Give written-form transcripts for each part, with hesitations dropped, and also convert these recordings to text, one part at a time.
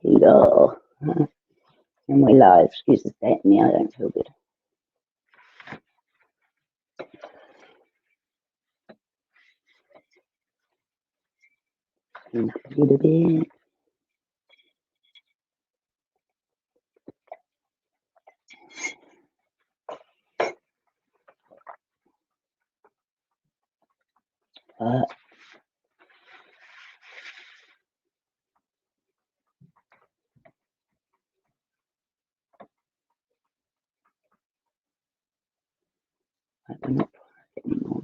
Hello. And we're live. Excuse the state of me, I don't feel good. A little bit. I'm not anymore.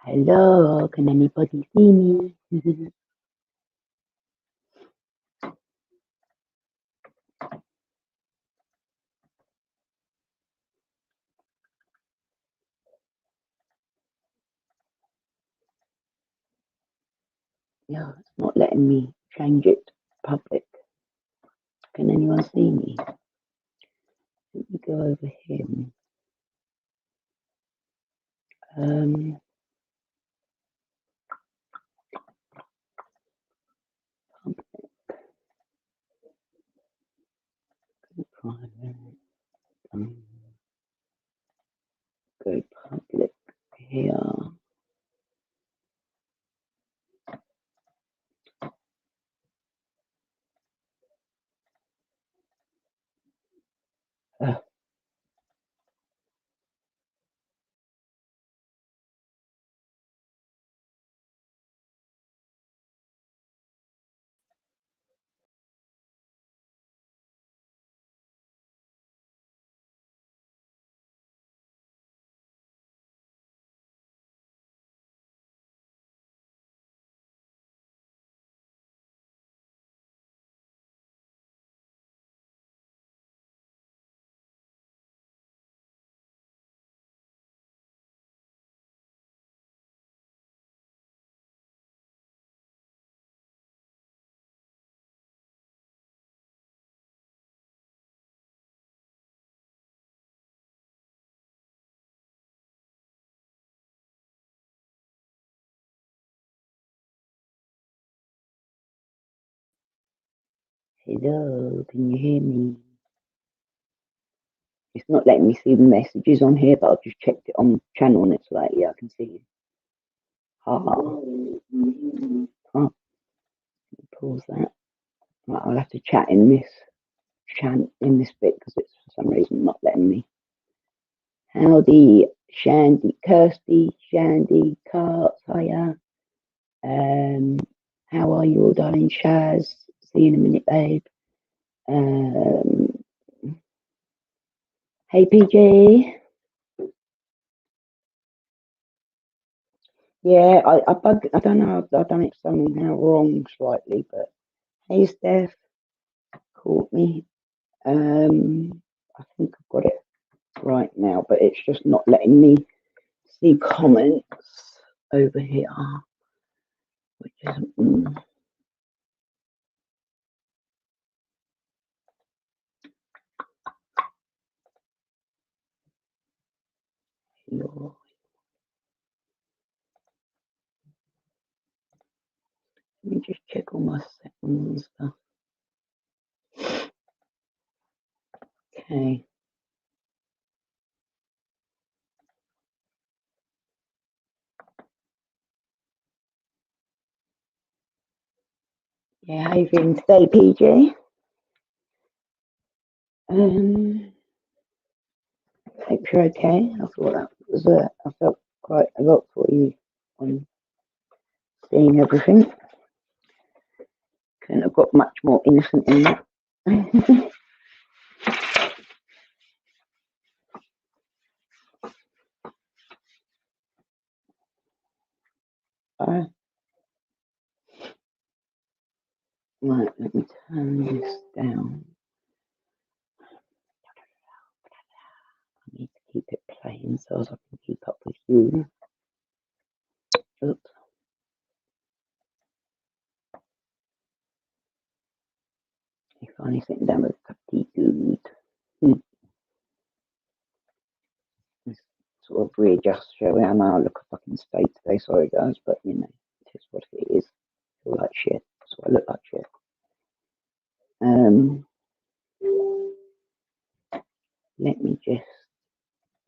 Hello, can anybody see me? Yeah, it's not letting me change it public. Can anyone see me? Let me go over here. Private. Go public here. Hello, can you hear me? It's not letting me see the messages on here, but I've just checked it on the channel and it's like, yeah, I can see you. Pause that. Right, I'll have to chat in this bit because it's for some reason not letting me. Howdy, Shandy, Kirsty, Shandy, Carts, hiya. How are you all, darling? Shaz, see you in a minute, babe. Hey, PJ. Yeah, I don't know, I've done it somehow wrong slightly, but hey, Steph, caught me. I think I've got it right now, but it's just not letting me see comments over here, which is let me just check all my settings and stuff. Okay. Yeah, how you feeling today, PG? Hope you're okay. I thought that was I felt quite a lot for you on seeing everything. Couldn't have got much more innocent than that. Right, let me turn this down. I need to keep it playing so as I can keep up with you. Oops. You finally sitting down with a cup of tea, good. Sort of readjust, shall we? I know I look a fucking state today, sorry guys, but you know, it is what it is. I feel like shit, so I look like shit. Let me just,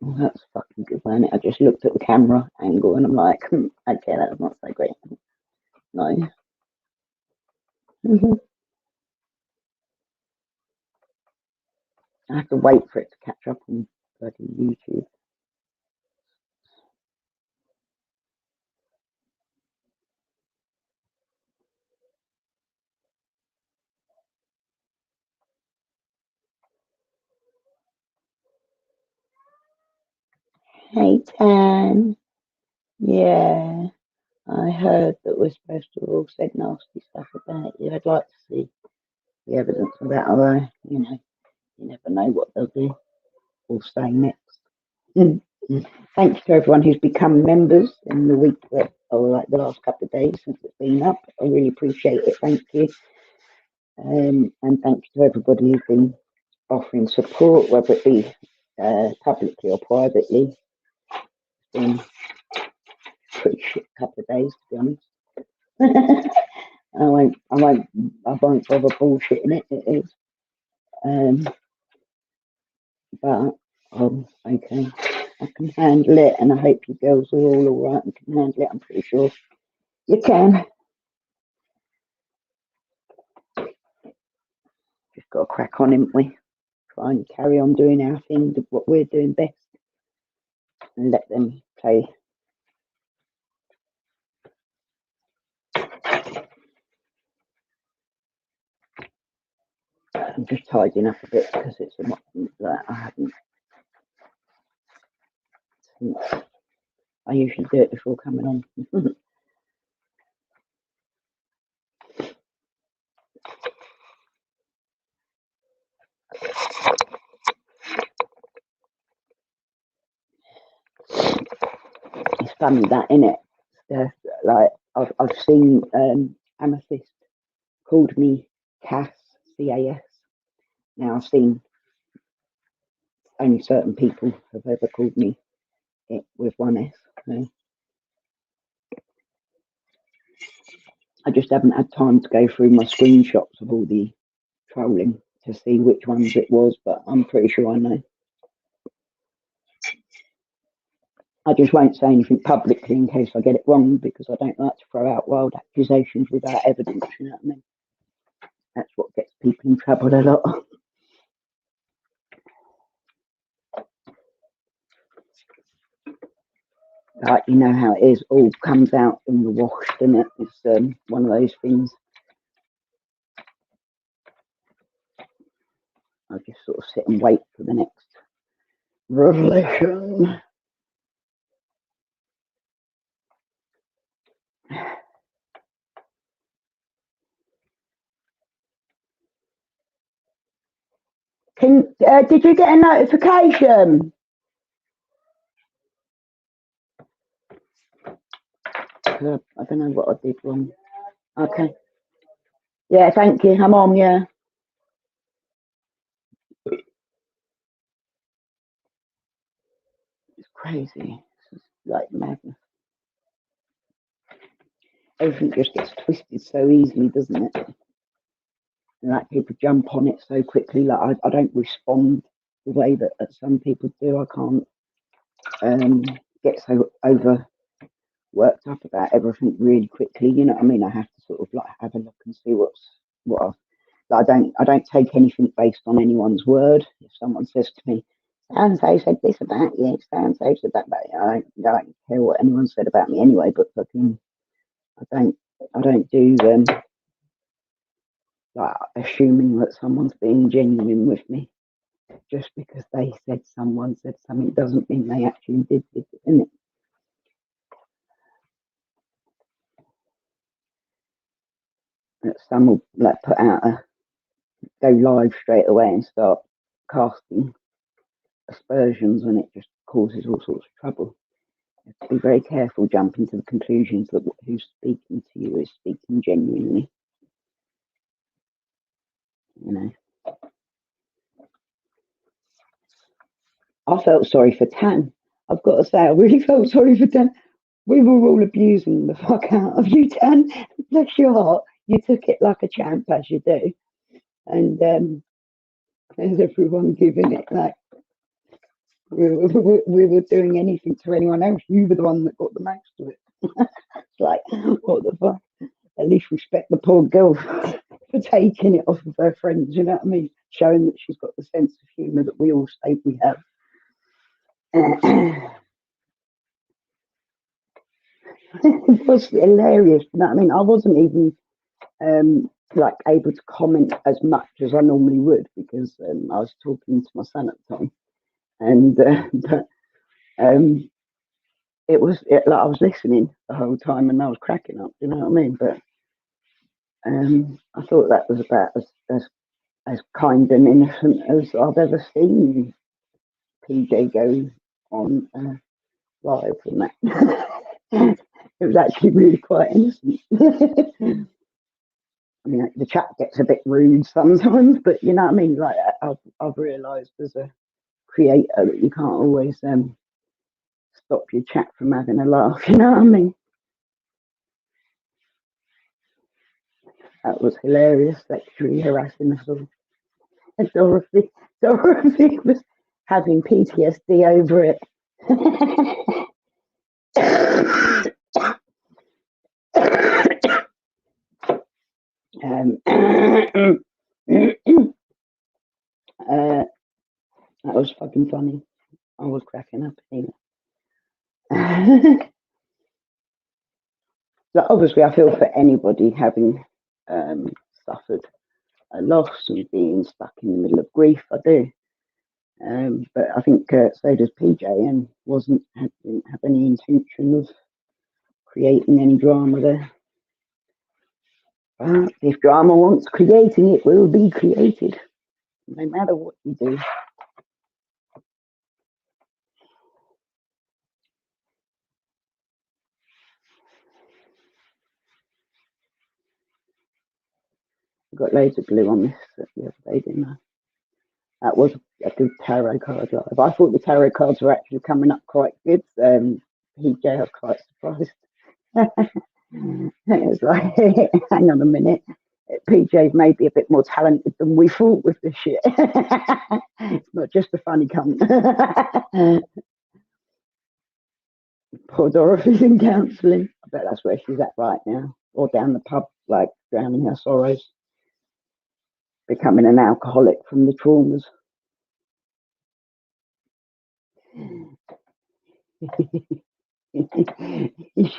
oh, that's fucking good, man. I just looked at the camera angle and I'm like, okay, that's not so great. No. I have to wait for it to catch up on bloody YouTube. Hey, Tan. Yeah, I heard that we're supposed to have all said nasty stuff about you. I'd like to see the evidence of that, although, you know, you never know what they'll do or say next. Thank you to everyone who's become members in the week that, or like the last couple of days since it's been up. I really appreciate it. Thank you. And thank you to everybody who's been offering support, whether it be publicly or privately. It's been a pretty shit couple of days, to be honest. I won't bother bullshitting it. It is, but okay. I can handle it, and I hope you girls are all right and can handle it. I'm pretty sure you can. Just got to crack on, haven't we? Try and carry on doing our thing, what we're doing best, and let them play. I'm just tidying up a bit because it's like I haven't. I usually do it before coming on. It's funny that, innit? Like I've seen Amethyst called me Cass, CAS. Now I've seen only certain people have ever called me it with one S. So I just haven't had time to go through my screenshots of all the trolling to see which ones it was, but I'm pretty sure I know. I just won't say anything publicly in case I get it wrong, because I don't like to throw out wild accusations without evidence, you know what I mean? That's what gets people in trouble a lot. Like, you know how it is, all comes out in the wash, doesn't it? It's one of those things. I just sort of sit and wait for the next revelation. Did you get a notification? I don't know what I did wrong. Okay. Yeah, thank you. I'm on, yeah. It's crazy. It's like madness. Everything just gets twisted so easily, doesn't it? And like people jump on it so quickly. Like I don't respond the way that some people do. I can't get so over worked up about everything really quickly. You know what I mean? I have to sort of like have a look and see what I don't take anything based on anyone's word. If someone says to me, so and so said this about you, so and so said that about you, I don't care what anyone said about me anyway. But fucking, I don't do like assuming that someone's being genuine with me just because someone said something doesn't mean they actually did it, isn't it? That some will like put out go live straight away and start casting aspersions, and it just causes all sorts of trouble. You have to be very careful jumping to the conclusions that who's speaking to you is speaking genuinely. You know, I felt sorry for Tan. I've got to say, I really felt sorry for Tan. We were all abusing the fuck out of you, Tan. Bless your heart. You took it like a champ, as you do. And there's everyone giving it like we were doing anything to anyone else. You were the one that got the most of it. It's like, what the fuck? At least respect the poor girl for taking it off of her friends, you know what I mean? Showing that she's got the sense of humour that we all say we have. It was hilarious, you know what I mean? I wasn't even like able to comment as much as I normally would because I was talking to my son at the time, and but it was like I was listening the whole time and I was cracking up, you know what I mean? But I thought that was about as kind and innocent as I've ever seen PJ go on live and that. It was actually really quite innocent. I mean, the chat gets a bit rude sometimes, but you know what I mean? Like, I've realised as a creator that you can't always stop your chat from having a laugh, you know what I mean? That was hilarious, sexually harassing us all. And Dorothy was having PTSD over it. That was fucking funny. I was cracking up anyway. So obviously, I feel for anybody having suffered a loss and being stuck in the middle of grief. I do. But I think so does PJ, and didn't have any intention of creating any drama there. But if drama wants creating, it will be created, no matter what you do. I got loads of glue on this the other day, didn't I? That was a good tarot card live. I thought the tarot cards were actually coming up quite good. PJ, I was quite surprised. It was like, hang on a minute. PJ's maybe a bit more talented than we thought with this shit. It's not just a funny cunt. Poor Dorothy's in counselling. I bet that's where she's at right now. Or down the pub, like drowning her sorrows. Becoming an alcoholic from the traumas.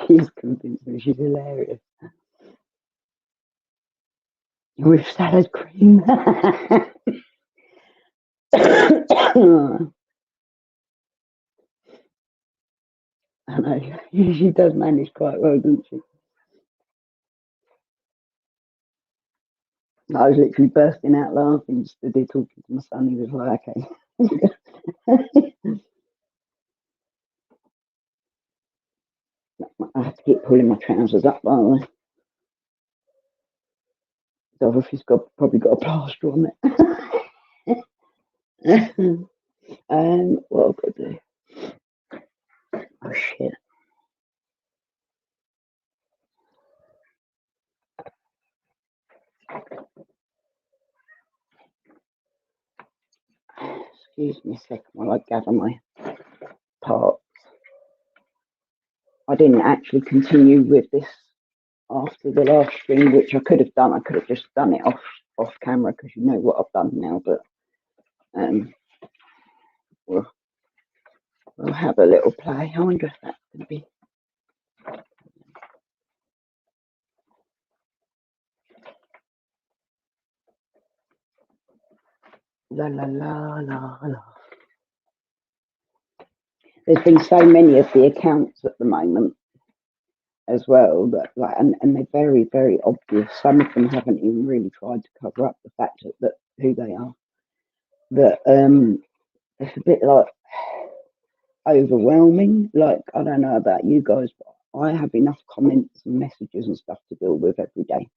She's convinced me. She's hilarious. With salad cream. I know. She does manage quite well, doesn't she? I was literally bursting out laughing, stood there talking to my son. He was like, okay. I have to keep pulling my trousers up, by the way. Dorothy's probably got a plaster on it. What I've got to do? Oh shit! Excuse me a second while I gather my parts. I didn't actually continue with this after the last stream, which I could have done. I could have just done it off camera because you know what I've done now. But we'll have a little play. I wonder if that's going to be. La la la la la. There's been so many of the accounts at the moment as well that and they're very, very obvious. Some of them haven't even really tried to cover up the fact that who they are. That it's a bit like overwhelming. Like, I don't know about you guys, but I have enough comments and messages and stuff to deal with every day.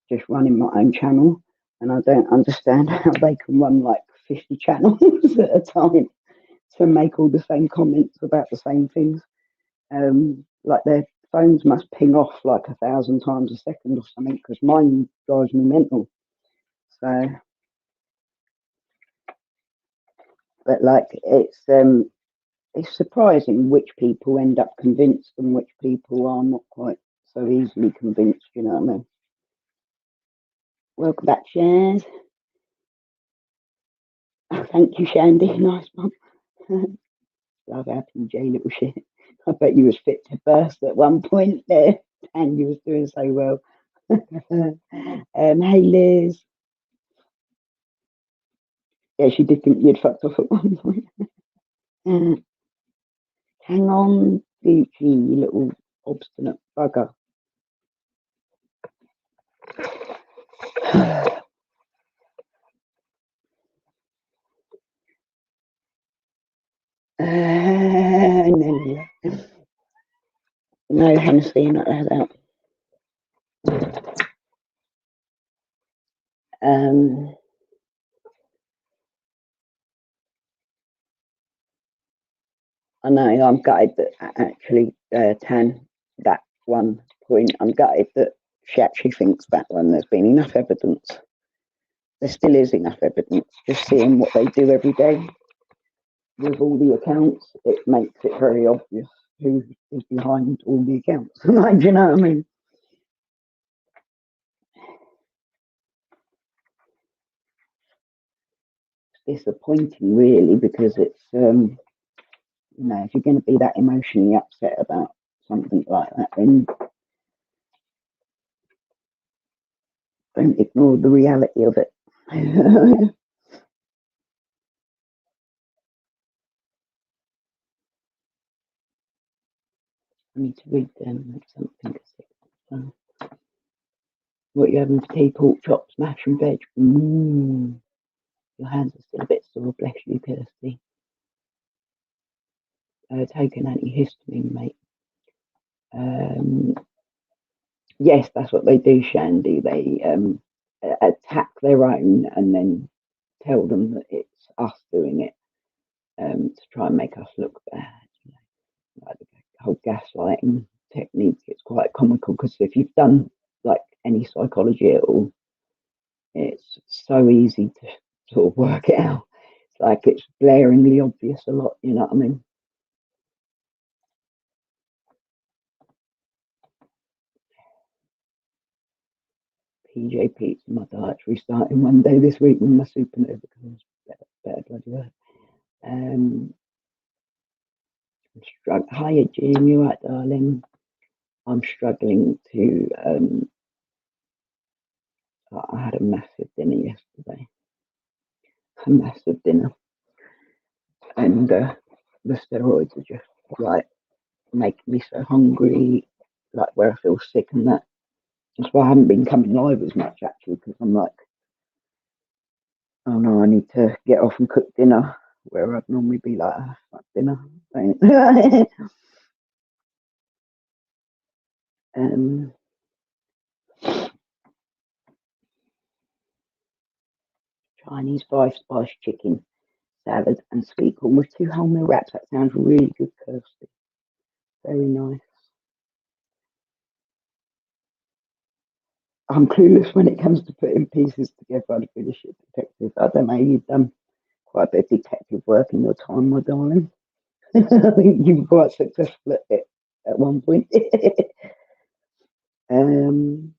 Just running my own channel, and I don't understand how they can run like 50 channels at a time to make all the same comments about the same things. Like their phones must ping off like 1,000 times a second or something, because mine drives me mental. So, but like it's surprising which people end up convinced and which people are not quite so easily convinced. You know what I mean? Welcome back, Shaz. Oh, thank you, Shandy. Nice one. Love our PJ little shit. I bet you was fit to burst at one point there, and you was doing so well. Hey, Liz. Yeah, she did think you'd fucked off at one point. Hang on, Gucci, you little obstinate bugger. No, Hennessy, not allowed out. I know, I'm gutted that actually Tan, that one point, I'm gutted that she actually thinks that one. There's been enough evidence. There still is enough evidence. Just seeing what they do every day with all the accounts, it makes it very obvious who is behind all the accounts. Like, you know what I mean? It's disappointing, really, because it's you know, if you're going to be that emotionally upset about something like that, then don't ignore the reality of it. I need to read them something. What you having for tea? Pork chops, mash and veg. Your hands are still a bit sore, bless you, Kirsty. Take an antihistamine, mate. Yes, that's what they do, Shandy. They attack their own and then tell them that it's us doing it to try and make us look bad. You know, like the whole gaslighting technique. It's quite comical because if you've done like any psychology at all, it's so easy to sort of work it out. It's like it's blaringly obvious a lot. You know what I mean? PJ Pizza, my diet's restarting one day this week when my supernova comes. Better bloody well. Hiya, Jim, you right, darling? I'm struggling to. I had a massive dinner yesterday. A massive dinner. And the steroids are just like making me so hungry, like where I feel sick and that. That's why I haven't been coming live as much actually, because I'm like, oh no, I need to get off and cook dinner, where I'd normally be like, fuck dinner. Chinese five spice chicken salad and sweet corn with 2 wholemeal wraps. That sounds really good, Kirsty. Very nice. I'm clueless when it comes to putting pieces together. I'd be a shit detective. I don't know, you've done quite a bit of detective work in your time, my darling. I think you were quite successful at it at one point. Um,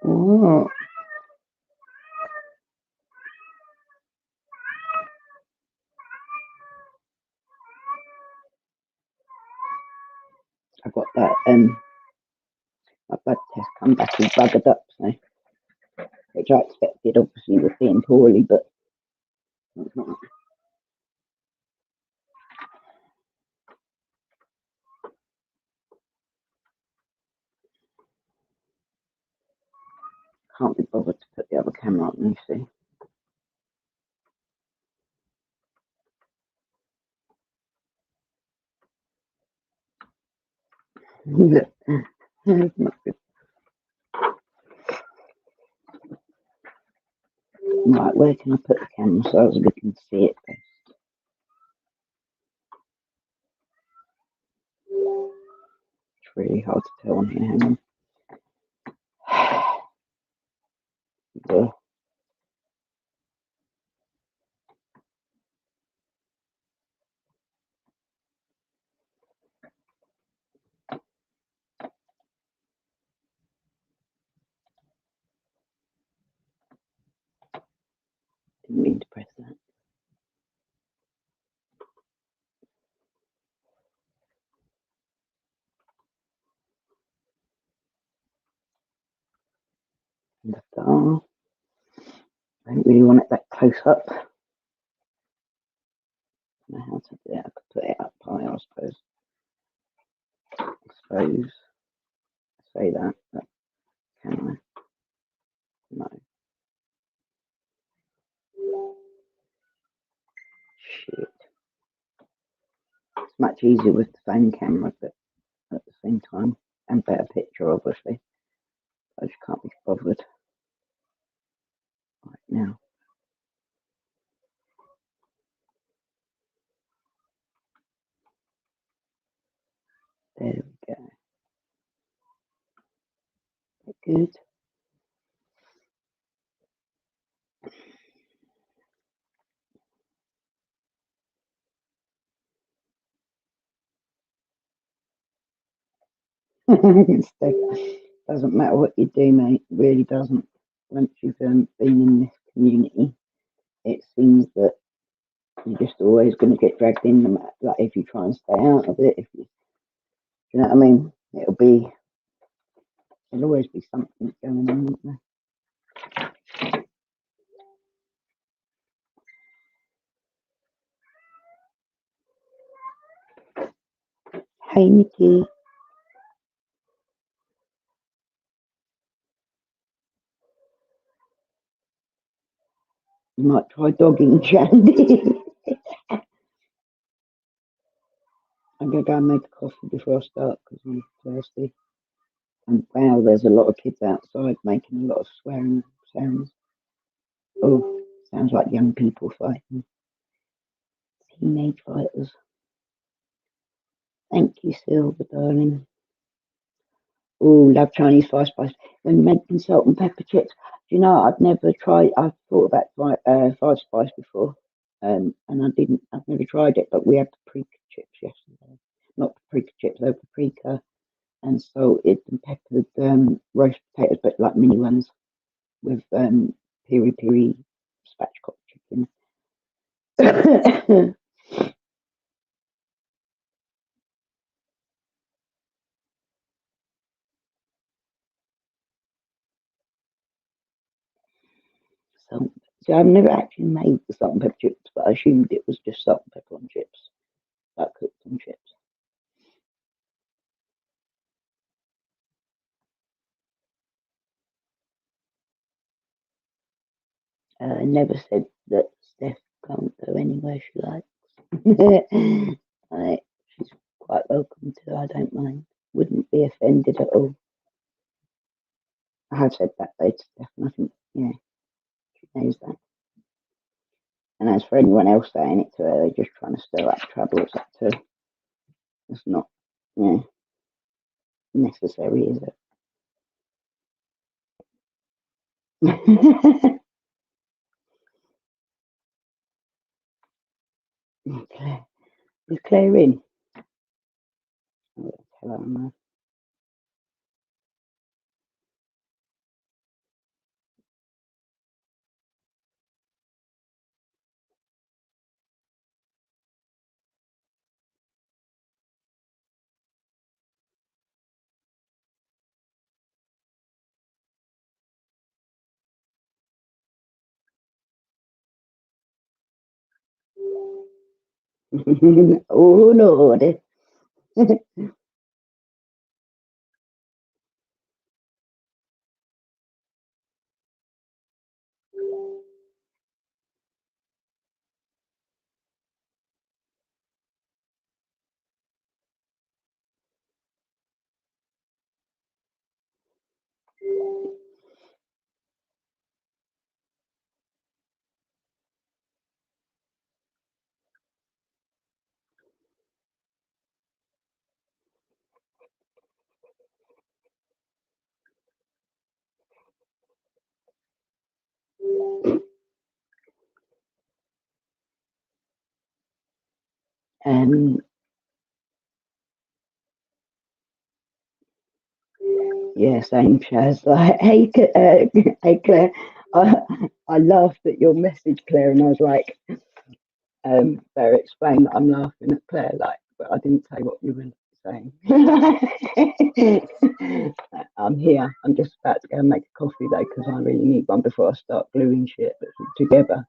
oh, I got that. My blood test come back all buggered up, so which I expected, obviously, with being poorly, but it's not. Can't be bothered to put the other camera on. You see. Right, where can I put the camera so we can see it best? It's really hard to tell on here. Hang on. There. Didn't mean to press that. And the star. I don't really want it that close up. I don't know how to do it. I could put it up high, I suppose. Say that, but can I? No. Shit. It's much easier with the phone camera, but at the same time, and better picture, obviously. I just can't be bothered right now. There we go. Good. Doesn't matter what you do, mate. It really doesn't. Once you've been in this community, it seems that you're just always going to get dragged in. No matter, like if you try and stay out of it, if you know what I mean, there'll always be something going on, won't there? Hey, Nikki. You might try dogging Shandy. I'm going to go and make a coffee before I start because I'm thirsty. And wow, there's a lot of kids outside making a lot of swearing sounds. Oh, sounds like young people fighting. Teenage fighters. Thank you, Silver, darling. Oh, love Chinese five spice. When you make salt and pepper chips, do you know I've never tried. I've thought about five spice before, and I've never tried it. But we had the pre chips yesterday. not paprika chips, though paprika and salted and peppered roast potatoes, but like mini ones with piri piri spatchcock chicken. So, see, I've never actually made the salt and pepper chips, but I assumed it was just salt and pepper on chips, like cooked on chips. I never said that Steph can't go anywhere she likes. Like, she's quite welcome to. I don't mind. Wouldn't be offended at all. I have said that though to Steph, and I think, yeah, she knows that. And as for anyone else saying it to her, they're just trying to stir up trouble. It's not, yeah, necessary, is it? Claire, is Claire in? Oh, tell her I'm oh Lord. Um, yeah, same Chaz. Like, hey, hey Claire, I, I laughed at your message, Claire, and I was like, better explain that I'm laughing at Claire, like, but I didn't say what you were saying. I'm here. I'm just about to go and make a coffee though, because I really need one before I start gluing shit together.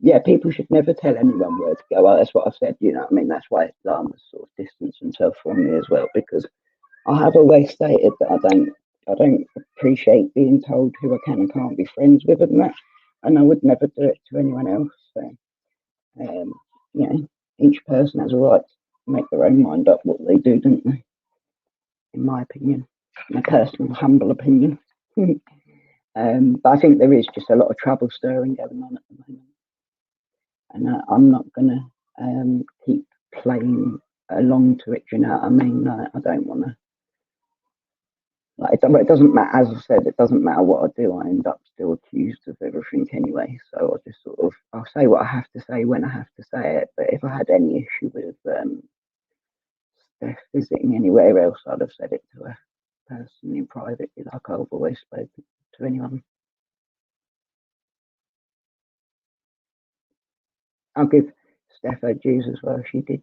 Yeah, people should never tell anyone where to go. Well, that's what I said. You know what I mean? That's why Lama's sort of distance himself from me as well, because I have always stated that I don't appreciate being told who I can and can't be friends with and that, and I would never do it to anyone else. So, you know, each person has a right to make their own mind up what they do, don't they? In my opinion, my personal humble opinion. But I think there is just a lot of trouble stirring going on at the moment, and I'm not gonna keep playing along to it. You know what I mean? I don't want to. Like, it doesn't matter. As I said, it doesn't matter what I do. I end up still accused of everything anyway. So I just sort of I'll say what I have to say when I have to say it. But if I had any issue with Steph visiting anywhere else, I'd have said it to her personally, privately, like I've always spoken to anyone. I'll give Steph her dues as well. She did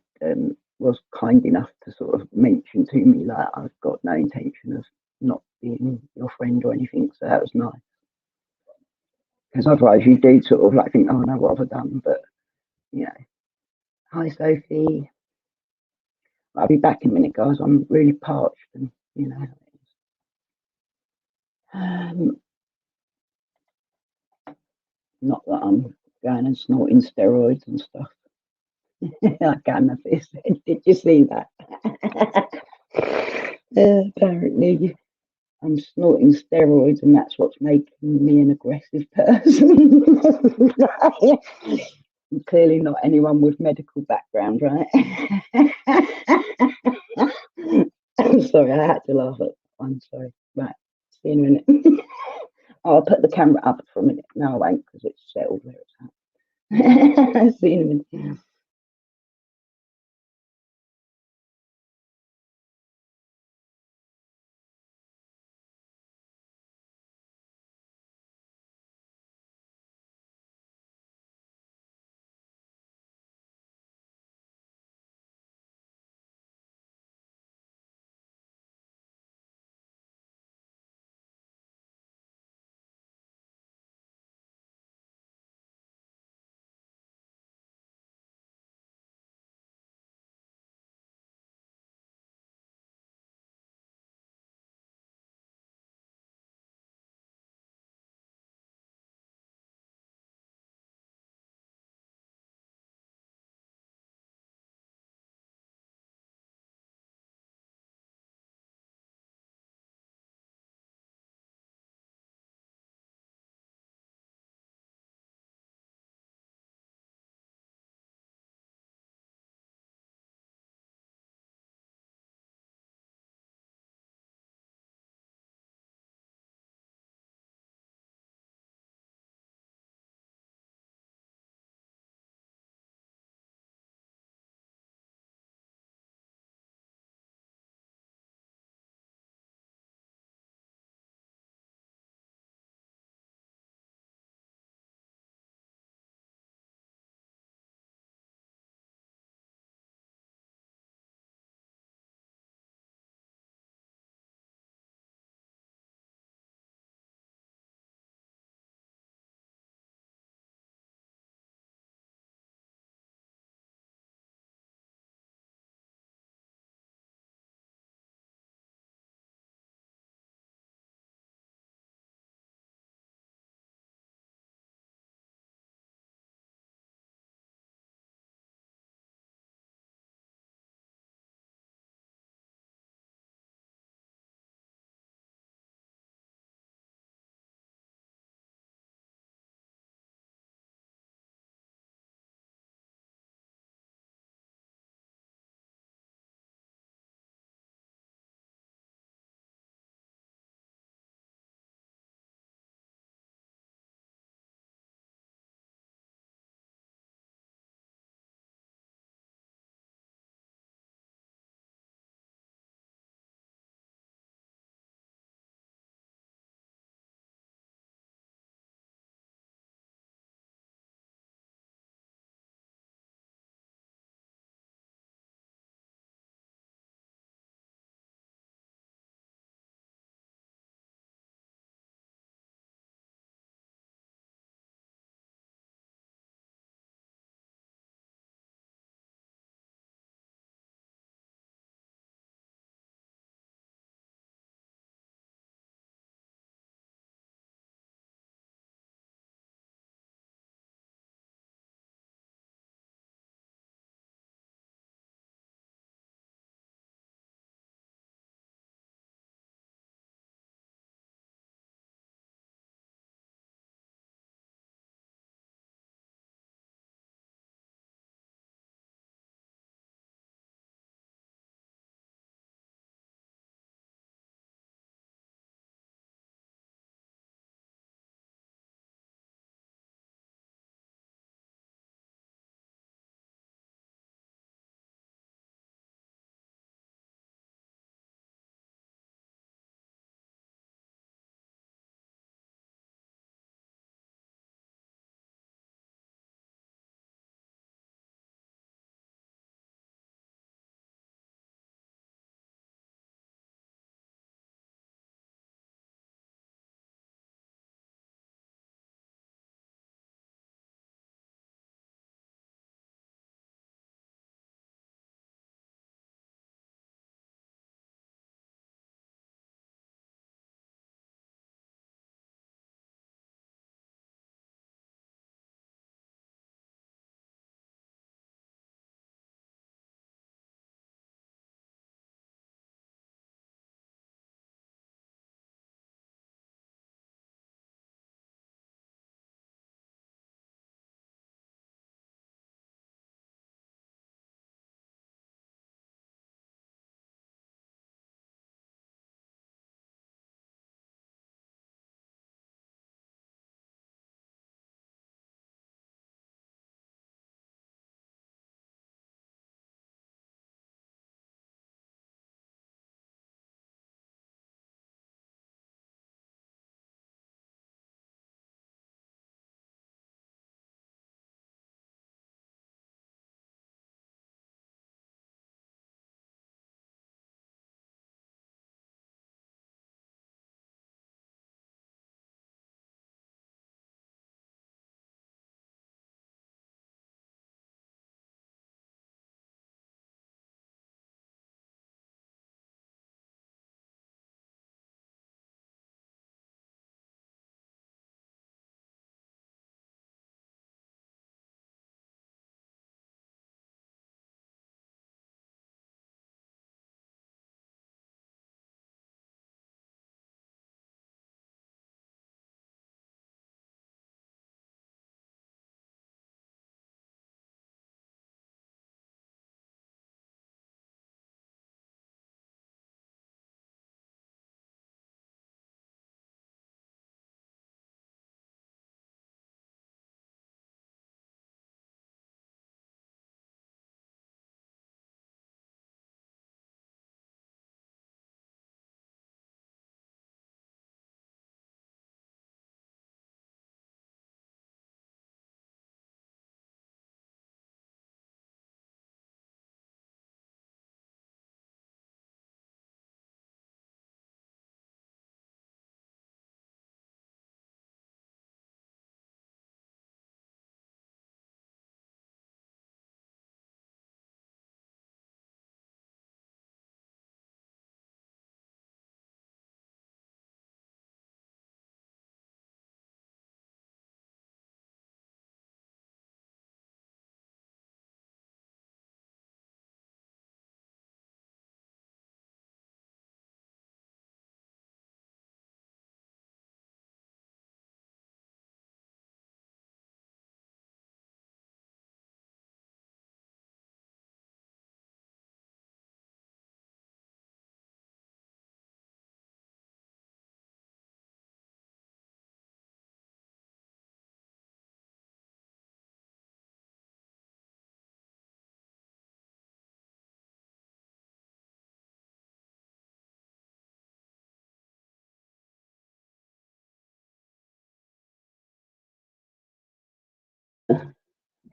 was kind enough to sort of mention to me like I've got no intention of not being your friend or anything. So that was nice. Because otherwise you do sort of like think, oh no, what have I done? But you know, hi Sophie, I'll be back in a minute, guys. I'm really parched, and you know, um, not that I'm going and snorting steroids and stuff. I can this. Did you see that? Apparently, I'm snorting steroids, and that's what's making me an aggressive person. Clearly, not anyone with medical background, right? I'm sorry, I had to laugh at. I'm sorry. Right, see you in a minute. Oh, I'll put the camera up for a minute. No, I won't because it's settled where it's at. See you in a minute.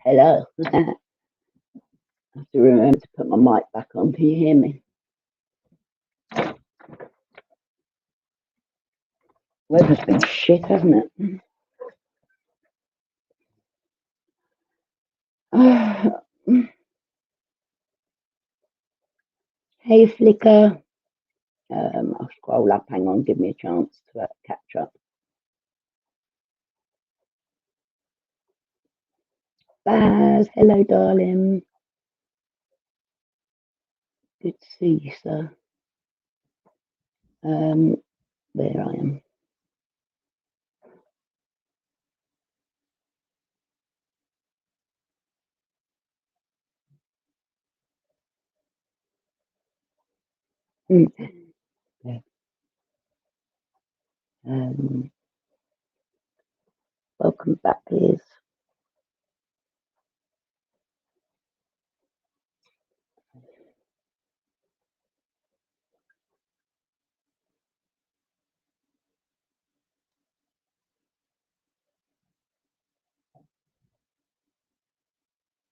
Hello. I have to remember to put my mic back on. Can you hear me? Weather's been shit, hasn't it? Hey, Flicker. I'll scroll up. Hang on, give me a chance to catch up. Baz, hello, darling. Good to see you, sir. There I am. Yeah. Welcome back, Liz.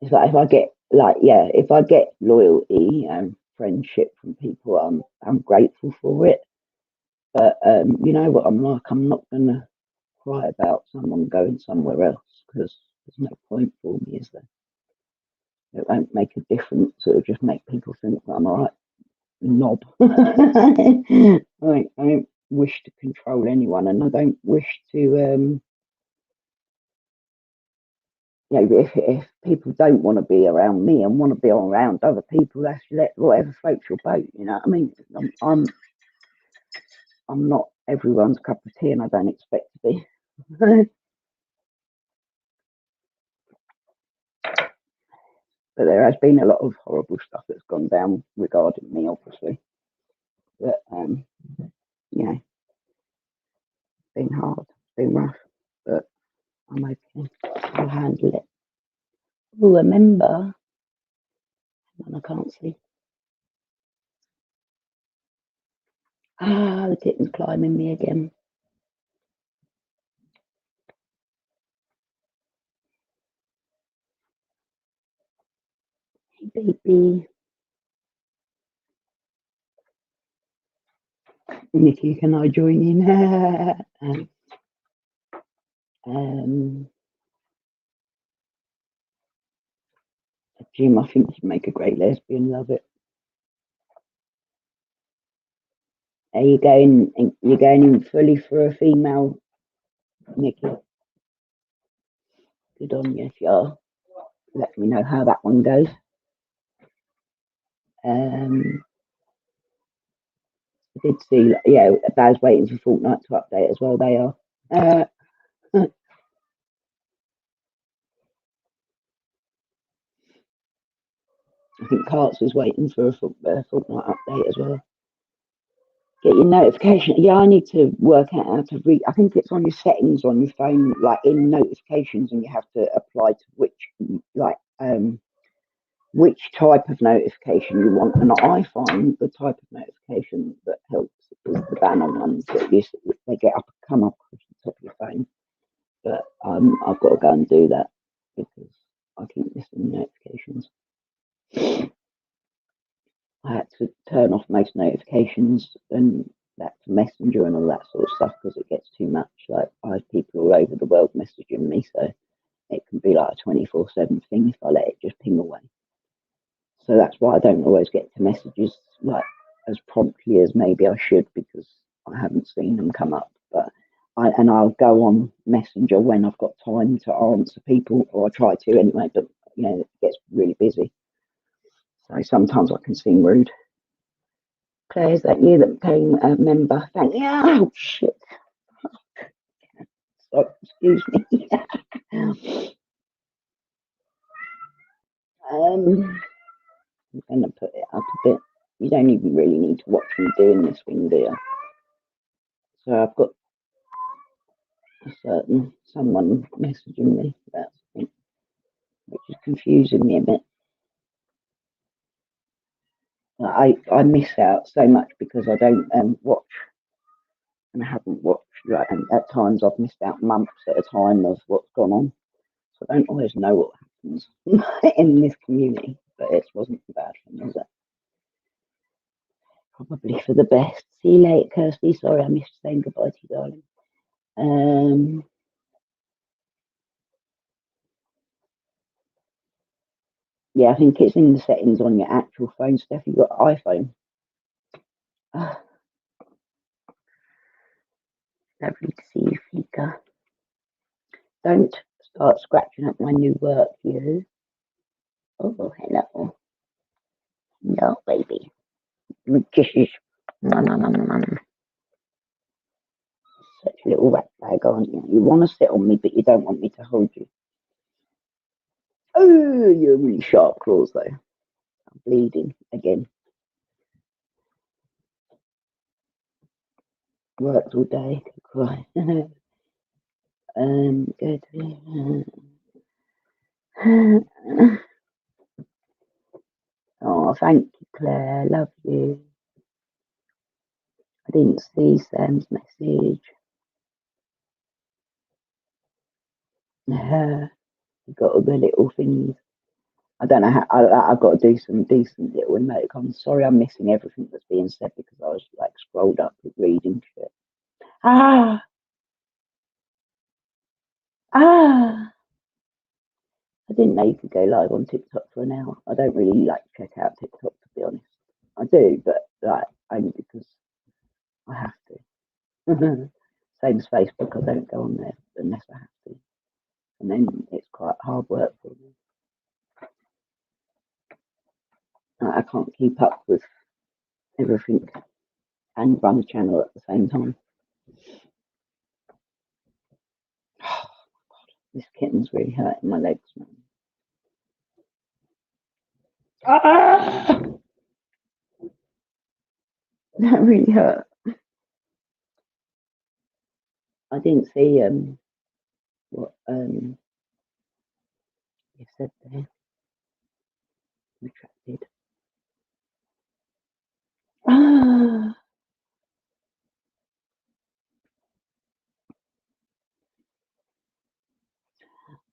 It's like if I get if I get loyalty and friendship from people, I'm grateful for it. But you know what I'm like. I'm not gonna cry about someone going somewhere else because there's no point for me, is there? It won't make a difference. It'll just make people think that I'm a right knob. I don't wish to control anyone, and I don't wish to. If people don't want to be around me and want to be around other people, that's whatever floats your boat. You know what I mean? I'm not everyone's cup of tea, and I don't expect to be. But there has been a lot of horrible stuff that's gone down regarding me, obviously. But you know, it's been hard, it's been rough, but I'm okay. I'll handle it. Oh, remember? And I can't see. The kitten's climbing me again. Hey, baby. Nikki, can I join in? Jim, I think you'd make a great lesbian. Love it. Are you going? You're going in fully for a female, Nikki? Good on you if you are. Let me know how that one goes. I did see, Baz waiting for Fortnite to update as well. They are. I think Carts is waiting for a Fortnite update as well. Get your notification. Yeah, I need to work out how to read. I think it's on your settings on your phone, like in notifications, and you have to apply to which type of notification you want. And I find the type of notification that helps is the banner ones that they come up across the top of your phone. But I've got to go and do that because I keep missing notifications. I had to turn off most notifications and that's Messenger and all that sort of stuff because it gets too much. Like I have people all over the world messaging me, so it can be like a 24/7 thing if I let it just ping away. So that's why I don't always get to messages like as promptly as maybe I should because I haven't seen them come up. But I'll go on Messenger when I've got time to answer people, or I try to anyway. But it gets really busy, so sometimes I can seem rude. Claire, is that you that became a member? Thank you. Oh shit! Sorry, excuse me. I'm gonna put it up a bit. You don't even really need to watch me doing this thing, do you? So I've got someone messaging me about something, which is confusing me a bit. I miss out so much because I don't watch and I haven't watched. And at times I've missed out months at a time of what's gone on, so I don't always know what in this community, but it wasn't a bad thing, was it? Probably for the best. See you later, Kirsty. Sorry I missed saying goodbye to you, darling. Yeah, I think it's in the settings on your actual phone, Steph. You've got iPhone. Lovely to see you, Fika. Don't start scratching up my new work, you. Oh, hello. No, baby. Kisses. Nom, nom, nom, nom. Such a little rat bag, aren't you? You want to sit on me, but you don't want me to hold you. Oh, you're really sharp claws, though. I'm bleeding again. Worked all day. Cry. Good. Oh, thank you, Claire. Love you. I didn't see Sam's message. You got all the little things. I don't know how. I've got to do some decent little emoticons. Sorry, I'm missing everything that's being said because I was like scrolled up with reading shit. Ah, ah. I didn't know you could go live on TikTok for an hour. I don't really like check out TikTok, to be honest. I do, but like only because I have to. Same as Facebook, I don't go on there unless I have to. And then it's quite hard work for me. I can't keep up with everything and run a channel at the same time. This kitten's really hurting my legs, man. Ah! That really hurt. I didn't see what you said there. Retracted. Ah,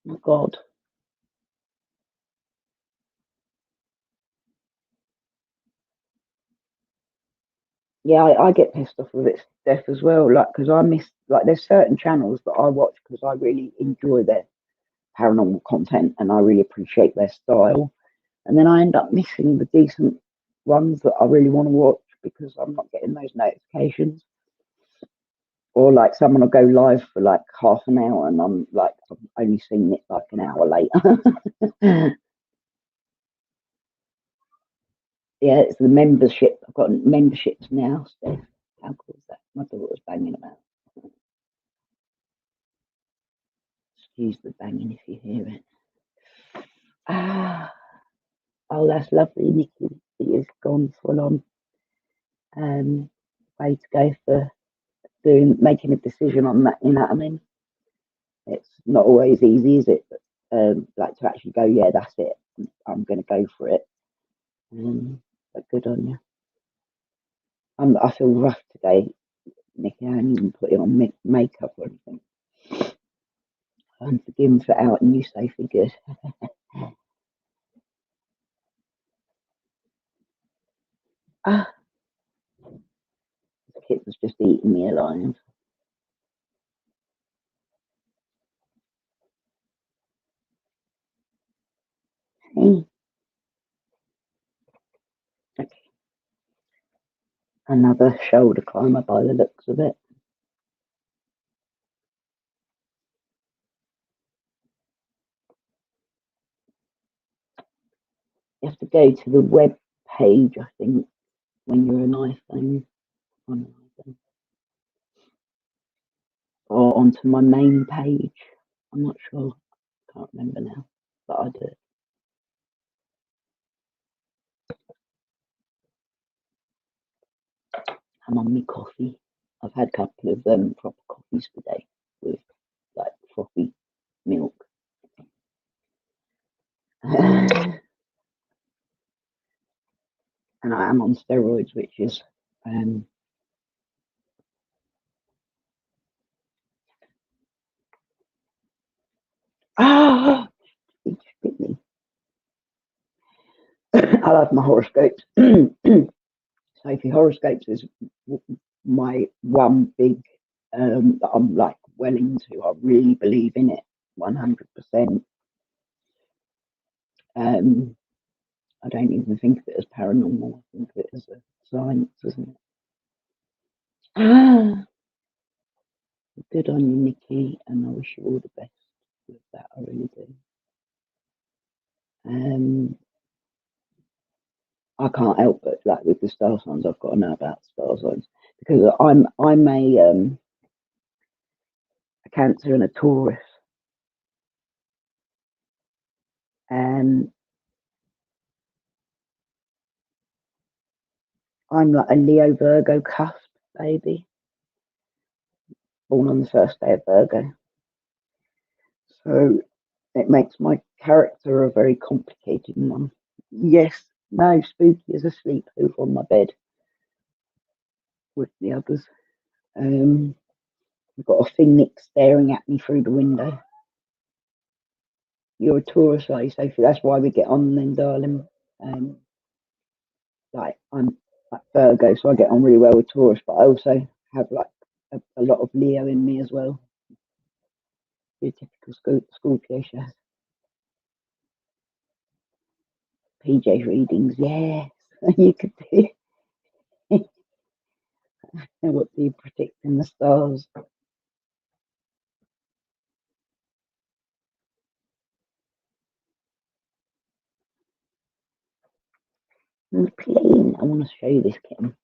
my God. Yeah, I get pissed off with it stuff as well. Like, because I miss, like, there's certain channels that I watch because I really enjoy their paranormal content and I really appreciate their style. And then I end up missing the decent ones that I really want to watch because I'm not getting those notifications. Or like someone will go live for like half an hour and I'm like, I've only seen it like an hour later. Yeah, it's the membership. I've got memberships now, Steph. How cool is that? My daughter's banging about. Excuse the banging if you hear it. Ah, oh, that's lovely, Nikki. He is gone full on. Way to go for making a decision on that. You know what I mean? It's not always easy, is it? But like to actually go, yeah, that's it. I'm going to go for it. But good on you. I feel rough today, Nikki. I haven't even put it on makeup or anything. I'm forgiven for outing you, Sophie. Good. Ah, the kid was just eating me alive. Hey. Okay. Another shoulder climber by the looks of it. You have to go to the web page, I think, when you're an iPhone, on an iPhone, or onto my main page. I'm not sure. Can't remember now, but I do. I'm on my coffee. I've had a couple of proper coffees today with like frothy milk. And I am on steroids, which is ah, I love my horoscopes. Sophie, horoscopes is my one big that I'm like well into. I really believe in it 100%. I don't even think of it as paranormal. I think of it as a science, isn't it? Ah, good on you, Nikki, and I wish you all the best with that. I really do. I can't help but like with the star signs. I've got to know about star signs because I'm a Cancer and a Taurus, and I'm like a Leo Virgo cusp baby, born on the first day of Virgo. So it makes my character a very complicated one. Yes, no, Spooky is asleep over on my bed with the others. I've got a thing Nick staring at me through the window. You're a Taurus, are you, Sophie? That's why we get on then, darling. Like I'm like Virgo, so I get on really well with Taurus, but I also have like a lot of Leo in me as well. Your typical Scorpio show. PJ's readings, yes. You could do. What do you predict in the stars? And the plane. I want to show you this kitten.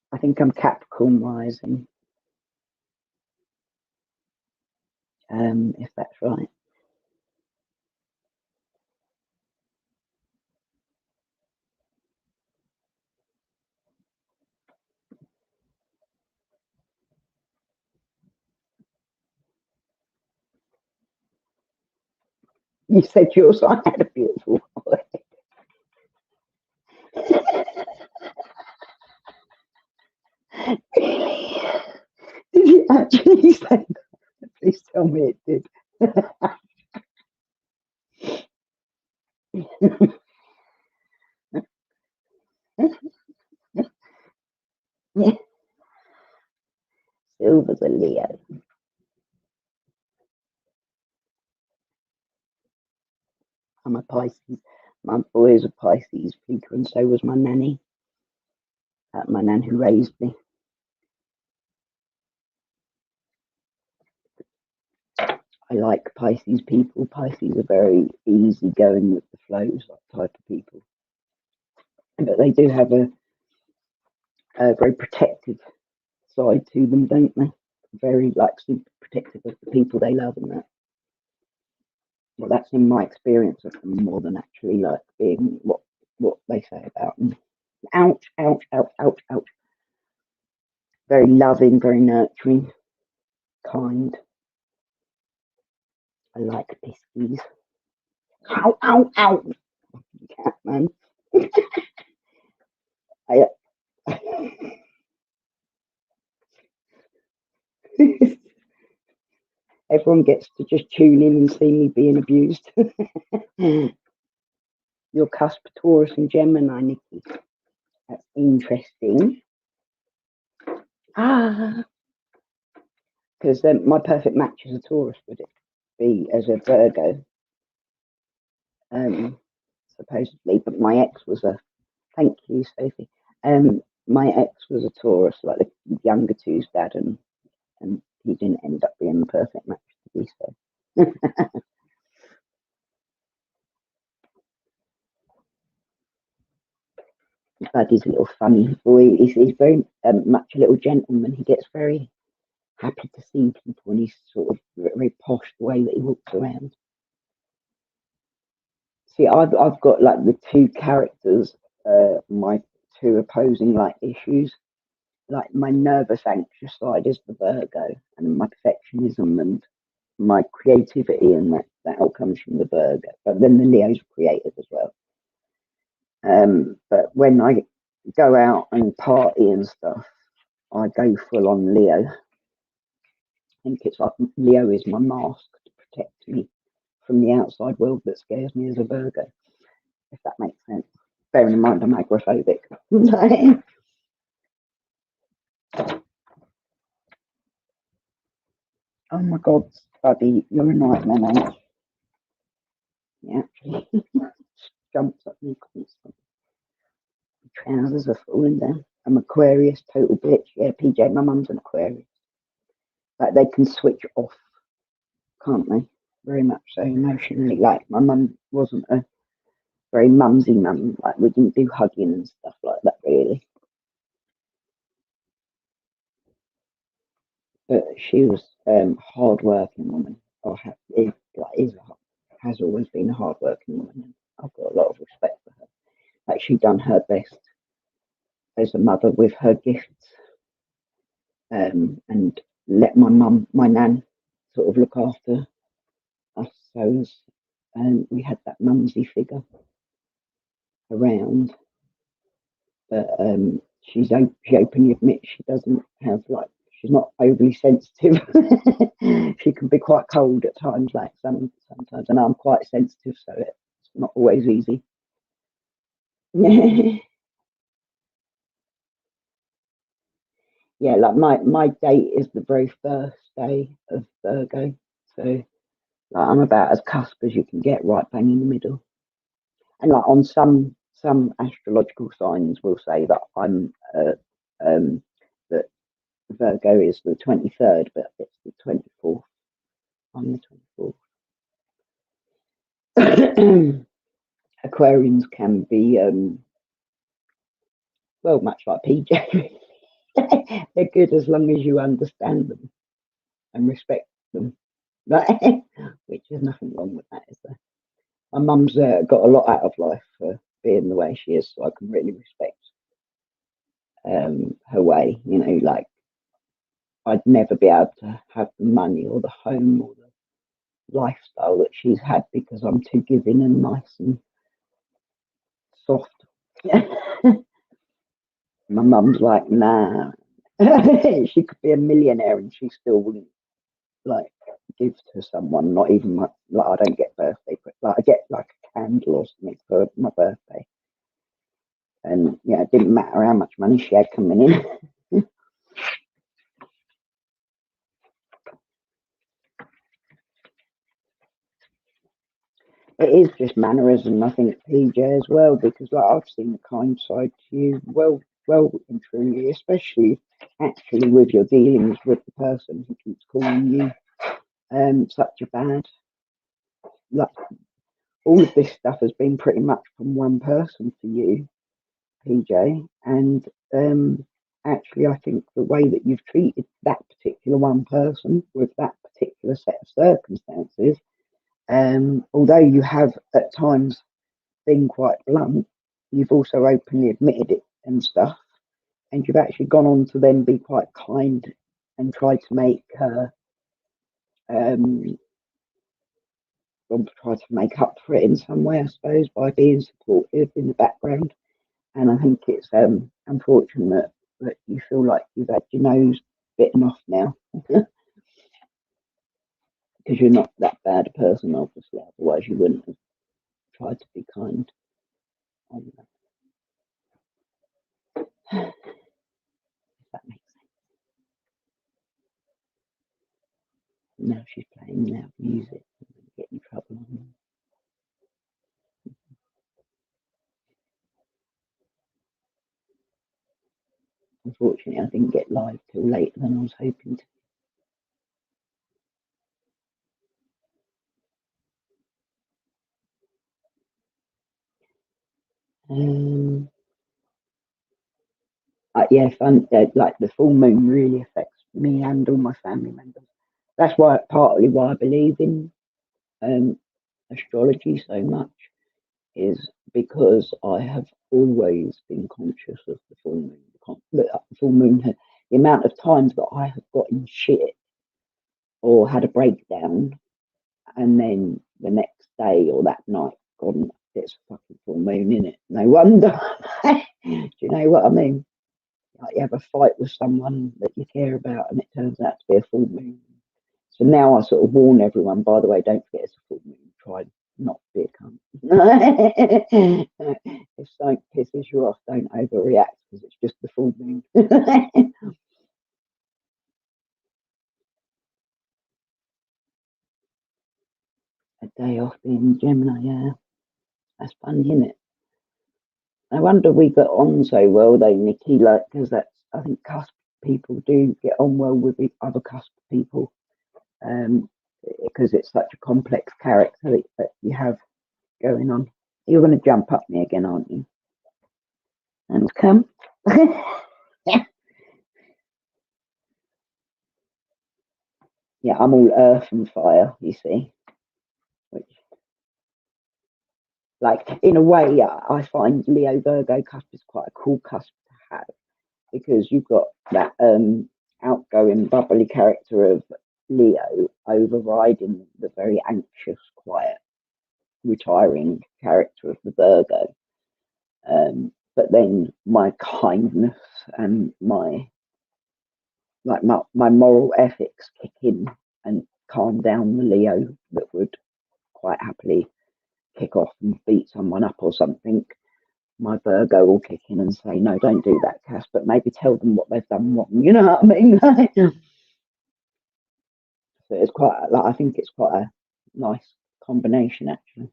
I think I'm Capricorn rising, if that's right. You said yours. I had a beautiful holiday. Really? Did you actually say that? Please tell me it did. Yeah, Silver's a Leo. I'm a Pisces. My boy is a Pisces speaker, and so was my nanny, my nan who raised me. I like Pisces people. Pisces are very easygoing with the flows, type of people, but they do have a very protective side to them, don't they? Very like super protective of the people they love and that. Well, that's in my experience of them more than actually like being what they say about them. Ouch, ouch, ouch, ouch, ouch. Very loving, very nurturing, kind. I like Pisces. Ow, ow, ow. Cat man. I, everyone gets to just tune in and see me being abused. Your cusp Taurus and Gemini, Nikki. That's interesting. Ah, because my perfect match is a Taurus, would it be as a Virgo? Supposedly, but my ex was a. Thank you, Sophie. My ex was a Taurus, like the younger two's dad, and he didn't end up being the perfect match to be so. But he's a little funny boy. He's very much a little gentleman. He gets very happy to see people, and he's sort of very posh the way that he walks around. See, I've got like the two characters, my two opposing like issues. like my nervous, anxious side is the Virgo, and my perfectionism and my creativity, and that all comes from the Virgo. But then the Leo's creative as well. But when I go out and party and stuff, I go full on Leo. I think it's like Leo is my mask to protect me from the outside world that scares me as a Virgo, if that makes sense. Bearing in mind I'm agoraphobic. Oh my God, buddy, you're a nightmare now. Yeah, actually jumps at me constantly. Trousers are falling down. I'm Aquarius, total bitch. Yeah, PJ, my mum's an Aquarius. Like they can switch off, can't they? Very much so emotionally. Like my mum wasn't a very mumsy mum. Like we didn't do hugging and stuff like that really. But she was hard working woman. Or has always been a hard working woman. I've got a lot of respect for her. Like she done her best as a mother with her gifts, and let my nan, sort of look after us. So we had that mumsy figure around, but she openly admits she doesn't have she's not overly sensitive. She can be quite cold at times, like sometimes, and I'm quite sensitive, so it's not always easy. Yeah, like my date is the very first day of Virgo, so like I'm about as cusp as you can get, right bang in the middle. And like on some astrological signs will say that I'm that Virgo is the 23rd, but it's the 24th. I'm the 24th. Aquarians can be well, much like PJ. They're good as long as you understand them and respect them, which is nothing wrong with that, is there? My mum's got a lot out of life for being the way she is, so I can really respect her way. You know, like I'd never be able to have the money or the home or the lifestyle that she's had because I'm too giving and nice and soft. My mum's like, nah. She could be a millionaire and she still wouldn't like give to someone. Not even like I don't get birthday, but like I get like a candle or something for my birthday. And yeah, it didn't matter how much money she had coming in. It is just mannerism, I think, PJ, as well, because like I've seen the kind side to you, well and truly, especially actually with your dealings with the person who keeps calling you such a bad. Like all of this stuff has been pretty much from one person for you, PJ, and actually, I think the way that you've treated that particular one person with that particular set of circumstances, although you have at times been quite blunt, you've also openly admitted it and stuff, and you've actually gone on to then be quite kind and try to make her um, try to make up for it in some way, I suppose, by being supportive in the background. And I think it's unfortunate that you feel like you've had your nose bitten off now because you're not that bad a person, obviously. Otherwise, you wouldn't have tried to be kind. On that. If that makes sense. Now she's playing loud music and get in trouble. Unfortunately, I didn't get live till later than I was hoping to. Um, yeah, fun. Like the full moon really affects me and all my family members. That's why partly why I believe in um, astrology so much is because I have always been conscious of the full moon, the look up the full moon, the amount of times that I have gotten shit or had a breakdown, and then the next day or that night gone, it's a fucking full moon, innit? No wonder. Do you know what I mean? Like you have a fight with someone that you care about, and it turns out to be a full moon. So now I sort of warn everyone, by the way, don't forget it's a full moon. Try not to be a cunt. If something pisses you off, don't overreact because it's just the full moon. A day off being Gemini, yeah. That's funny, isn't it? I wonder we got on so well though, Nikki, like, because that's, I think cusp people do get on well with the other cusp people. Because it's such a complex character that you have going on. You're going to jump up me again, aren't you? And come. Yeah, I'm all earth and fire, you see. Which, like, in a way, I find Leo Virgo cusp is quite a cool cusp to have because you've got that outgoing, bubbly character of Leo overriding the very anxious, quiet, retiring character of the Virgo. But then my kindness and my moral ethics kick in and calm down the Leo that would quite happily kick off and beat someone up or something. My Virgo will kick in and say, no, don't do that, Cass, but maybe tell them what they've done wrong. You know what I mean? So it's quite, like, I think it's quite a nice combination, actually.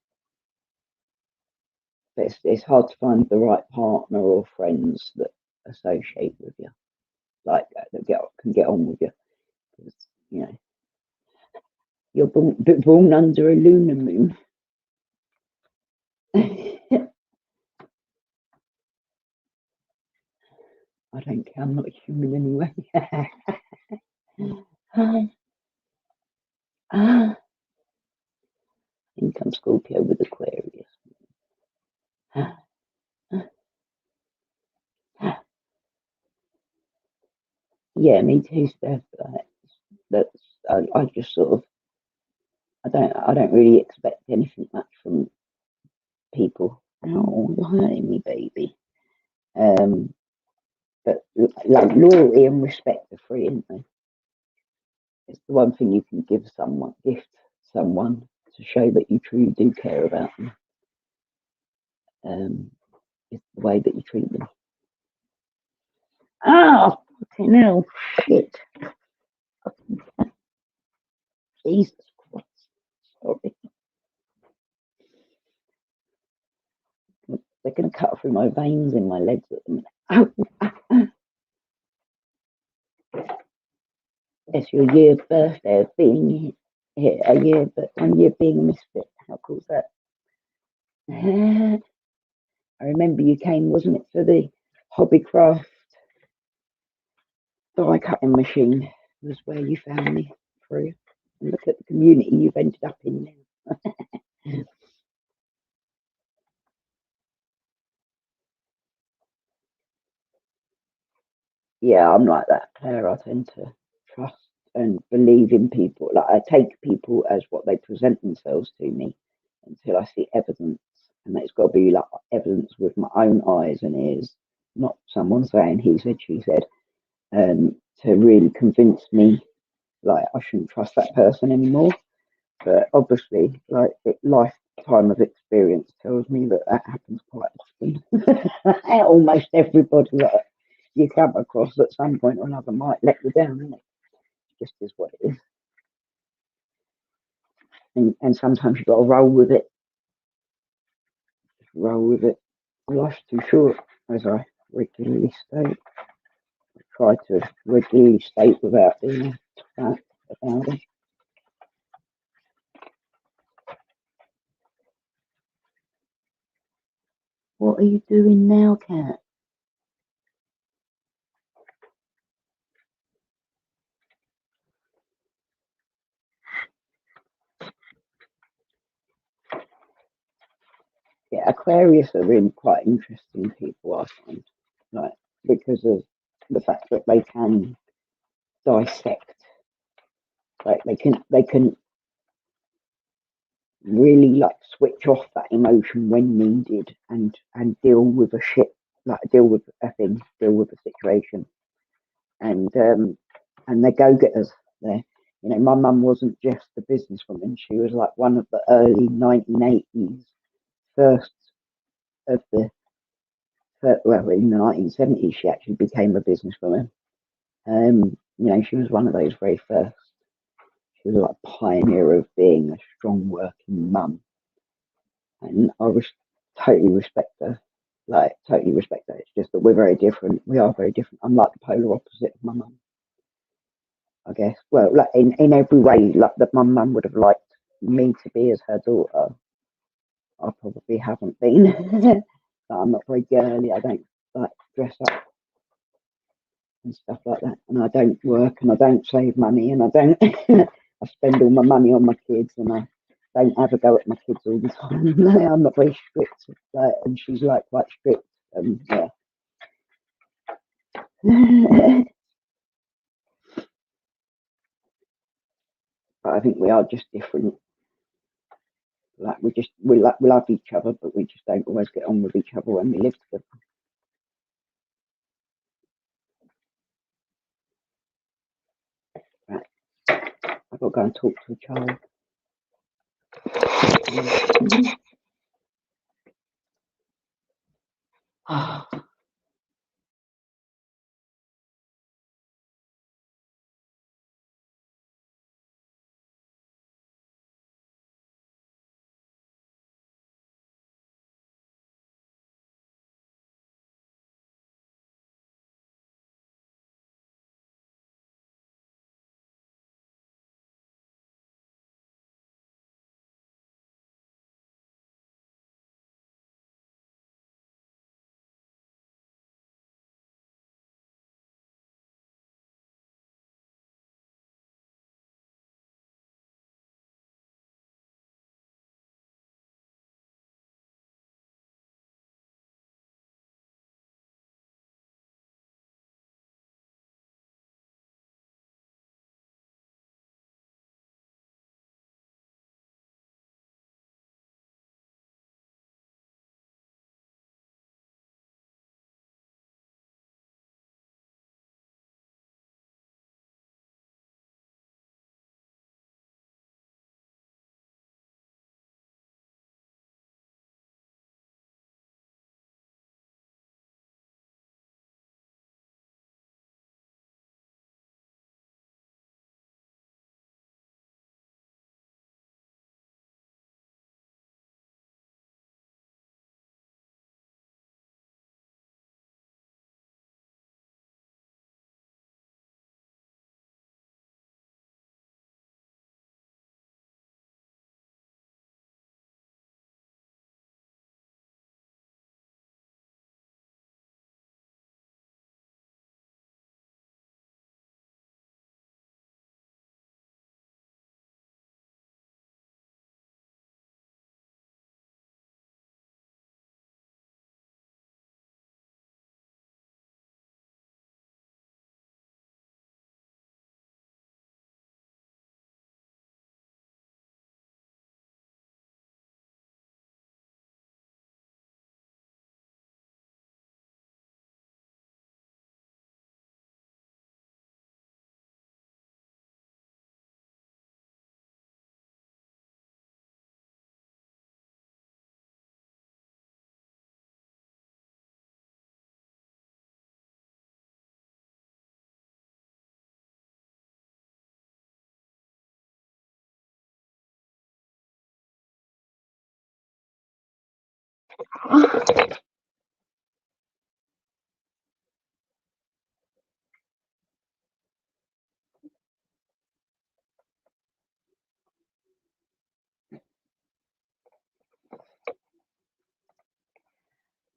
But it's hard to find the right partner or friends that associate with you, like that can get on with you. Because, you know, you're born under a lunar moon. I don't care, I'm not human anyway. Income Scorpio with Aquarius. Yeah, me too, Steph. That's I just sort of I don't really expect anything much from people. Oh, you're hurting me, baby. But like loyalty and respect are free, isn't they? It's the one thing you can gift someone to show that you truly do care about them. It's the way that you treat them. Oh, fucking hell, shit. Jesus Christ. Sorry. They're going to cut through my veins in my legs at the minute. Oh, it's your year birthday of being here, a year, but 1 year being a misfit. How cool is that? I remember you came, wasn't it, for the Hobbycraft die cutting machine? Was where you found me through. And look at the community you've ended up in now. Yeah, I'm like that, Claire. I tend to trust and believe in people. Like I take people as what they present themselves to me until I see evidence, and it's got to be like evidence with my own eyes and ears, not someone saying he said, she said, to really convince me like I shouldn't trust that person anymore. But obviously, like lifetime of experience tells me that happens quite often. Almost everybody that you come across at some point or another might let you down, isn't it? It just is what it is. And sometimes you've got to roll with it. Just roll with it. Life's too short, as I regularly state. I try to regularly state without being fat about it. What are you doing now, Cat? Yeah, Aquarius are really quite interesting people, I find. Like because of the fact that they can dissect, like they can really like switch off that emotion when needed and deal with a deal with a situation, and they're go-getters there. You know, my mum wasn't just a businesswoman, she was like one of the early 1980s first of the well, in the 1970s she actually became a businesswoman. You know, she was one of those very first. She was like a pioneer of being a strong working mum, and I was totally respect her. Like totally respect her. It's just that we're very different. We are very different. I'm like the polar opposite of my mum, I guess. Well, like in every way, like that my mum would have liked me to be as her daughter. I probably haven't been. But I'm not very girly. I don't like dress up and stuff like that. And I don't work and I don't save money and I don't. I spend all my money on my kids and I don't have a go at my kids all the time. I'm not very strict, and she's like quite strict. Yeah. But I think we are just different. Like we love each other, but we just don't always get on with each other when we live together. Right, I've got to go and talk to a child.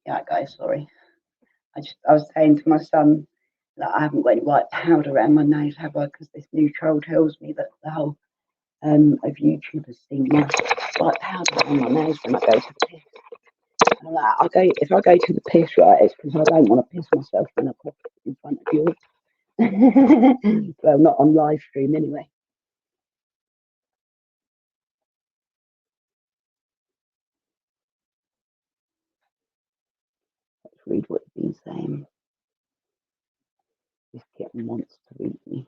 Yeah, guys, sorry. I was saying to my son that I haven't got any white powder around my nose, have I? Because this new troll tells me that the whole of YouTube has seen my white powder on my nose when I go to the piss. I'm like, if I go to the piss, right, it's because I don't want to piss myself in a pocket in front of you. Well, not on live stream anyway. Let's read what he's saying. This kitten wants to eat me.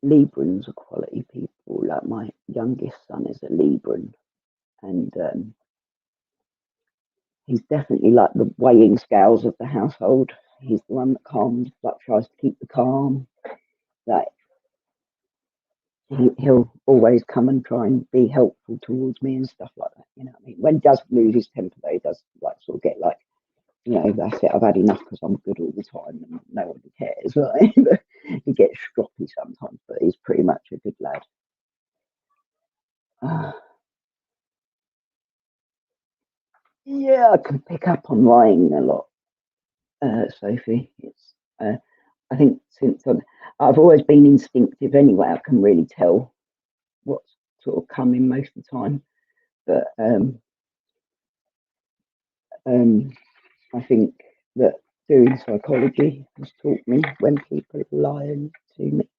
Librans are quality people. Like my youngest son is a Libran, and he's definitely like the weighing scales of the household. He's the one that calms, like tries to keep the calm. Like he'll always come and try and be helpful towards me and stuff like that. You know what I mean? When he does lose his temper, though, he does like sort of get like, you know, that's it. I've had enough because I'm good all the time and no one cares. Right? He gets stroppy sometimes, but he's pretty much a good lad. Yeah, I can pick up on lying a lot, Sophie. It's I think since I've always been instinctive anyway. I can really tell what's sort of coming most of the time, but I think that doing psychology has taught me when people are lying to me.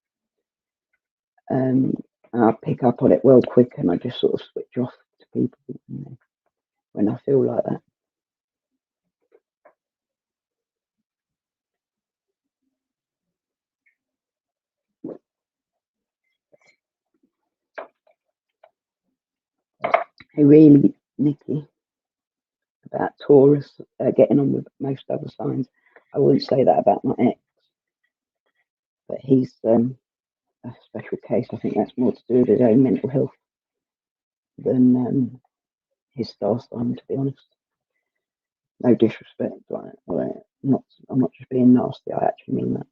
And I pick up on it well quick, and I just sort of switch off to people, you know, when I feel like that. Hey, really, Nikki, about Taurus getting on with most other signs. I wouldn't say that about my ex, but he's a special case. I think that's more to do with his own mental health than his star sign, to be honest. No disrespect, like, I'm not just being nasty. I actually mean that.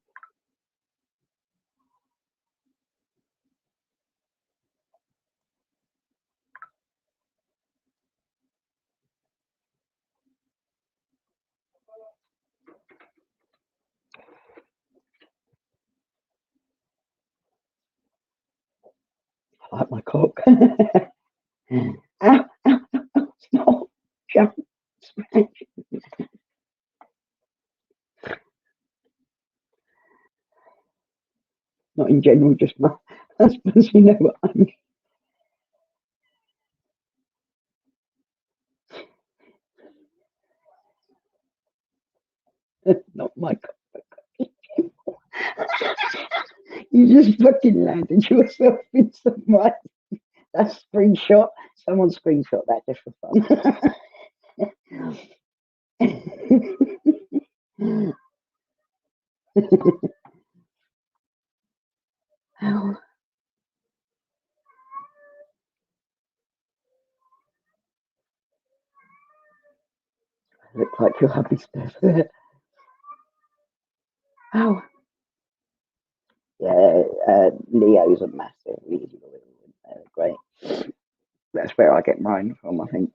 I like my cock. Ow, ow, ow, stop, jump, smash. Not in general, just my husband's, you know what I mean. Not my cock. You just fucking landed yourself in some right. That's screenshot. Someone screenshot that just for fun. Ow. Look like your happy stuff. Ow. Yeah, Leo's a massive, really great. That's where I get mine from, I think.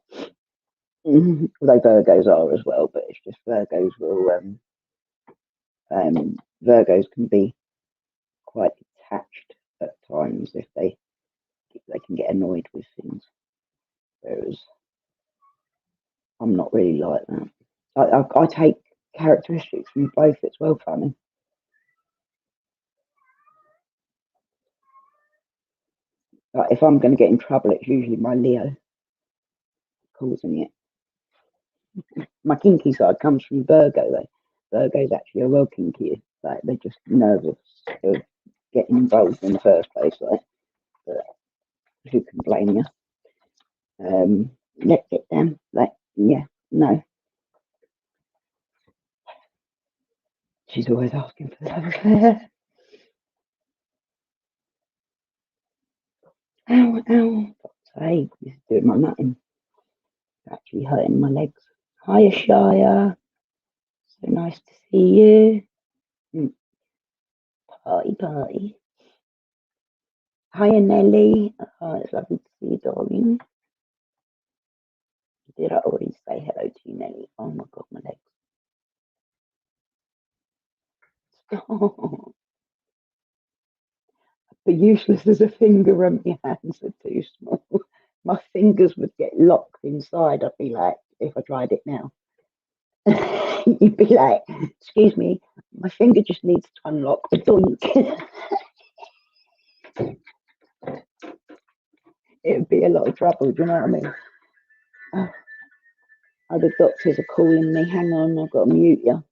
Although Virgos are as well, but it's just Virgos will Virgos can be quite detached at times if they can get annoyed with things, whereas I'm not really like that. I take characteristics from both. It's well funny. Like if I'm going to get in trouble, it's usually my Leo causing it. My kinky side comes from Virgo, though. Virgos actually are well kinky. Like they're just nervous of getting involved in the first place. Like, but who can blame you? Let's get them. Like, yeah, no. She's always asking for love. Ow, ow. Hey, this is doing my nutting. Actually hurting my legs. Hiya, Shia. So nice to see you. Party, party. Hiya, Nelly. It's lovely to see you, darling. Did I already say hello to you, Nelly? Oh my god, my legs. Stop. But useless as a finger and my hands are too small. My fingers would get locked inside. I'd be like, if I tried it now. You'd be like, excuse me, my finger just needs to unlock. It'd be a lot of trouble, do you know what I mean? Oh, the doctors are calling me. Hang on, I've got to mute you.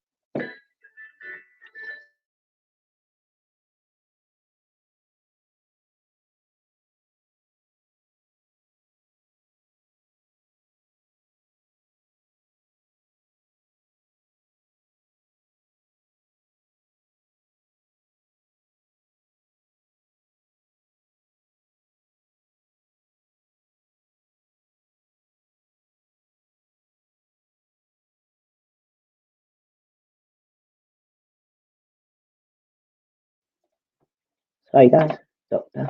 Sorry, guys, doctor.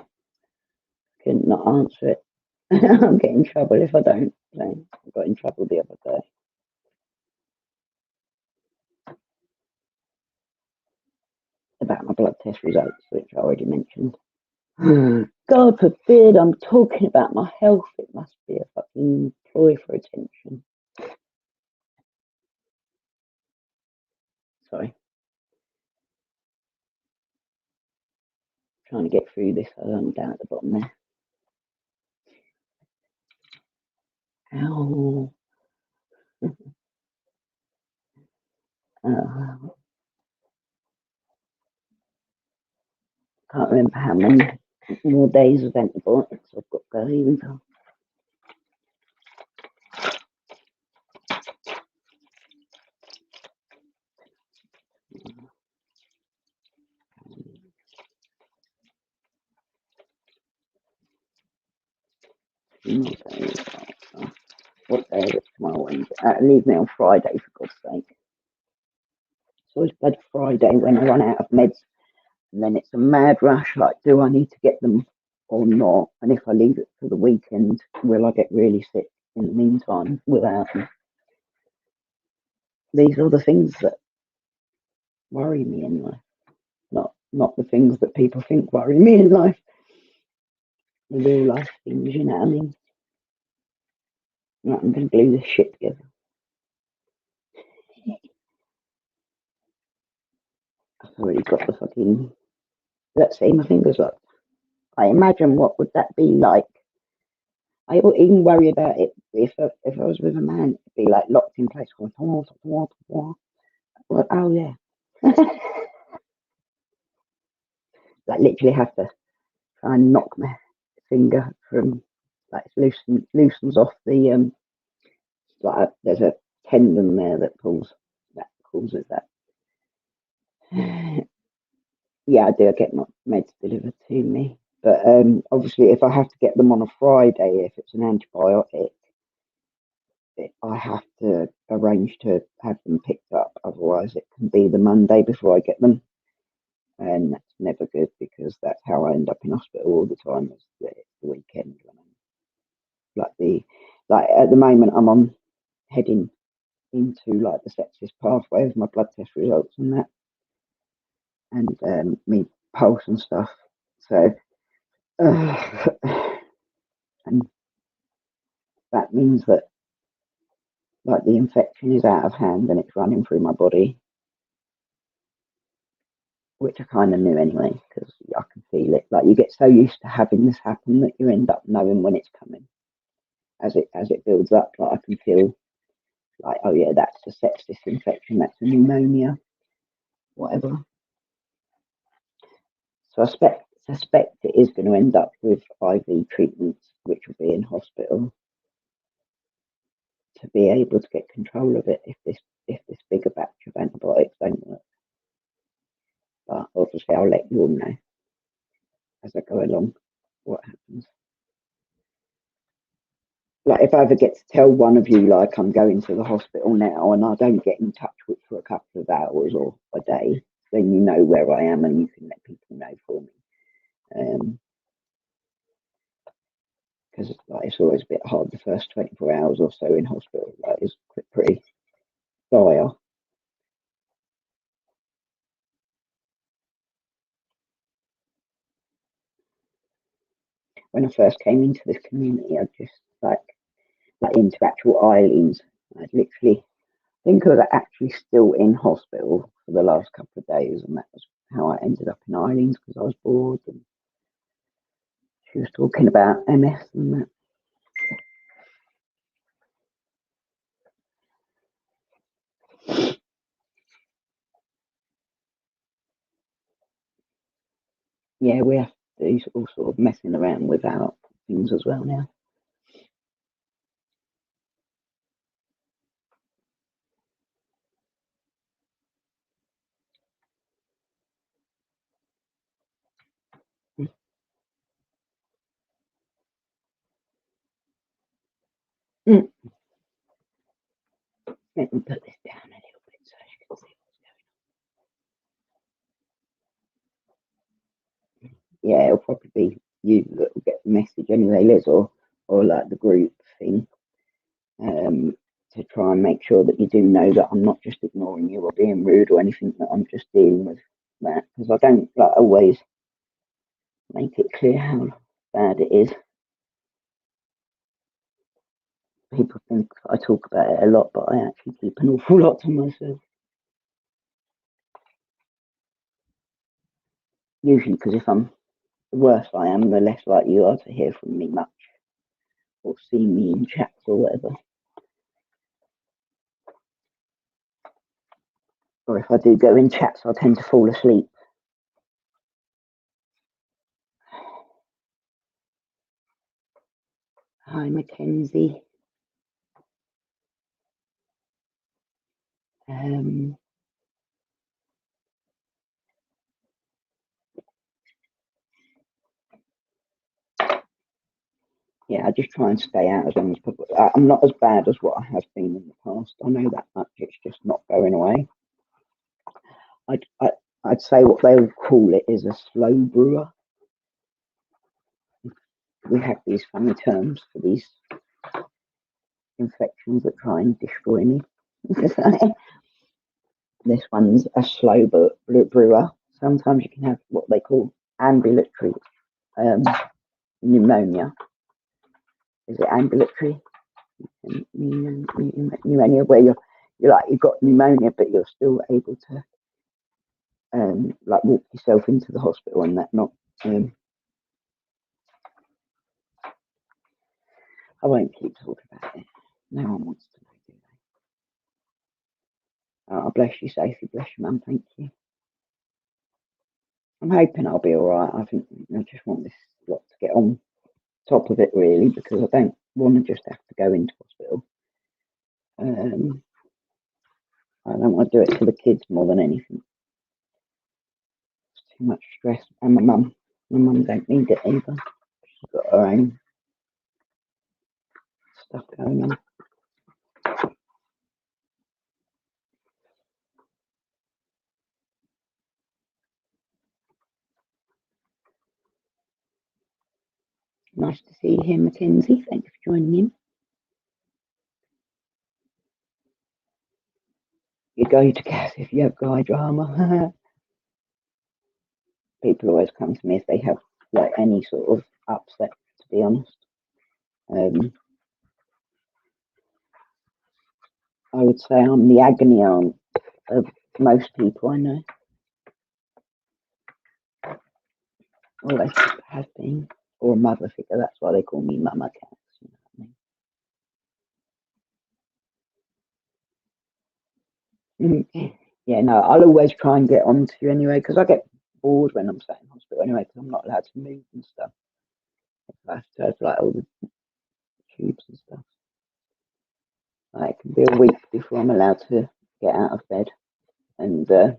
Couldn't not answer it. I'll get in trouble if I don't. So I got in trouble the other day. About my blood test results, which I already mentioned. God forbid I'm talking about my health. It must be a fucking ploy for attention. Sorry. Trying to get through this. I'm down at the bottom there. Ow. Can't remember how many more days of antibiotics I've got going. What day is it tomorrow? Leave me on Friday, for God's sake. It's always Blood Friday when I run out of meds. And then it's a mad rush, like, do I need to get them or not? And if I leave it for the weekend, will I get really sick in the meantime without them? These are the things that worry me in life. Not the things that people think worry me in life. The real life things, you know what I mean? Right, I'm going to glue this shit together. I've already got the fucking... Let's see, my fingers up. I imagine what would that be like. I would even worry about it if I was with a man. It'd be like locked in place. Well, oh yeah. Like literally have to try and knock my finger from, like, loosens off the like there's a tendon there that causes that. Yeah, I do. I get my meds delivered to me, but obviously if I have to get them on a Friday, if it's an antibiotic, I have to arrange to have them picked up. Otherwise, it can be the Monday before I get them, and that's never good because that's how I end up in hospital all the time. Is the weekend. Like at the moment, I'm heading into like the sepsis pathway with my blood test results and that, and me pulse and stuff. So, and that means that like the infection is out of hand and it's running through my body, which I kind of knew anyway because I can feel it. Like you get so used to having this happen that you end up knowing when it's coming as it builds up. Like I can feel like, oh yeah, that's a sepsis infection, that's a pneumonia, whatever. So I suspect it is going to end up with IV treatments, which will be in hospital to be able to get control of it if this bigger batch of antibiotics don't work. But obviously, I'll let you all know as I go along what happens. Like if I ever get to tell one of you, like I'm going to the hospital now, and I don't get in touch with for a couple of hours or a day, then you know where I am and you can let people know for me. because like, it's always a bit hard the first 24 hours or so in hospital. Like, it's pretty dire. When I first came into this community, I just like into actual islands. I'd literally think I was actually still in hospital for the last couple of days, and that was how I ended up in Islands because I was bored. And she was talking about MS and that. Yeah, we have to do all sort of messing around with our things as well now. Mm. Let me put this down a little bit so you can see what's going on. Yeah, it'll probably be you that will get the message anyway, Liz, or like the group thing. To try and make sure that you do know that I'm not just ignoring you or being rude or anything, that I'm just dealing with that, because I don't like always make it clear how bad it is. People think I talk about it a lot, but I actually keep an awful lot to myself. Usually, because if I'm the worse I am, the less likely you are to hear from me much or see me in chats or whatever. Or if I do go in chats, I tend to fall asleep. Hi, Mackenzie. Yeah, I just try and stay out as long as possible. I'm not as bad as what I have been in the past. I know that much. It's just not going away. I'd say what they would call it is a slow brewer. We have these funny terms for these infections that try and destroy me. This one's a slow brewer. Sometimes you can have what they call ambulatory pneumonia. Is it ambulatory pneumonia, where you're like you've got pneumonia, but you're still able to like walk yourself into the hospital and that? Not. I won't keep talking about it. No one wants to know, do they? Oh, bless you, Sophie. Bless you, Mum. Thank you. I'm hoping I'll be all right. I think I just want this lot to get on top of it, really, because I don't want to just have to go into hospital. I don't want to do it for the kids more than anything. It's too much stress. And my mum don't need it either. She's got her own stuff going on. Nice to see you here, Mackenzie. Thank you for joining in. You go to Cass if you have guy drama. People always come to me if they have like any sort of upset, to be honest. I would say I'm the agony aunt of most people I know. Always has been. Or a mother figure. That's why they call me Mama Cat. You know what I mean? Yeah, no, I'll always try and get on to you anyway, because I get bored when I'm sat in hospital anyway, because I'm not allowed to move and stuff. I have to have like all the tubes and stuff. Like, it can be a week before I'm allowed to get out of bed, and it's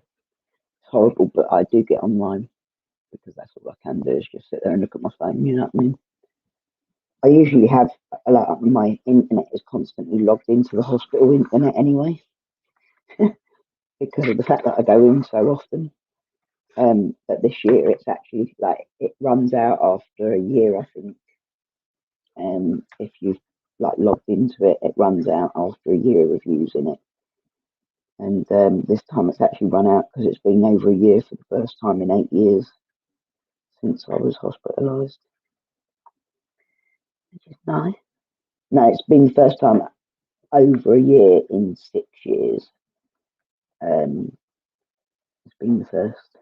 horrible, but I do get online because that's all I can do is just sit there and look at my phone. You know what I mean? I usually have like my internet is constantly logged into the hospital internet anyway, because of the fact that I go in so often. But this year it's actually like it runs out after a year, I think. if you've like logged into it, it runs out after a year of using it. And this time it's actually run out because it's been over a year for the first time in 8 years since I was hospitalised. Which is nice. No, it's been the first time over a year in 6 years. It's been the first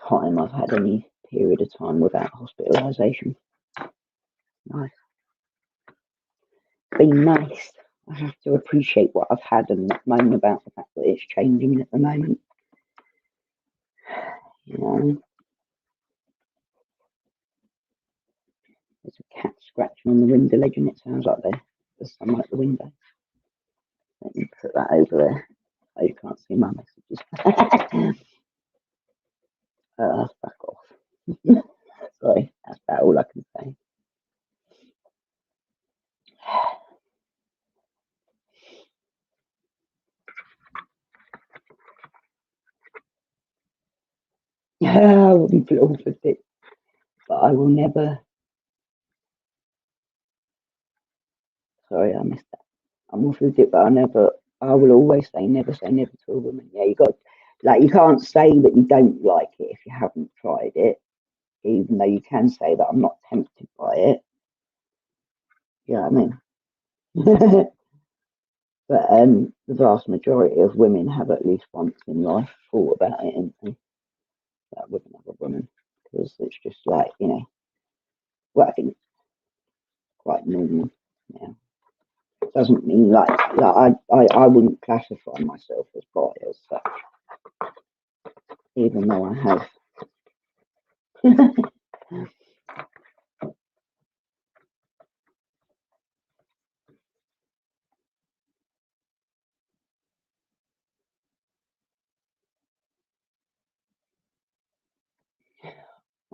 time I've had any period of time without hospitalisation. Nice. It's been nice. I have to appreciate what I've had and not moan about the fact that it's changing at the moment. You know, there's a cat scratching on the window ledge and it sounds like there's some at the window. Let me put that over there. Oh, you can't see my messages. Back off. Sorry, that's about all I can say. I wouldn't feel for it, but I will never. Sorry, I missed that. I'm off with it, but I will always say never to a woman. Yeah, you can't say that you don't like it if you haven't tried it, even though you can say that I'm not tempted by it. You know what I mean? But the vast majority of women have at least once in life thought about it, and that with another woman, because it's just like, well, I think it's quite normal now. It doesn't mean like I wouldn't classify myself as bi as such, even though I have.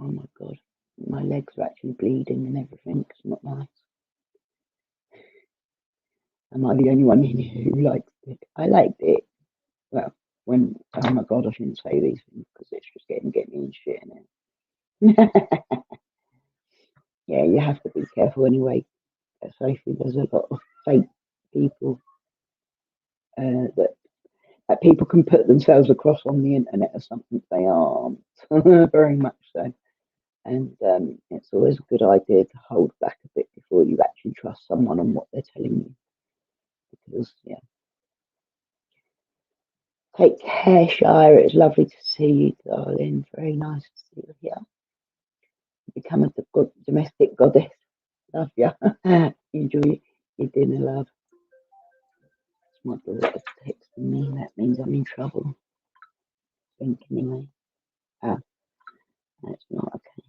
Oh my god, my legs are actually bleeding and everything. It's not nice. Am I the only one in here who liked it? I liked it. Well, oh my god, I shouldn't say these things because it's just getting me in shit now. Yeah, you have to be careful anyway. Sophie, there's a lot of fake people that people can put themselves across on the internet as something they aren't. Very much so. And it's always a good idea to hold back a bit before you actually trust someone on what they're telling you. Because, yeah. Take care, Shire. It's lovely to see you, darling. Very nice to see you here. Become a good domestic goddess. Love you. Enjoy your dinner, love. It's my daughter texting me. That means I'm in trouble. I think, anyway. Ah, that's not okay.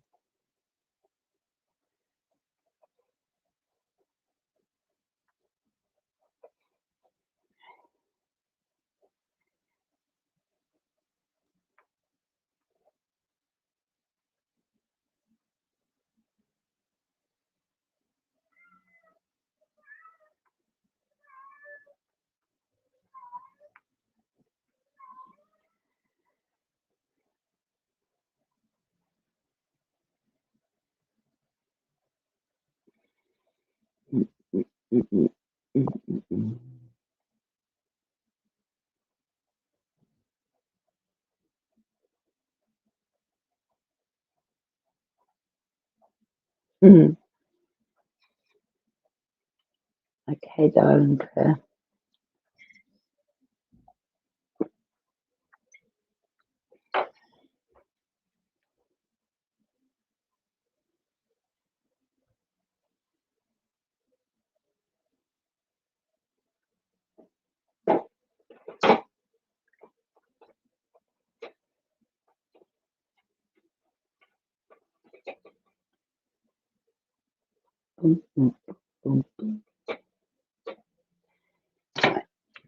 Okay, darling.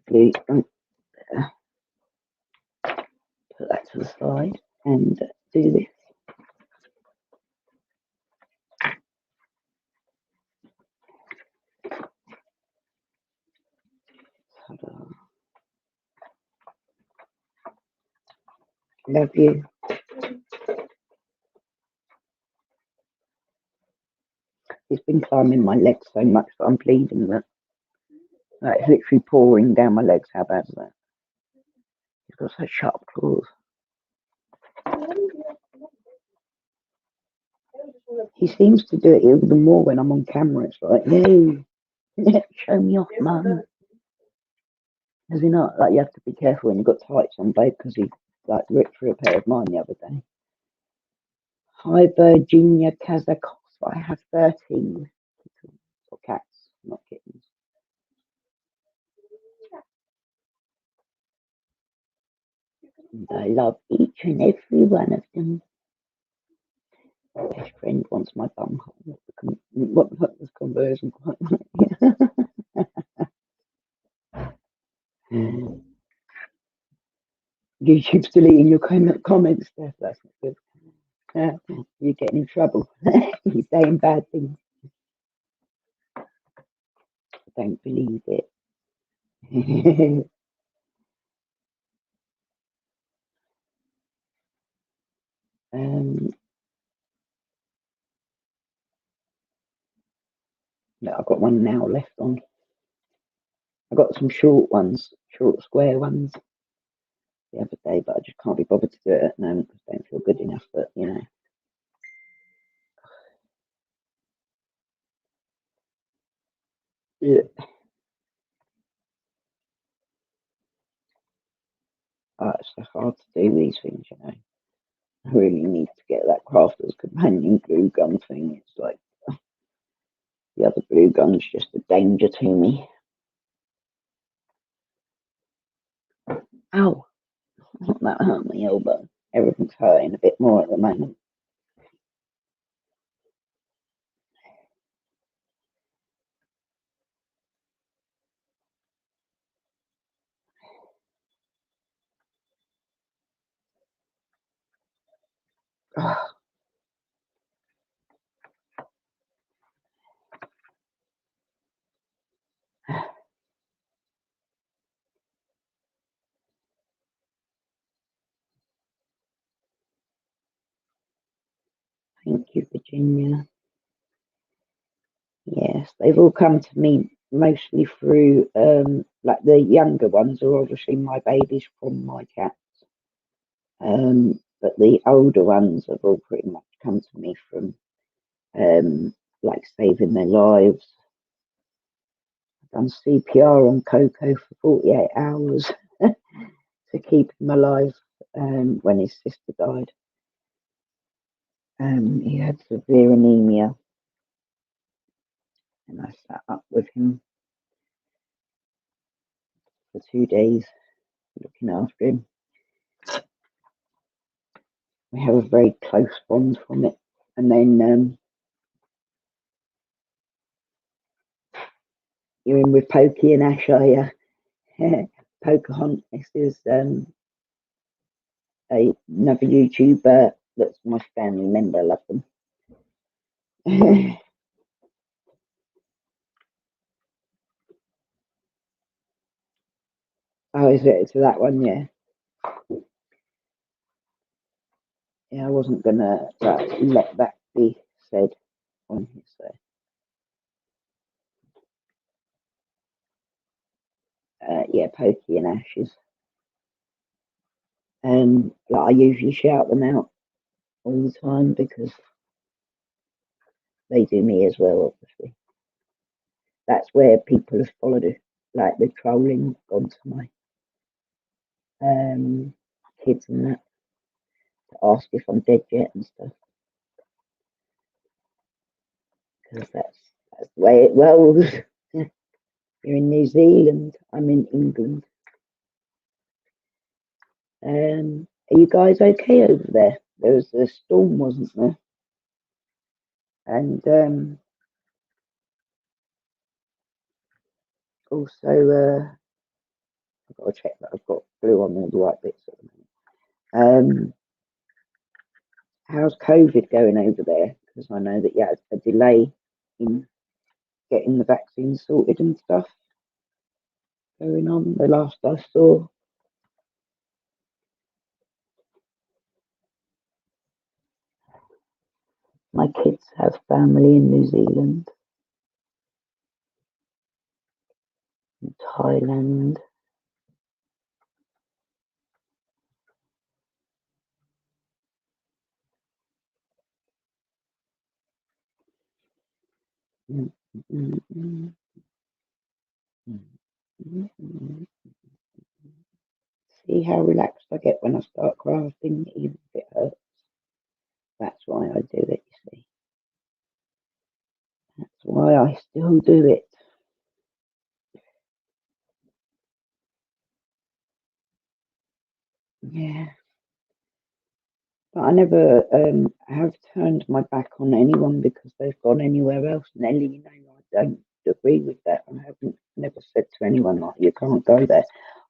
Please don't put that to the side and do this. Love you. been climbing my legs so much that I'm bleeding. That it's literally pouring down my legs. How bad is that? He's got such sharp claws. He seems to do it even more when I'm on camera. It's like, no, show me off, mum. Has he not? Like, you have to be careful when you've got tights on, babe, because he like ripped through a pair of mine the other day. Hi, Virginia Kazakos. I have 13 kittens, or cats, not kittens. And I love each and every one of them. My best friend wants my bum hole. What was conversion? YouTube's deleting your comments, Steph. That's not good. You're getting in trouble. You're saying bad things. I don't believe it. No, I've got one now left on. I got some short ones, short square ones the other day, but I just can't be bothered to do it at the moment because I don't feel good enough. But you know, yeah. It's so hard to do these things, you know. I really need to get that crafter's companion glue gun thing. It's like the other glue gun's just a danger to me. Ow, that hurt my elbow. Everything's hurting a bit more at the moment. Thank you, Virginia. Yes, they've all come to me mostly through, like the younger ones are obviously my babies from my cats. But the older ones have all pretty much come to me from, like saving their lives. I've done CPR on Coco for 48 hours to keep him alive when his sister died. He had severe anemia, and I sat up with him for 2 days looking after him. We have a very close bond from it. And then you're in with Pokey and Ash, are you? Pocahontas is another YouTuber that's my family member. I love them. Oh, is it? To that one, yeah. Yeah, I wasn't gonna let that be said on his yeah, Pokey and Ashes. Like I usually shout them out all the time because they do me as well, obviously. That's where people have followed it, like the trolling gone to my kids and that to ask if I'm dead yet and stuff. Because that's the way it rolls. You're in New Zealand, I'm in England. Are you guys okay over there? There was a storm, wasn't there? And also, I've got to check that I've got glue on all the right bits at the moment. How's COVID going over there? Because I know that you had a delay in getting the vaccine sorted and stuff going on. The last I saw. My kids have family in New Zealand. in Thailand. See how relaxed I get when I start crafting, even if it hurts. That's why I do it, you see. That's why I still do it. Yeah. But I never have turned my back on anyone because they've gone anywhere else. Nelly, you know, I don't agree with that. I haven't never said to anyone like you can't go there.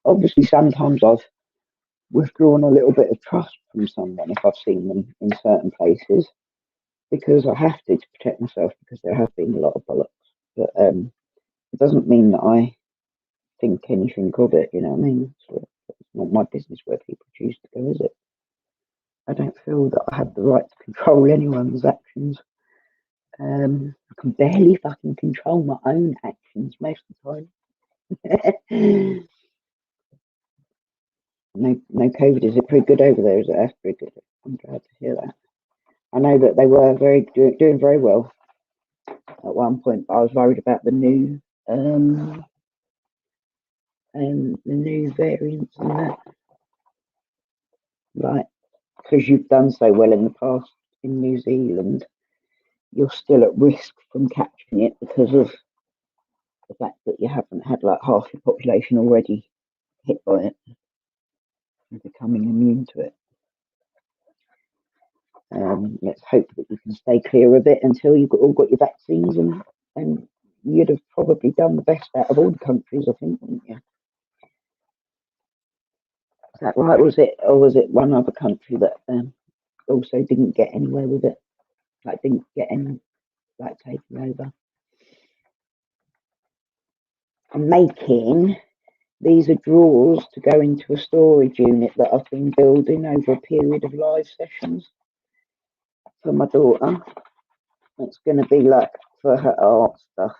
Obviously, sometimes I've withdrawn a little bit of trust from someone if I've seen them in certain places because I have to protect myself because there have been a lot of bollocks. But it doesn't mean that I think anything of it. You know what I mean? It's not my business where people choose to go, is it? I don't feel that I have the right to control anyone's actions. I can barely fucking control my own actions most of the time. No COVID. Is it pretty good over there? Is it? That's pretty good. I'm glad to hear that. I know that they were doing very well at one point. But I was worried about um, the new variants and that. Like, because you've done so well in the past in New Zealand, you're still at risk from catching it because of the fact that you haven't had like half your population already hit by it and becoming immune to it. Let's hope that you can stay clear of it until you've all got your vaccines, and you'd have probably done the best out of all the countries, I think, wouldn't you? Is that right? Was it one other country that also didn't get anywhere with it? Like didn't get any like taken over? I'm making these are drawers to go into a storage unit that I've been building over a period of live sessions for my daughter. It's going to be like for her art stuff.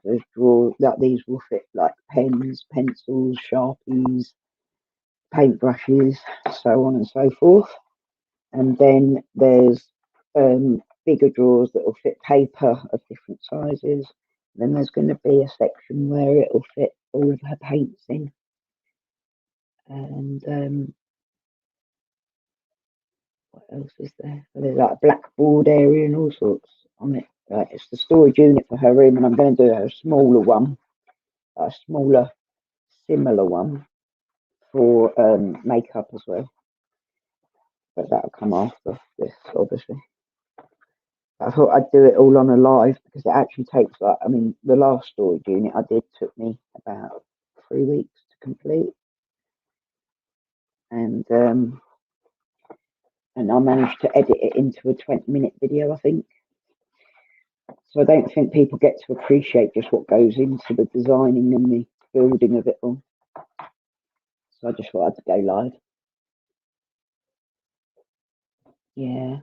There's drawers that these will fit like pens, pencils, sharpies, paintbrushes, so on and so forth. And then there's bigger drawers that will fit paper of different sizes. Then there's going to be a section where it will fit all of her paints in. And what else is there? So there's like a blackboard area and all sorts on it. It's the storage unit for her room, and I'm going to do a smaller one, a smaller, similar one for makeup as well. But that'll come after this, obviously. I thought I'd do it all on a live because it actually takes like, I mean, the last storage unit I did took me about 3 weeks to complete, and I managed to edit it into a 20-minute video, I think. So I don't think people get to appreciate just what goes into the designing and the building of it all. So I just thought I'd go live. Yeah.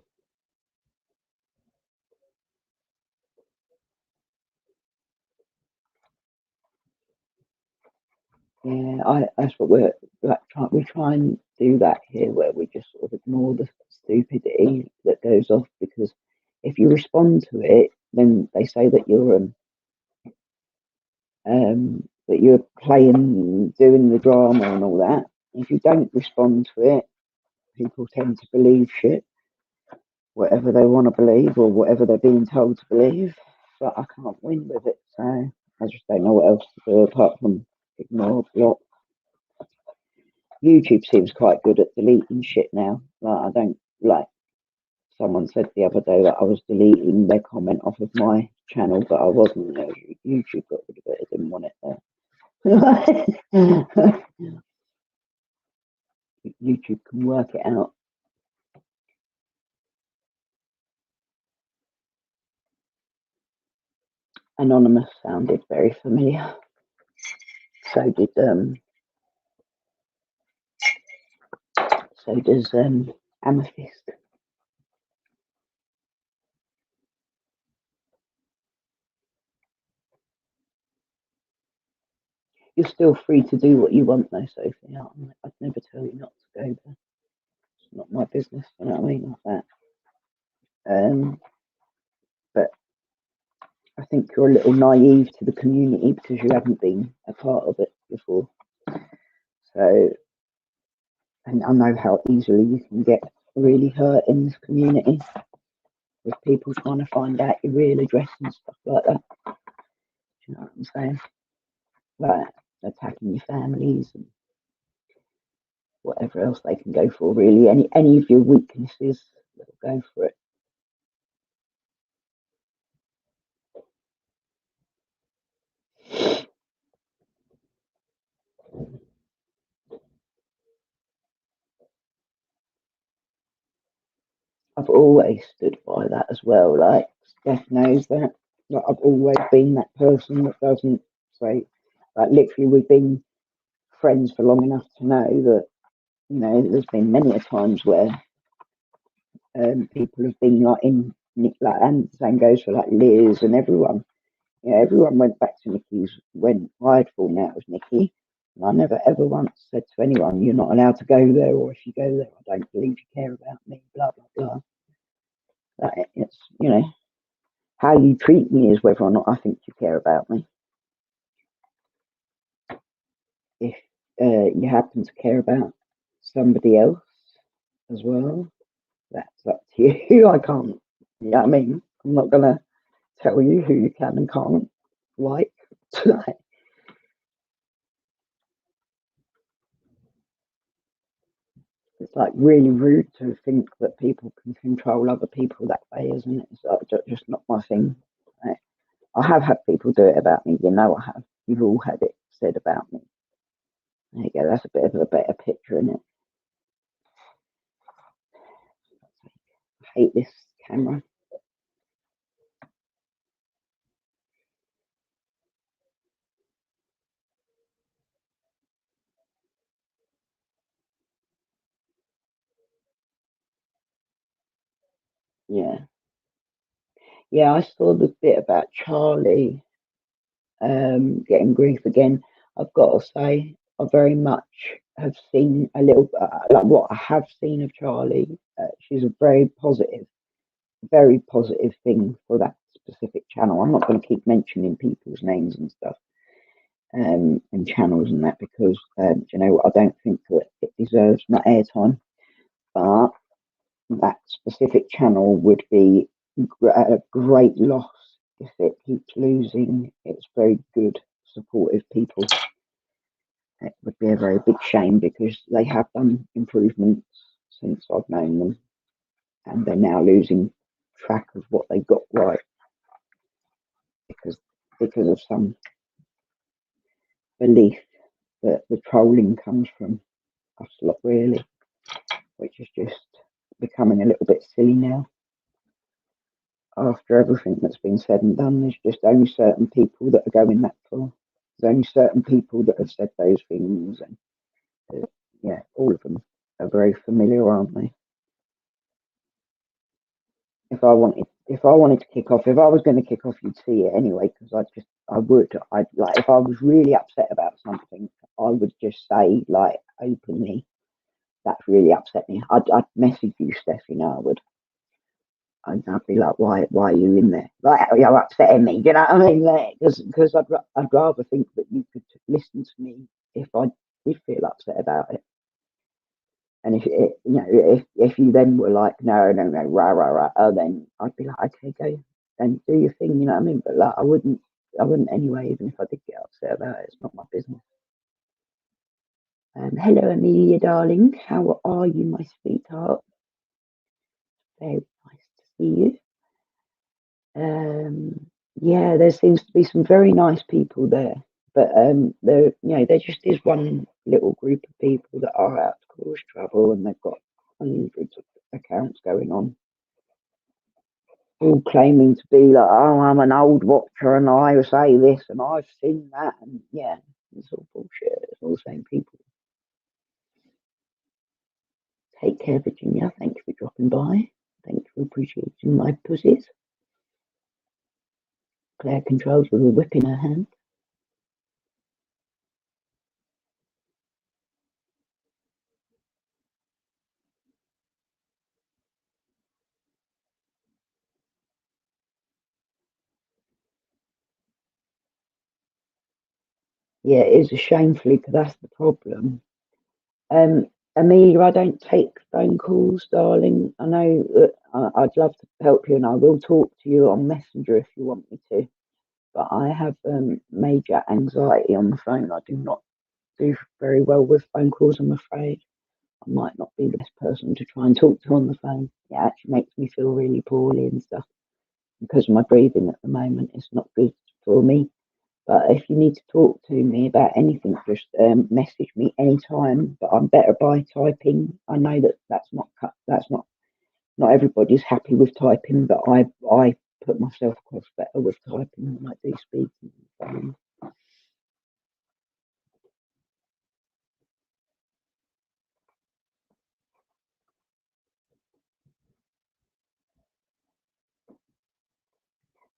Yeah, that's what we're like. We try and do that here, where we just sort of ignore the stupidity that goes off, because if you respond to it, then they say that you're playing, doing the drama and all that. If you don't respond to it, people tend to believe shit, whatever they want to believe or whatever they're being told to believe. But I can't win with it, so I just don't know what else to do apart from ignore, block. YouTube seems quite good at deleting shit now. Like I don't like. Someone said the other day that I was deleting their comment off of my channel, but I wasn't. YouTube got rid of it. I didn't want it there. YouTube can work it out. Anonymous sounded very familiar. So did so does Amethyst. you're still free to do what you want, though, Sophie. I'd never tell you not to go there. It's not my business, you know what I mean, like that. But I think you're a little naive to the community because you haven't been a part of it before. So, and I know how easily you can get really hurt in this community with people trying to find out your real address and stuff like that. Do you know what I'm saying? Like attacking your families and whatever else they can go for, really. Any of your weaknesses, they'll go for it. I've always stood by that as well. Like Steph knows that. Like, I've always been that person that doesn't say, like, literally, we've been friends for long enough to know that, you know, there's been many a times where people have been like in, like, and the same goes for like Liz and everyone. You know, everyone went back to Nikki's when I'd fallen out with Nikki. And I never ever once said to anyone, you're not allowed to go there, or if you go there, I don't believe you care about me, blah, blah, blah. Like, it's, you know, how you treat me is whether or not I think you care about me. If you happen to care about somebody else as well, that's up to you. I can't, you know what I mean? I'm not going to tell you who you can and can't like tonight. It's like really rude to think that people can control other people that way, isn't it? It's like just not my thing. I have had people do it about me, you know I have. You've all had it said about me. There you go, that's a bit of a better picture, isn't it? I hate this camera. Yeah. Yeah, I saw the bit about Charlie getting grief again. I've got to say, I very much have seen a little, like what I have seen of Charlie. She's a very positive thing for that specific channel. I'm not going to keep mentioning people's names and stuff and channels and that because, you know, I don't think that it deserves my airtime. But that specific channel would be a great loss if it keeps losing its very good, supportive people. It would be a very big shame because they have done improvements since I've known them, and they're now losing track of what they got right because of some belief that the trolling comes from us lot, really, which is just becoming a little bit silly now. After everything that's been said and done, there's just only certain people that are going that far. There's only certain people that have said those things, and yeah, all of them are very familiar, aren't they? If I wanted to kick off, if I was going to kick off, you'd see it anyway, because I would. I'd like if I was really upset about something, I would just say like openly, that's really upset me. I'd message you, Steph, you know, I would. I'd be like, why are you in there? Like, you're upsetting me. You know what I mean? Like, because I'd rather think that you could listen to me if I did feel upset about it. And if it, you know, if you then were like, no, rah rah rah, oh, then I'd be like, okay, go and do your thing. You know what I mean? But like, I wouldn't anyway, even if I did get upset about it. It's not my business. Hello, Amelia, darling. How are you, my sweetheart? Very nice to see you. Yeah, there seems to be some very nice people there, but there just is one little group of people that are out to cause trouble, and they've got hundreds of accounts going on, all claiming to be like, oh, I'm an old watcher, and I say this, and I've seen that, and yeah, it's all bullshit. It's all the same people. Take care, Virginia. Thank you for dropping by. Thank you for appreciating my pussies. Claire controls with a whip in her hand. yeah, it is a shame, because that's the problem. Amelia, I don't take phone calls, darling. I know that I'd love to help you, and I will talk to you on Messenger if you want me to. But I have major anxiety on the phone. I do not do very well with phone calls, I'm afraid. I might not be the best person to try and talk to on the phone. It actually makes me feel really poorly and stuff because my breathing at the moment is not good for me. But if you need to talk to me about anything, just message me anytime. But I'm better by typing. I know that that's not everybody's happy with typing, but I put myself across better with typing than I do speaking.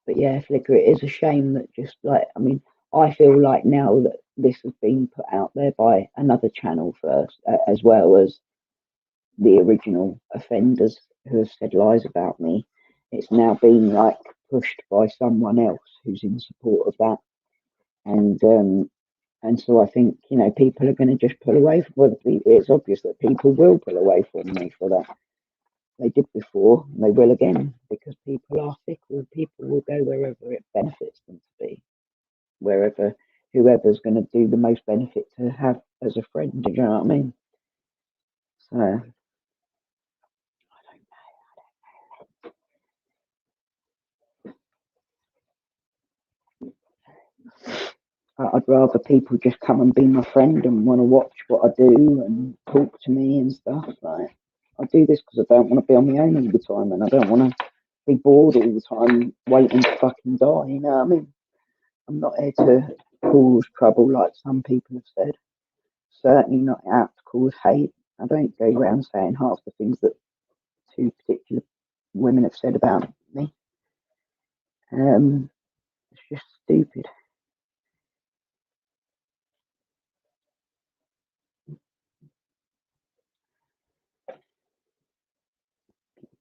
But yeah, Flickr, it is a shame that just like, I mean, I feel like now that this has been put out there by another channel first, as well as the original offenders who have said lies about me, it's now been like pushed by someone else who's in support of that. And so I think, people are going to just pull away from, well, it's obvious that people will pull away from me for that. They did before, and they will again, because people are fickle. People will go wherever it benefits them to be, wherever whoever's going to do the most benefit to have as a friend. Do you know what I mean? So I'd rather people just come and be my friend and want to watch what I do and talk to me and stuff. Like, I do this because I don't want to be on my own all the time, and I don't want to be bored all the time waiting to fucking die. You know what I mean? I'm not here to cause trouble like some people have said. Certainly not out to cause hate. I don't go around saying half the things that two particular women have said about me. It's just stupid.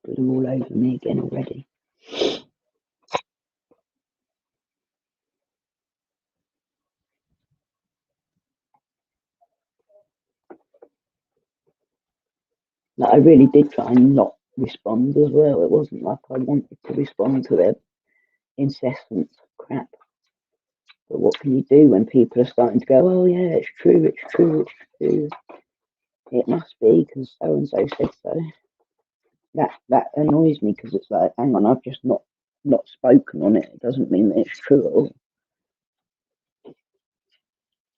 Blew all over me again already. Like, I really did try and not respond as well. It wasn't like I wanted to respond to their incessant crap. But what can you do when people are starting to go, oh yeah, it's true, it's true, it's true. It must be because so and so said so. That annoys me because it's like, hang on, I've just not spoken on it. It doesn't mean that it's true at all.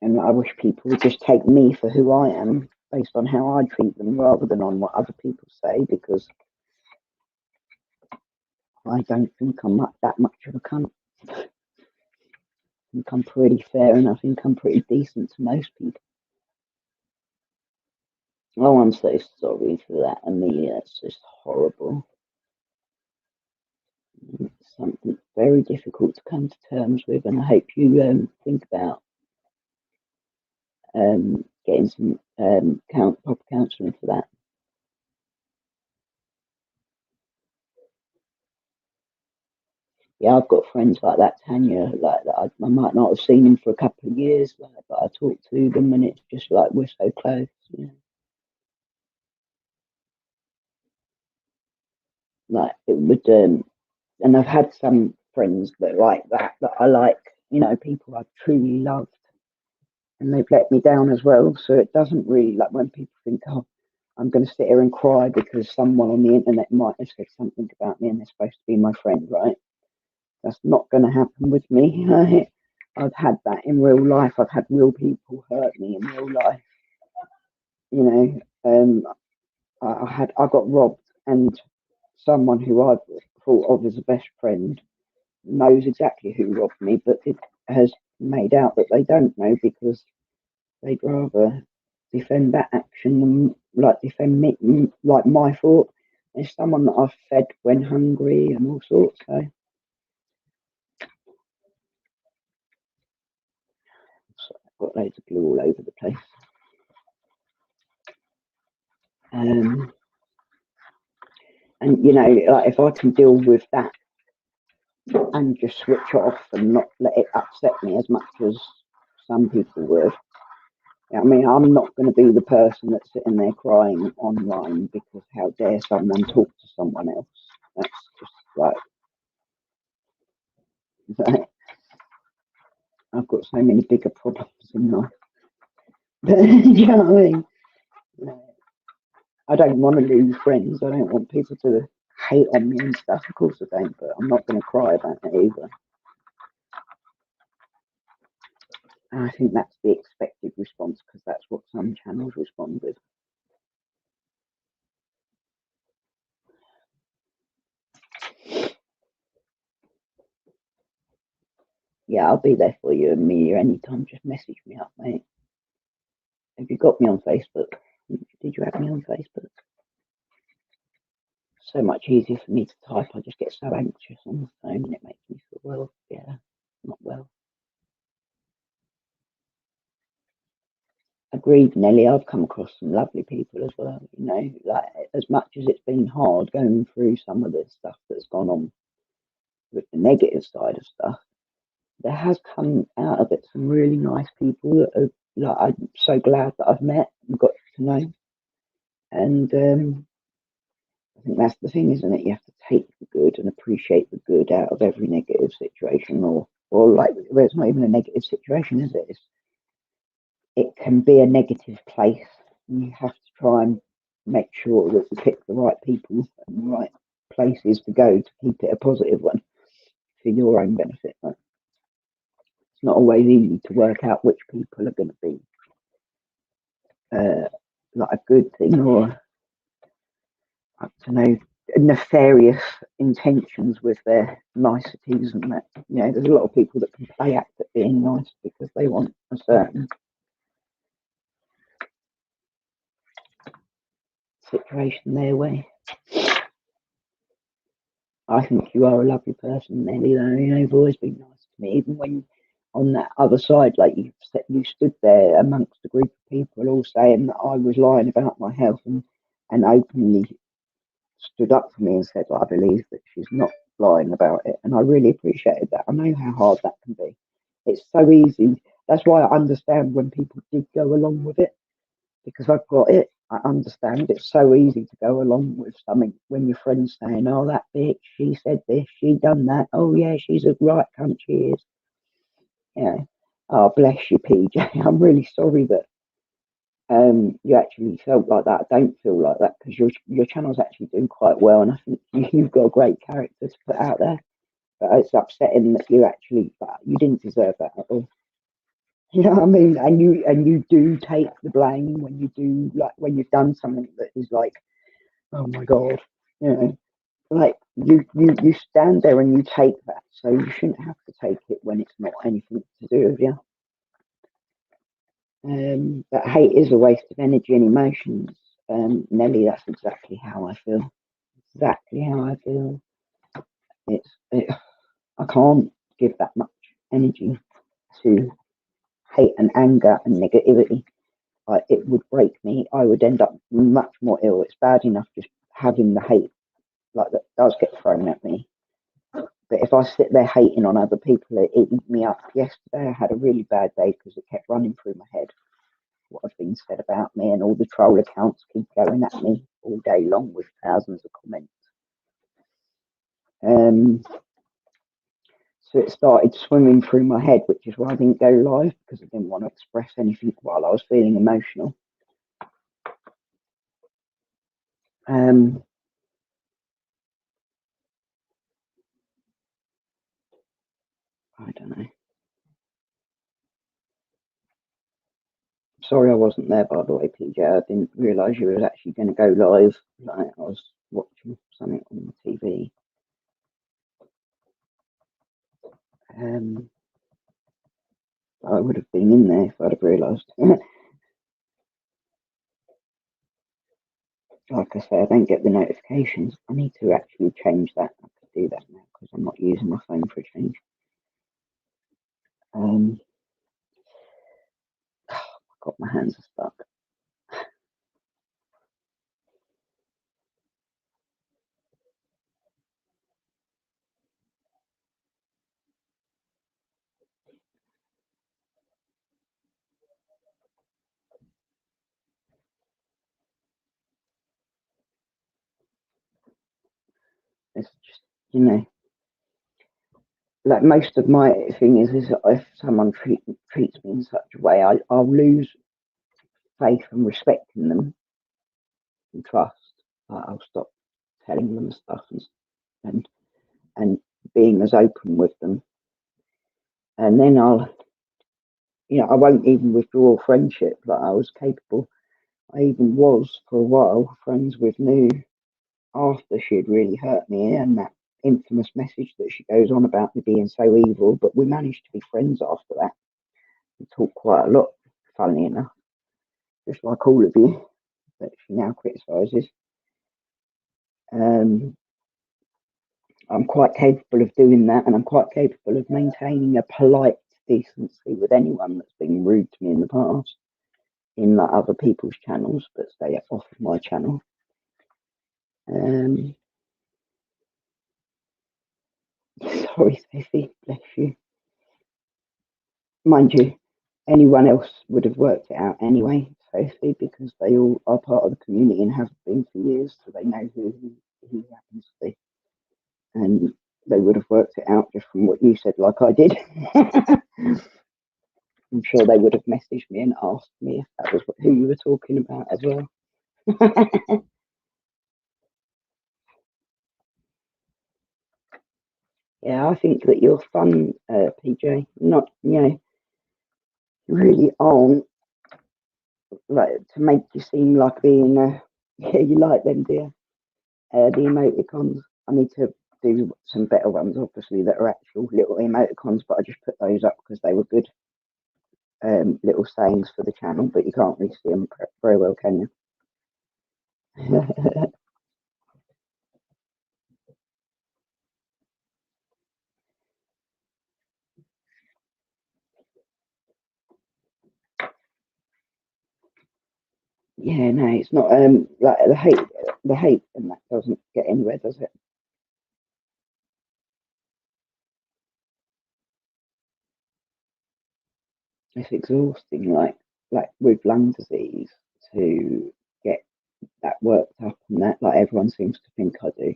And I wish people would just take me for who I am based on how I treat them rather than on what other people say, because I don't think I'm that much of a cunt. I think I'm pretty fair, and I think I'm pretty decent to most people. Oh, I'm so sorry for that, Amelia. It's just horrible. It's something very difficult to come to terms with, and I hope you think about getting some proper counselling for that. Yeah, I've got friends like that, Tanya, like that. I might not have seen them for a couple of years, like, but I talk to them, and it's just like we're so close. Like it would, and I've had some friends that like that I like, people I've truly loved, and they've let me down as well. So it doesn't really, like, when people think, oh, I'm going to sit here and cry because someone on the internet might have said something about me and they're supposed to be my friend, right? That's not going to happen with me. Right? I've had that in real life. I've had real people hurt me in real life. You know, I got robbed, and someone who I thought of as a best friend knows exactly who robbed me, but it has made out that they don't know because they'd rather defend that action than like defend me, like my fault. It's someone that I've fed when hungry and all sorts. So I've got loads of glue all over the place. Um, and like, if I can deal with that and just switch off and not let it upset me as much as Some people would. I mean, I'm not going to be the person that's sitting there crying online because how dare someone talk to someone else. That's just like, I've got so many bigger problems in life. You know what I mean? I don't want to lose friends. I don't want people to hate on me and stuff. Of course I don't, but I'm not going to cry about it either. And I think that's the expected response because that's what some channels respond with. Yeah, I'll be there for you, Amelia, anytime. Just message me up, mate. Have you got me on Facebook? Did you have me on Facebook? So much easier for me to type. I just get so anxious on the phone and it makes me feel, well, yeah, not well. Agreed, Nelly. I've come across some lovely people as well. You know, like as much as it's been hard going through some of the stuff that's gone on with the negative side of stuff, there has come out of it some really nice people that are, like, I'm so glad that I've met and got to know. And I think that's the thing, isn't it? You have to take the good and appreciate the good out of every negative situation, or like, well, it's not even a negative situation, is it? It can be a negative place. And you have to try and make sure that you pick the right people and the right places to go to keep it a positive one for your own benefit. Like, it's not always easy to work out which people are going to be like a good thing or, I don't know, nefarious intentions with their niceties and that. You know, there's a lot of people that can play act at being nice because they want a certain situation their way. I think you are a lovely person, Nelly. Though, you know, you've always been nice to me, even when on that other side, like you stood there amongst a group of people all saying that I was lying about my health and openly stood up for me and said, well, I believe that she's not lying about it. And I really appreciated that. I know how hard that can be. It's so easy. That's why I understand when people did go along with it because I've got it. I understand it's so easy to go along with something when your friend's saying, oh, that bitch, she said this, she done that. Oh, yeah, she's a right cunt, she is. Yeah. Oh, bless you, PJ. I'm really sorry that you actually felt like that. I don't feel like that because your channel's actually doing quite well, and I think you've got a great character to put out there. But it's upsetting that you didn't deserve that at all. You know what I mean? And you do take the blame when you do, like, when you've done something that is like, oh my god, you know, like you stand there and you take that. So you shouldn't have to take it when it's not anything to do with you. But hate is a waste of energy and emotions. Nelly, that's exactly how I feel. Exactly how I feel. I can't give that much energy to hate and anger and negativity. It would break me. I would end up much more ill. It's bad enough just having the hate like that does get thrown at me. But if I sit there hating on other people, it eats me up. Yesterday, I had a really bad day because it kept running through my head what had been said about me, and all the troll accounts keep going at me all day long with thousands of comments. So it started swimming through my head, which is why I didn't go live because I didn't want to express anything while I was feeling emotional. I don't know. Sorry I wasn't there, by the way, PJ. I didn't realise you was actually going to go live. Like, I was watching something on the TV. I would have been in there if I'd have realised. Like I say, I don't get the notifications. I need to actually change that. I could do that now because I'm not using my phone for a change. God, my hands are stuck. you know, like most of my thing is that if someone treats me in such a way, I'll lose faith and respect in them and trust. Like, I'll stop telling them stuff and and being as open with them, and then I'll, I won't even withdraw friendship. Like, I was capable. I even was for a while friends with New after she had really hurt me, and that infamous message that she goes on about me being so evil. But we managed to be friends after that. We talked quite a lot, funnily enough, just like all of you that she now criticises. I'm quite capable of doing that, and I'm quite capable of maintaining a polite decency with anyone that's been rude to me in the past, in like other people's channels, but stay off of my channel. Sorry, Sophie, bless you. Mind you, anyone else would have worked it out anyway, Sophie, because they all are part of the community and have been for years, so they know who he happens to be. And they would have worked it out just from what you said, like I did. I'm sure they would have messaged me and asked me if that was who you were talking about as well. Yeah, I think that you're fun, PJ. Not, you really aren't, like, to make you seem like being, yeah, you like them, dear. The emoticons. I need to do some better ones, obviously, that are actual little emoticons, but I just put those up because they were good little sayings for the channel, but you can't really see them very well, can you? Yeah, no, it's not like the hate and that doesn't get anywhere, does it? It's exhausting, like with lung disease, to get that worked up and that, like, everyone seems to think I do.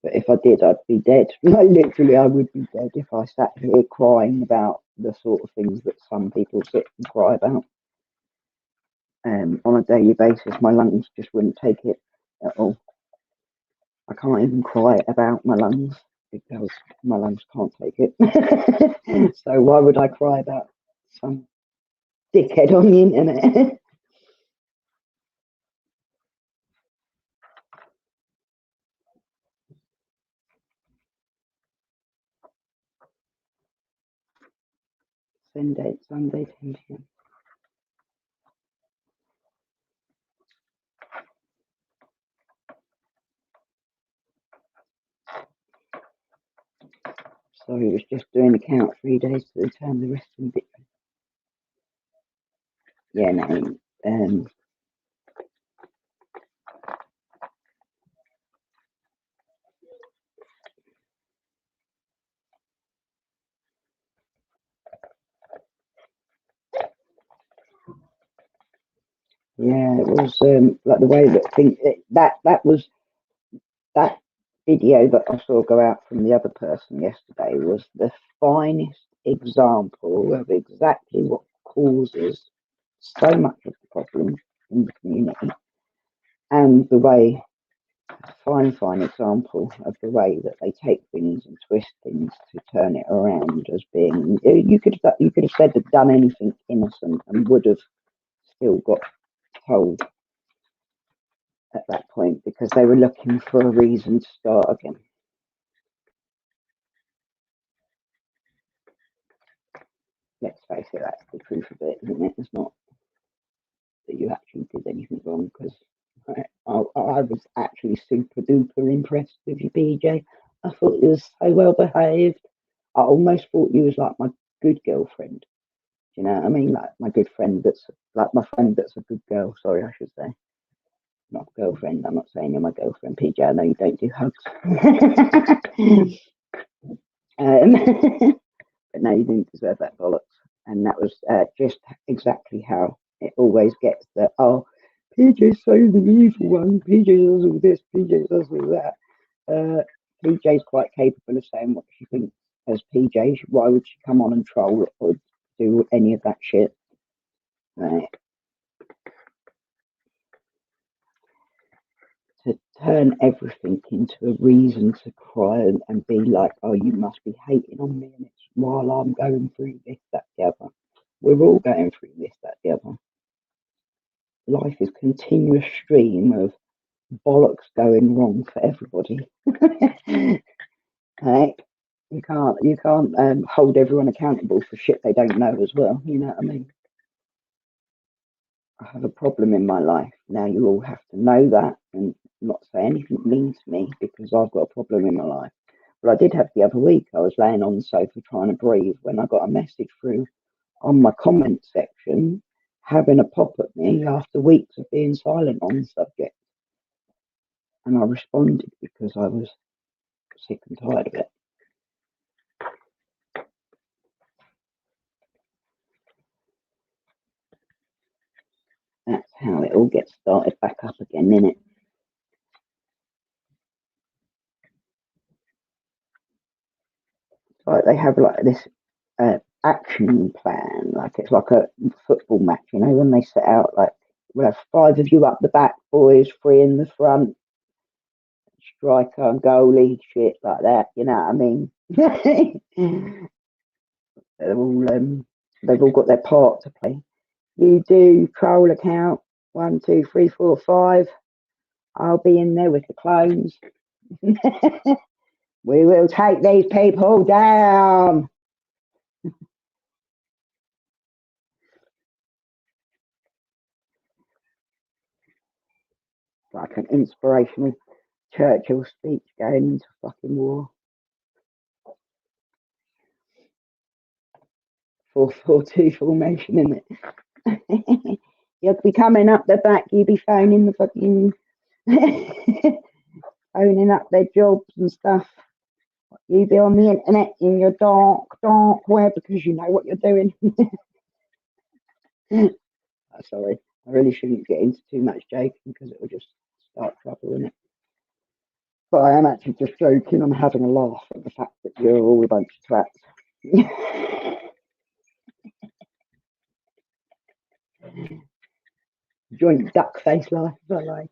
But if I did, I'd be dead. Like, literally, I would be dead if I sat here crying about the sort of things that some people sit and cry about. On a daily basis, my lungs just wouldn't take it at all. I can't even cry about my lungs because my lungs can't take it. So why would I cry about some dickhead on the internet? Sunday, 10 p.m. So he was just doing the count 3 days to return the rest of it. Yeah, no. Yeah, it was like the way that was that video that I saw go out from the other person yesterday was the finest example of exactly what causes so much of the problem in the community, and the way, fine example of the way that they take things and twist things to turn it around as being, you could have said they'd done anything innocent and would have still got told at that point because they were looking for a reason to start again. Let's face it, that's the truth of it, isn't it? It's not that you actually did anything wrong, because I was actually super duper impressed with you, PJ. I thought you was so well behaved. I almost thought you was like my good girlfriend. Do you know what I mean? Like my good friend that's like my friend that's a good girl. Sorry, I should say. Not girlfriend. I'm not saying you're my girlfriend, PJ. I know you don't do hugs. But no, you didn't deserve that bollocks. And that was just exactly how it always gets. That, oh, PJ's so the evil one. PJ does all this. PJ does all that. PJ's quite capable of saying what she thinks as PJ. Why would she come on and troll or do any of that shit? Right. To turn everything into a reason to cry and be like, oh, you must be hating on me, and it's while I'm going through this, that, the other. We're all going through this, that, the other. Life is a continuous stream of bollocks going wrong for everybody. Right? You can't hold everyone accountable for shit they don't know as well. You know what I mean? I have a problem in my life. Now you all have to know that and not say anything mean to me because I've got a problem in my life. But I did have the other week. I was laying on the sofa trying to breathe when I got a message through on my comment section having a pop at me after weeks of being silent on the subject. And I responded because I was sick and tired of it. That's how it all gets started back up again, innit? Like they have like this action plan, like it's like a football match, you know, when they set out like we'll have 5 of you up the back, boys, 3 in the front, striker and goalie, shit like that, you know what I mean? They've all got their part to play. You do troll account 1, 2, 3, 4, 5. I'll be in there with the clones. We will take these people down. Like an inspirational Churchill speech going into fucking war. 4-4-2 formation, isn't it? You'll be coming up the back, you'll be phoning the fucking phoning up their jobs and stuff. You be on the internet in your dark web because you know what you're doing. Sorry, I really shouldn't get into too much joking because it will just start trouble, innit? But I am actually just joking. I'm having a laugh at the fact that you're all a bunch of twats. Joint duck face life, I like.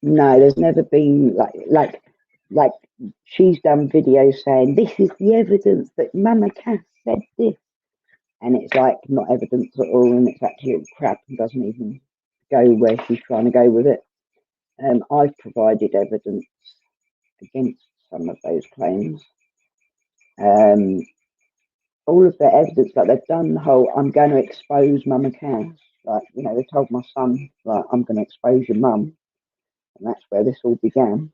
No, there's never been like she's done videos saying this is the evidence that Mama Cass said this, and it's like not evidence at all, and it's absolute crap and doesn't even go where she's trying to go with it. I've provided evidence against some of those claims. All of the evidence that they've done, the whole I'm going to expose Mama Cass, like, you know, they told my son, like, I'm going to expose your mum, and that's where this all began.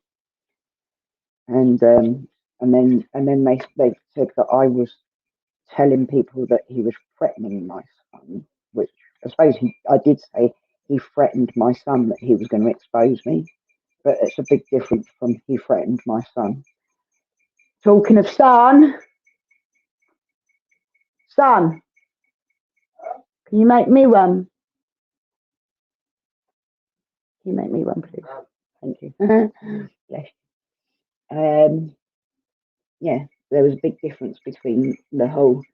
And then they said that I was telling people that he was threatening my son, which I suppose I did say he threatened my son that he was going to expose me, but it's a big difference from he threatened my son. Talking of son, can you make me one? Can you make me one, please? Thank you. Yes. Yeah, there was a big difference between the whole.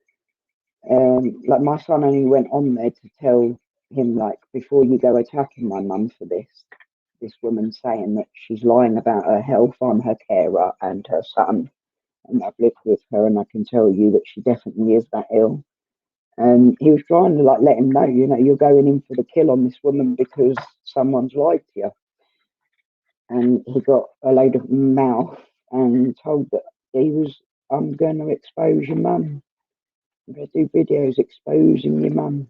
Like my son only went on there to tell him, like, before you go attacking my mum for this woman saying that she's lying about her health, I'm her carer and her son, and I've lived with her, and I can tell you that she definitely is that ill. And he was trying to like let him know, you know, you're going in for the kill on this woman because someone's lied to you. And he got a load of mouth and told that I'm going to expose your mum. I'm going to do videos exposing your mum.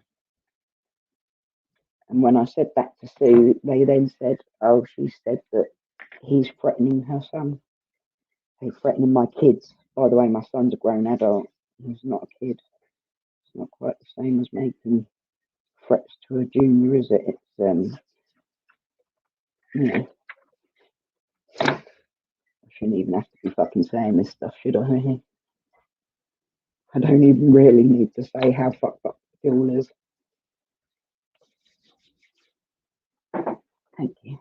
And when I said that to Sue, they then said, oh, she said that he's threatening her son. He's threatening my kids. By the way, my son's a grown adult. He's not a kid. It's not quite the same as making threats to a junior, is it? It's, you know, I shouldn't even have to be fucking saying this stuff, should I? I don't even really need to say how fucked up the fuel is. Thank you.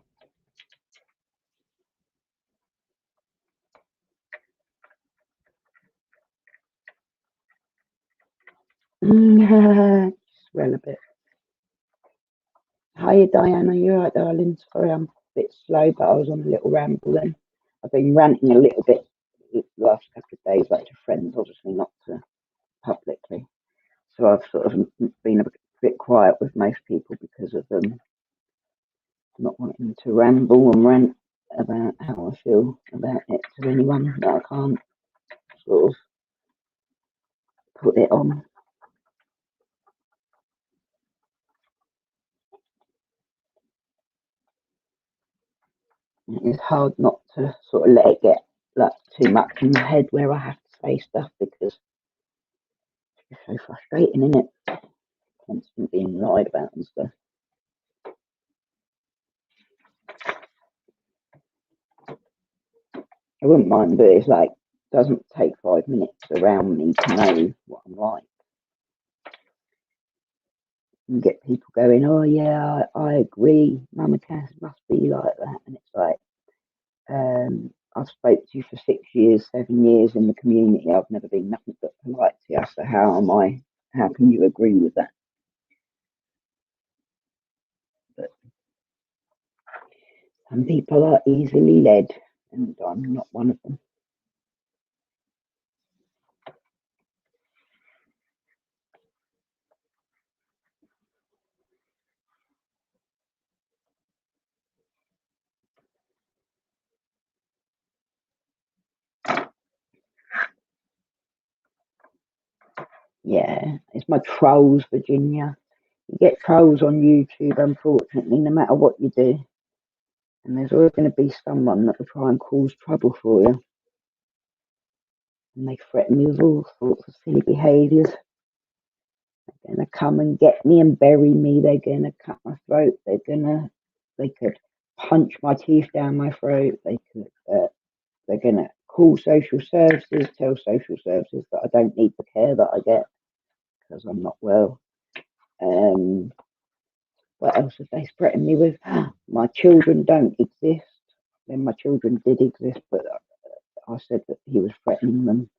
Smell a bit. Hiya, Diana. You right, darling? Sorry, I'm a bit slow, but I was on a little ramble then. I've been ranting a little bit the last couple of days, like to friends, obviously not to publicly. So I've sort of been a bit quiet with most people because of not wanting to ramble and rant about how I feel about it to anyone that I can't sort of put it on. It's hard not to sort of let it get like too much in my head where I have to say stuff because it's so frustrating, isn't it? Constantly being lied about and stuff. I wouldn't mind, but it's like doesn't take 5 minutes around me to know what I'm like. And get people going, oh yeah, I agree, Mama Cass must be like that, and it's like, I've spoke to you for 6 years, 7 years in the community. I've never been nothing but polite to you. So how can you agree with that? But some people are easily led, and I'm not one of them. Yeah, it's my trolls, Virginia. You get trolls on YouTube, unfortunately, no matter what you do. And there's always going to be someone that will try and cause trouble for you. And they threaten me with all sorts of silly behaviours. They're going to come and get me and bury me. They're going to cut my throat. They could punch my teeth down my throat. They're going to call social services, tell social services that I don't need the care that I get because I'm not well. What else have they threatened me with? My children don't exist. Then my children did exist, but I said that he was threatening them.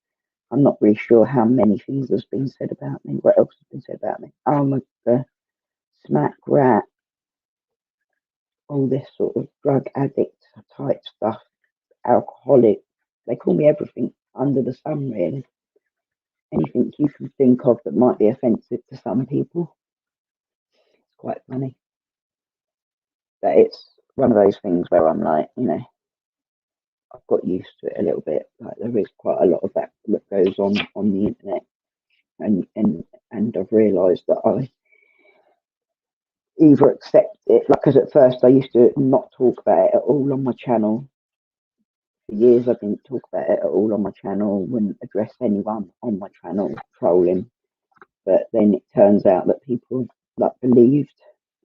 I'm not really sure how many things has been said about me. What else has been said about me? I'm a smack rat, all this sort of drug addict type stuff, alcoholic. They call me everything under the sun, really. Anything you can think of that might be offensive to some people. It's quite funny. But it's one of those things where I'm like, I've got used to it a little bit. Like there is quite a lot of that goes on the internet, and I've realised that I either accept it, like, because at first I used to not talk about it at all on my channel. For years I didn't talk about it at all on my channel, wouldn't address anyone on my channel trolling. But then it turns out that people like believed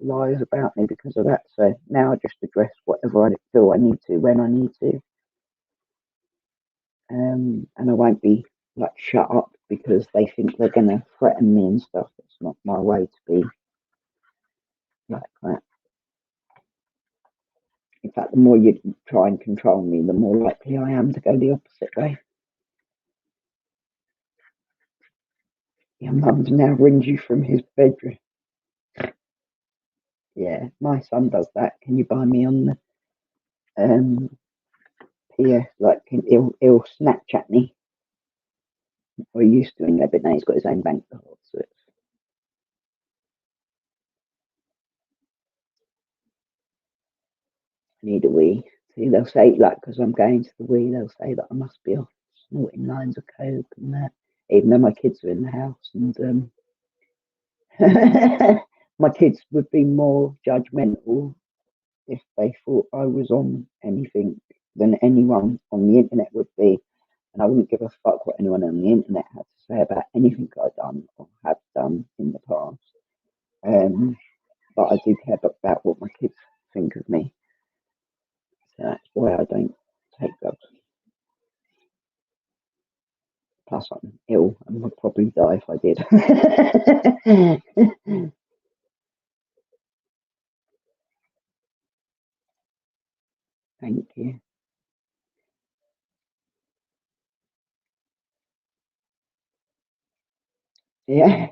lies about me because of that. So now I just address whatever I feel I need to when I need to. And I won't be like shut up because they think they're going to threaten me and stuff. It's not my way to be like that. In fact, the more you try and control me, the more likely I am to go the opposite way. Your mum's now rings you from his bedroom. Yeah, my son does that. Can you buy me on the PS? Like, he'll Snapchat me. Or he used to anyway, but now he's got his own bank card. So I need a wee. See, they'll say, like, because I'm going to the wee, they'll say that I must be off snorting lines of coke and that, even though my kids are in the house. And my kids would be more judgmental if they thought I was on anything than anyone on the internet would be. And I wouldn't give a fuck what anyone on the internet had to say about anything I've done or have done in the past. But I do care about what my kids think of me. So that's why I don't take drugs. Plus, I'm ill and would probably die if I did. Thank you. Yeah.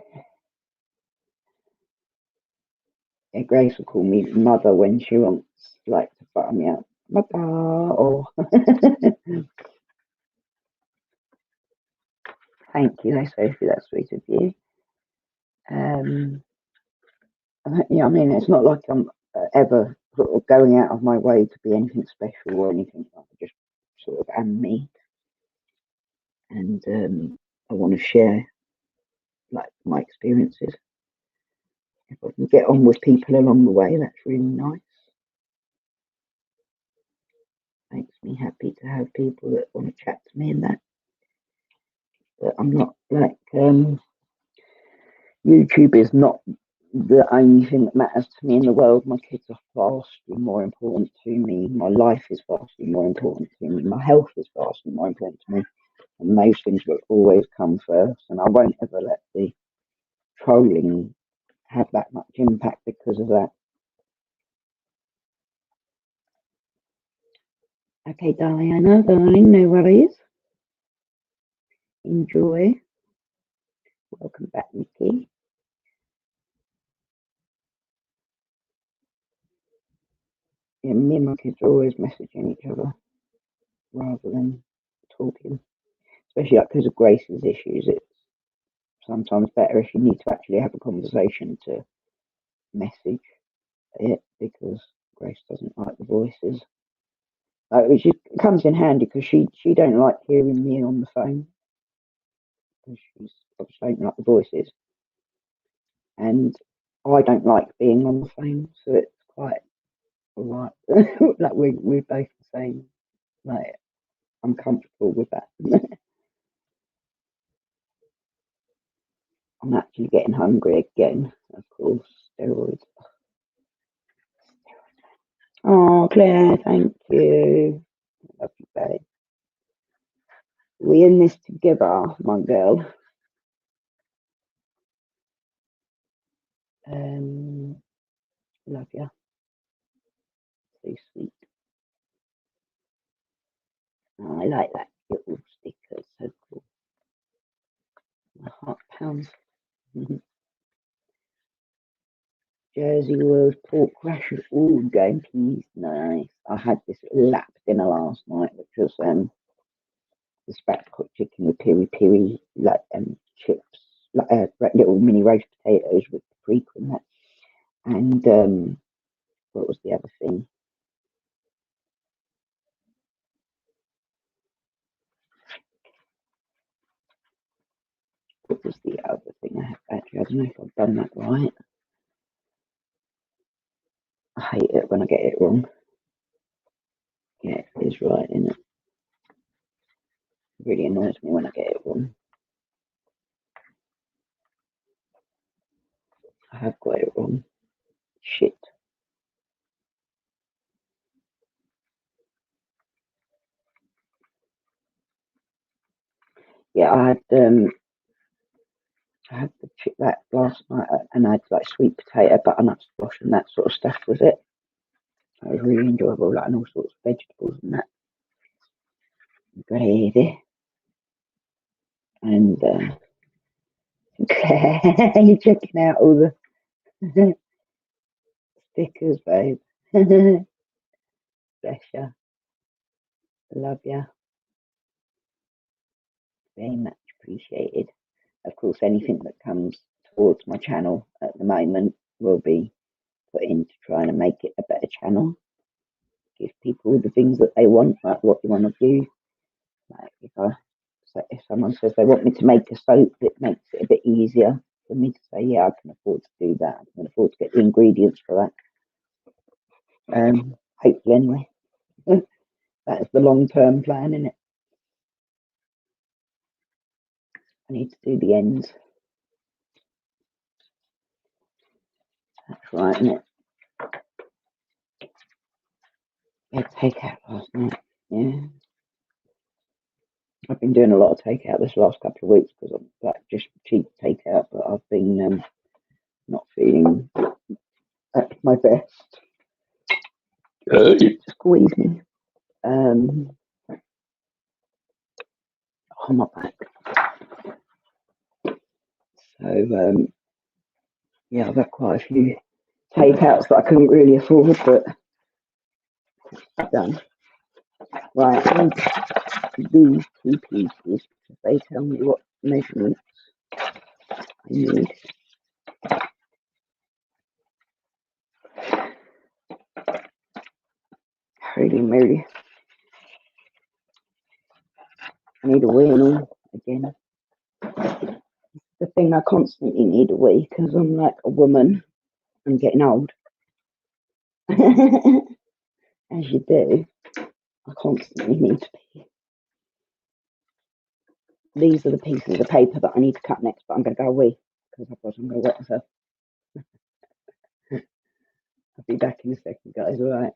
Yeah, Grace will call me mother when she wants like to butter me up. Mother or thank you, Sophie, that's sweet of you. Yeah, I mean, it's not like I'm ever sort of going out of my way to be anything special or anything. I just sort of am me, and I want to share like my experiences. If I can get on with people along the way, that's really nice. Makes me happy to have people that want to chat to me and that. But I'm not like YouTube is not the only thing that matters to me in the world. My kids are vastly more important to me. My life is vastly more important to me. My health is vastly more important to me. And those things will always come first. And I won't ever let the trolling have that much impact because of that. Okay, Diana, darling, no worries. Enjoy. Welcome back, Nikki. Yeah, me and my kids are always messaging each other rather than talking, especially like because of Grace's issues. It's sometimes better if you need to actually have a conversation to message it because Grace doesn't like the voices. Which comes in handy because she don't like hearing me on the phone because she's obviously don't like the voices, and I don't like being on the phone, so it's quite alright. Like we're both the same. Like I'm comfortable with that. I'm actually getting hungry again. Of course, steroids. Oh, Claire, thank you. Love you, babe. We in this together, my girl. Love you. So sweet. Oh, I like that little sticker. So cool. My heart pounds. Jersey World pork rashers. Ooh, going peas. Nice. I had this lap dinner last night, which was the spatchcock chicken with piri piri, like chips, like little mini roast potatoes with paprika and that. And what was the other thing? What was the other thing I had? Actually, I don't know if I've done that right. I hate it when I get it wrong. Yeah, it is right, isn't it? It really annoys me when I get it wrong. I have got it wrong. Shit. Yeah, I had that last night, and I had like sweet potato, butternut squash, and that sort of stuff with it. It was really enjoyable, like, and all sorts of vegetables and that. Gravy. And Claire, you're checking out all the stickers, babe. Bless you. Love you. Very much appreciated. Of course, anything that comes towards my channel at the moment will be put into trying to make it a better channel. Give people the things that they want, like what you want to do. Like if someone says they want me to make a soap, it makes it a bit easier for me to say, yeah, I can afford to do that. I can afford to get the ingredients for that. Hopefully, anyway. That's the long-term plan, isn't it? I need to do the ends. That's right, isn't it? We had takeout last night. Yeah. I've been doing a lot of takeout this last couple of weeks because I'm like just cheap takeout, but I've been not feeling at my best. Squeeze me. On my back. So yeah, I've had quite a few takeouts that I couldn't really afford, but done. Right, I need these two pieces because they tell me what measurements I need. Holy moly. I need a wheel again. The thing I constantly need a wee because I'm like a woman. I'm getting old. As you do. I constantly need to pee. These are the pieces of paper that I need to cut next, but I'm going to go away because otherwise I'm going to wet myself. I'll be back in a second, guys. All right.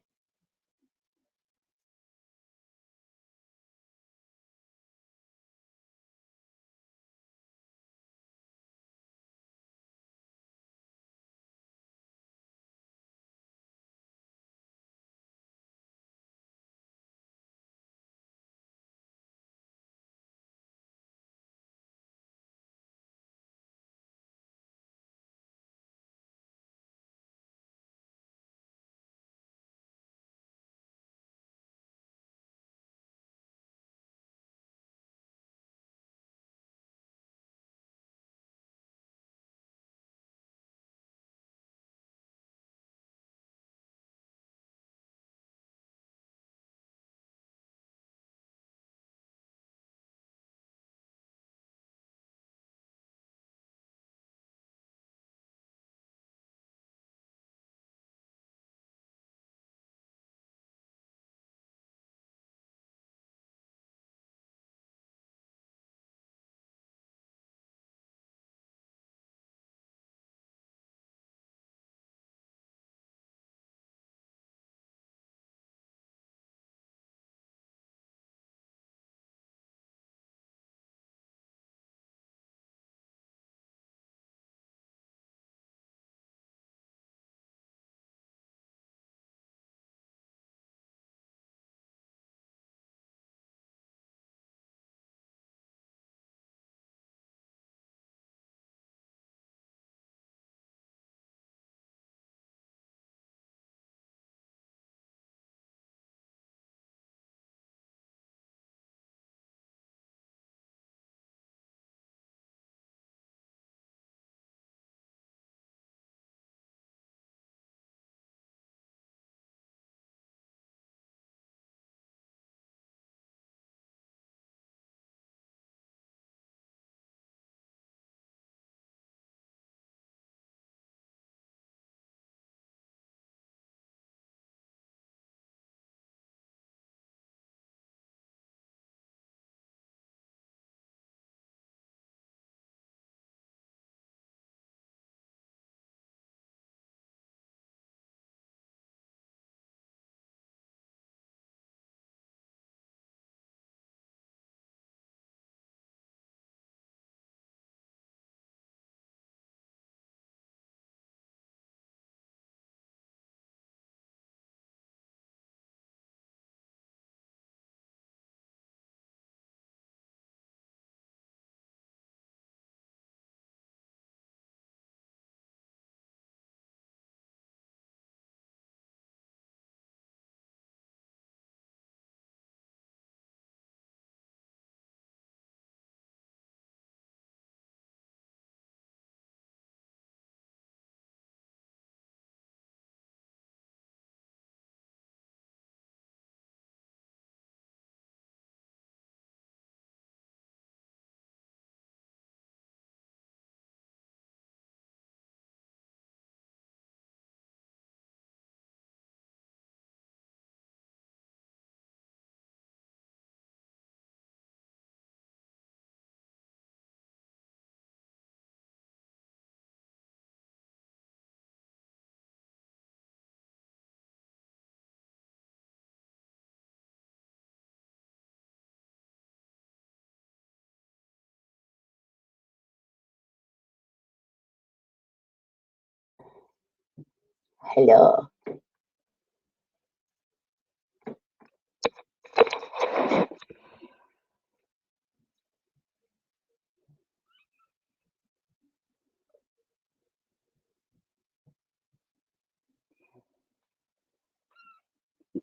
Hello.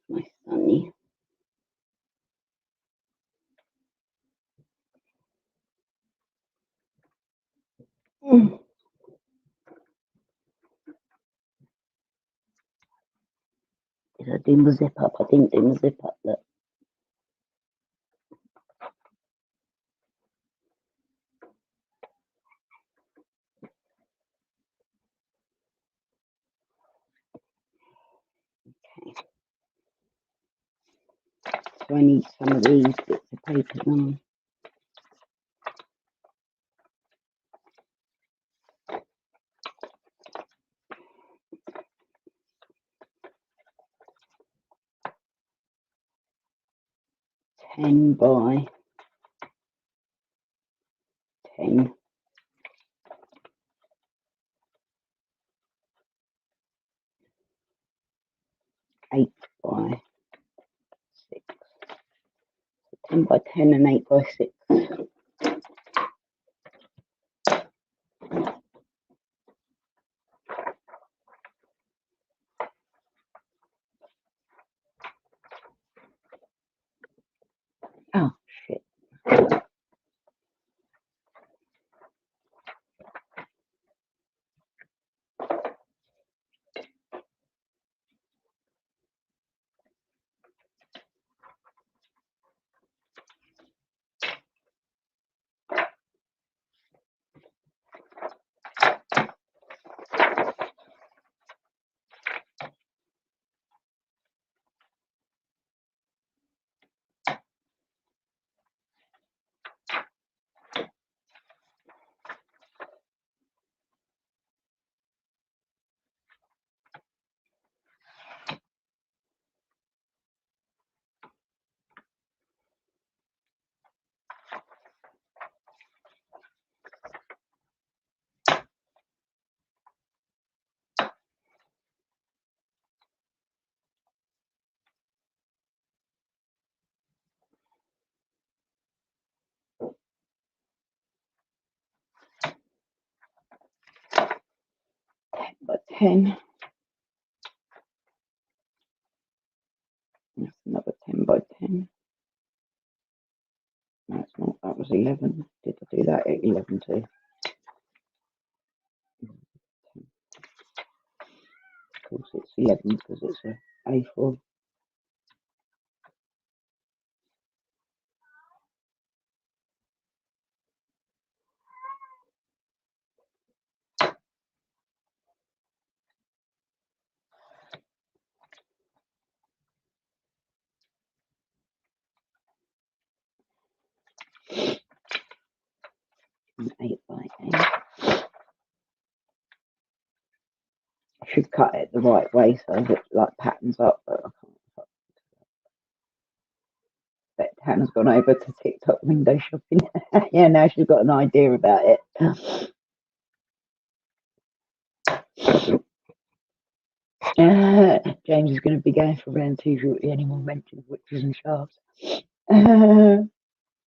My sunny. Did I do my zip up? I didn't do my zip up. Look. Okay. So I need some of these bits of paper now. Ten by 10. 8 by 6. 10 by 10 and 8 by 6. Oh, shit. By 10. That's another 10 by 10. No, it's not. That was 11. Did I do that at 11 too? Of course, it's 11 because it's a A4. And 8 by 8. I should cut it the right way so that it like patterns up, but I can't. Bet Hannah's gone over to TikTok window shopping. Yeah, now she's got an idea about it. James is going to be going for round two shortly. Any more mentions of witches and shafts?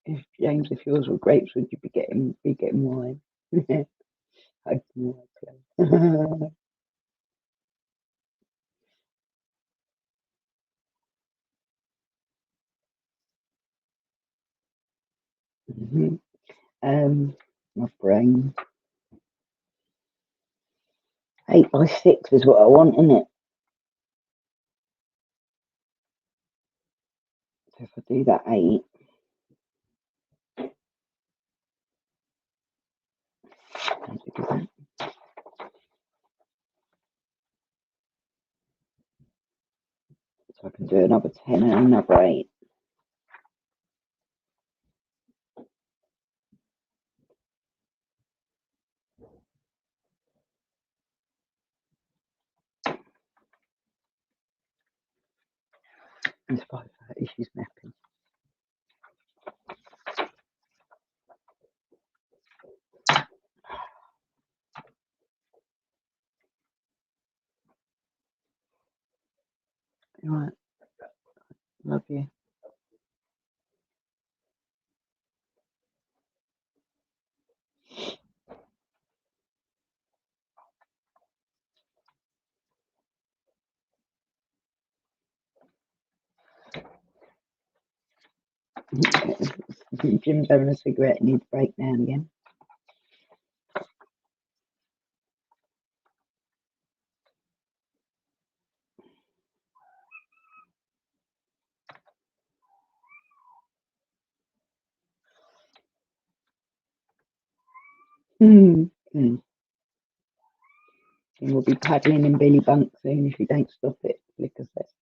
If James, if yours were grapes, would you be getting wine? My brain. 8 by 6 is what I want, isn't it? So if I do that 8, so I can do another 10 and another 8. It's 5:30, she's napping. Right, love you. Jim's having a cigarette and needs to break down again. Jim will be paddling in Billy Bunk soon if you don't stop it, Flicker says.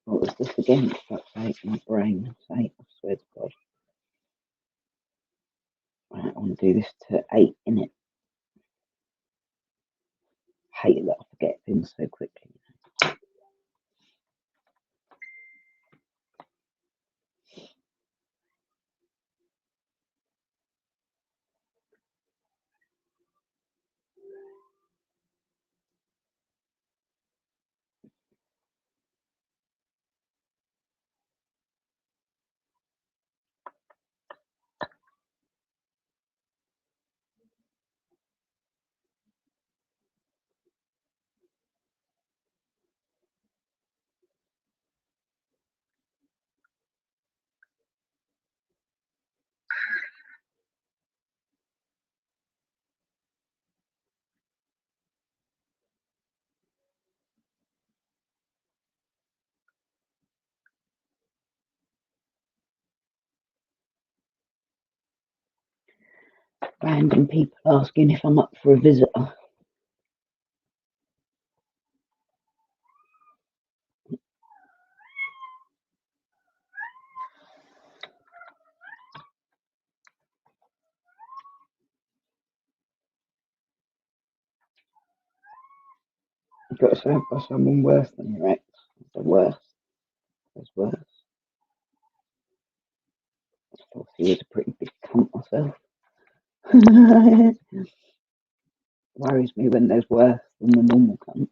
What was this again? For fuck's sake, my brain. I swear to God. Right, I want to do this to 8, innit? Hate that I forget things so quickly. Random people asking if I'm up for a visitor. You've got yourself by someone worse than your ex. The worst. There's worse. I thought he was a pretty big cunt myself. Worries me when there's worse than the normal cunts.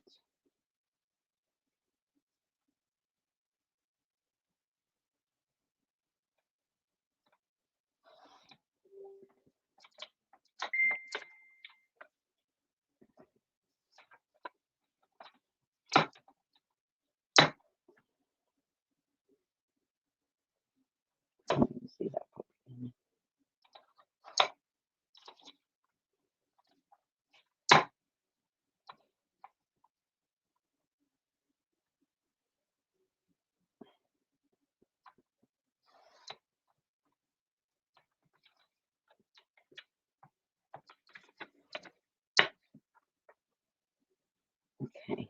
Can't even see that properly. Okay.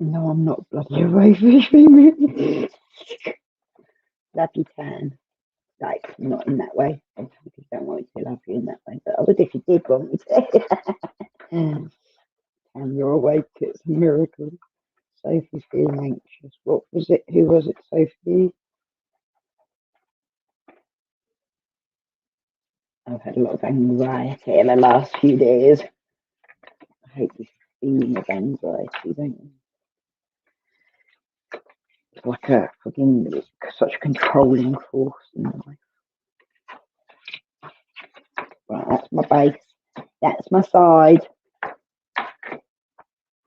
No, I'm not bloody away fishing. Bloody tan. Like, not in that way. I don't want to love you in that way. But I would if you did want me to. And you're awake, it's a miracle. Sophie's feeling anxious. What was it? Who was it, Sophie? I've had a lot of anxiety in the last few days. I hate this feeling of anxiety, don't you? It's like a fucking, it's such a controlling force in my life. Right, that's my base. That's my side.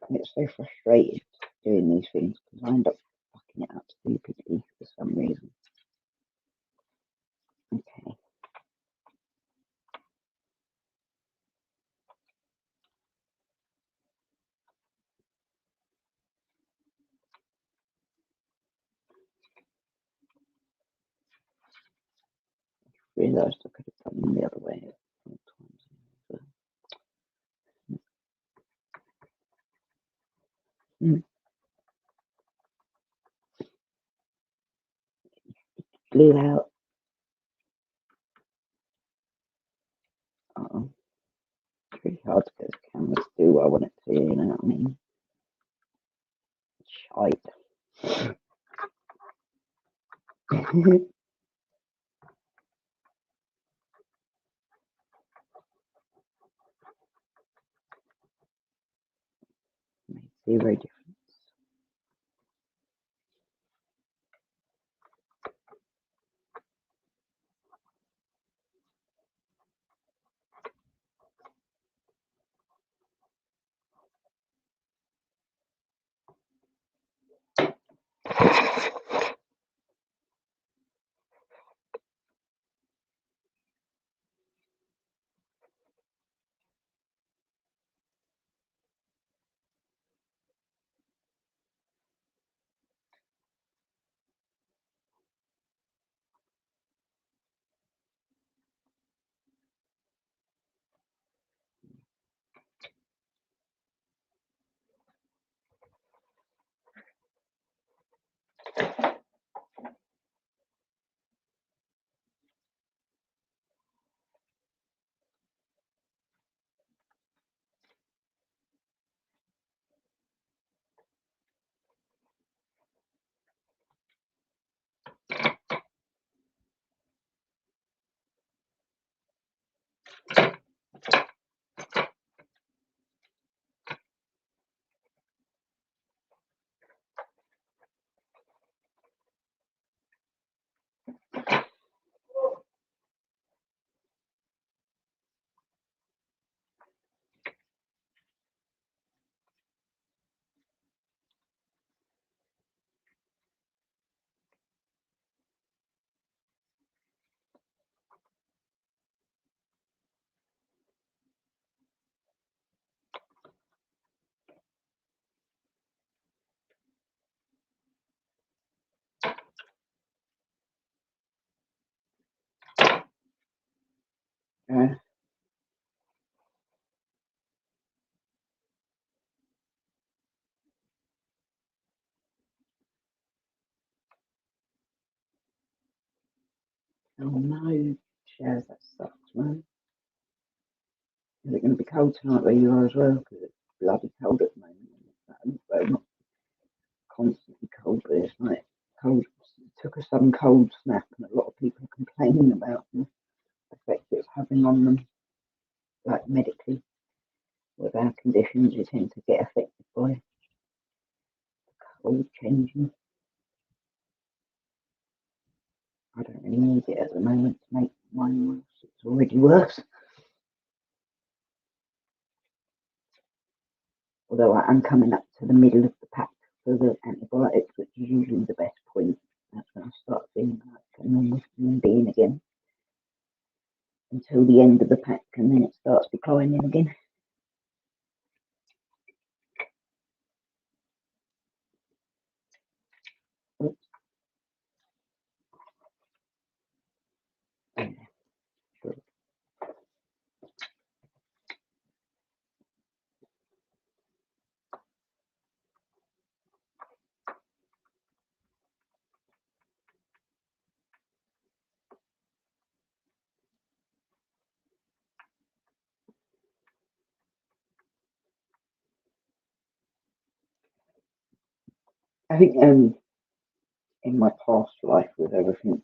And it's so frustrating doing these things because I end up fucking it up stupidly for some reason. Okay. Realised I could have done them the other way. Blew out. Uh-oh. It's really hard to get this camera to do what I want it to, you know what I mean? Shite. Zero difference. Oh no, Shaz, that sucks, man. Is it going to be cold tonight where you are as well? Because it's bloody cold at the moment. Well, not constantly cold, but it's like cold. It took a sudden cold snap, and a lot of people are complaining about the effect it's having on them, like medically. With our conditions, you tend to get affected by cold changing. I don't really need it at the moment to make mine worse. It's already worse. Although I am coming up to the middle of the pack for the antibiotics, which is usually the best point. That's when I start feeling like a normal human being again. Until the end of the pack, and then it starts declining again. Oops. I think in my past life with everything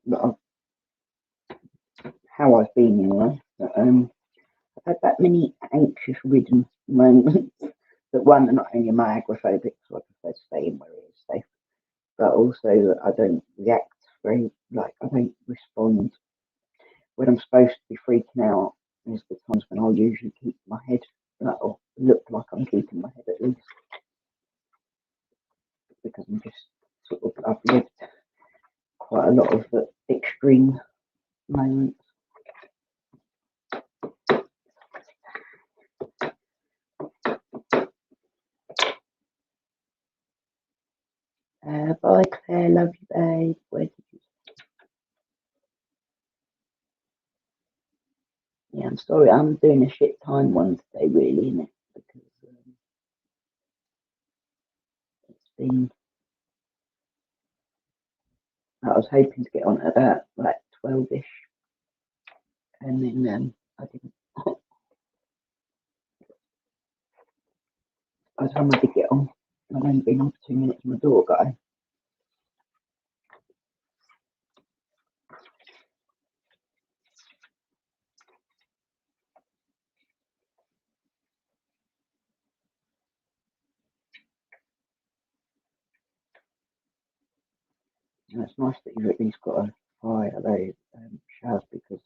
that how I've been in life, that I've had that many anxious ridden moments that one, not only am I agoraphobic, so I prefer staying where it is safe, but also that I don't react very, like, I don't respond when I'm supposed to be freaking out. Is the times when I'll usually keep my head, or look like I'm keeping my head at least, because I'm just sort of, I've lived quite a lot of the extreme moments. Bye, Claire. Love you, babe. Where did you? Yeah, I'm sorry. I'm doing a shit time one today, really, innit? Because it's been. I was hoping to get on at about like 12ish, and then I didn't. time I did get on. I've only been on for 2 minutes and my door got home. And it's nice that you've at least got a fire though, Shaz, because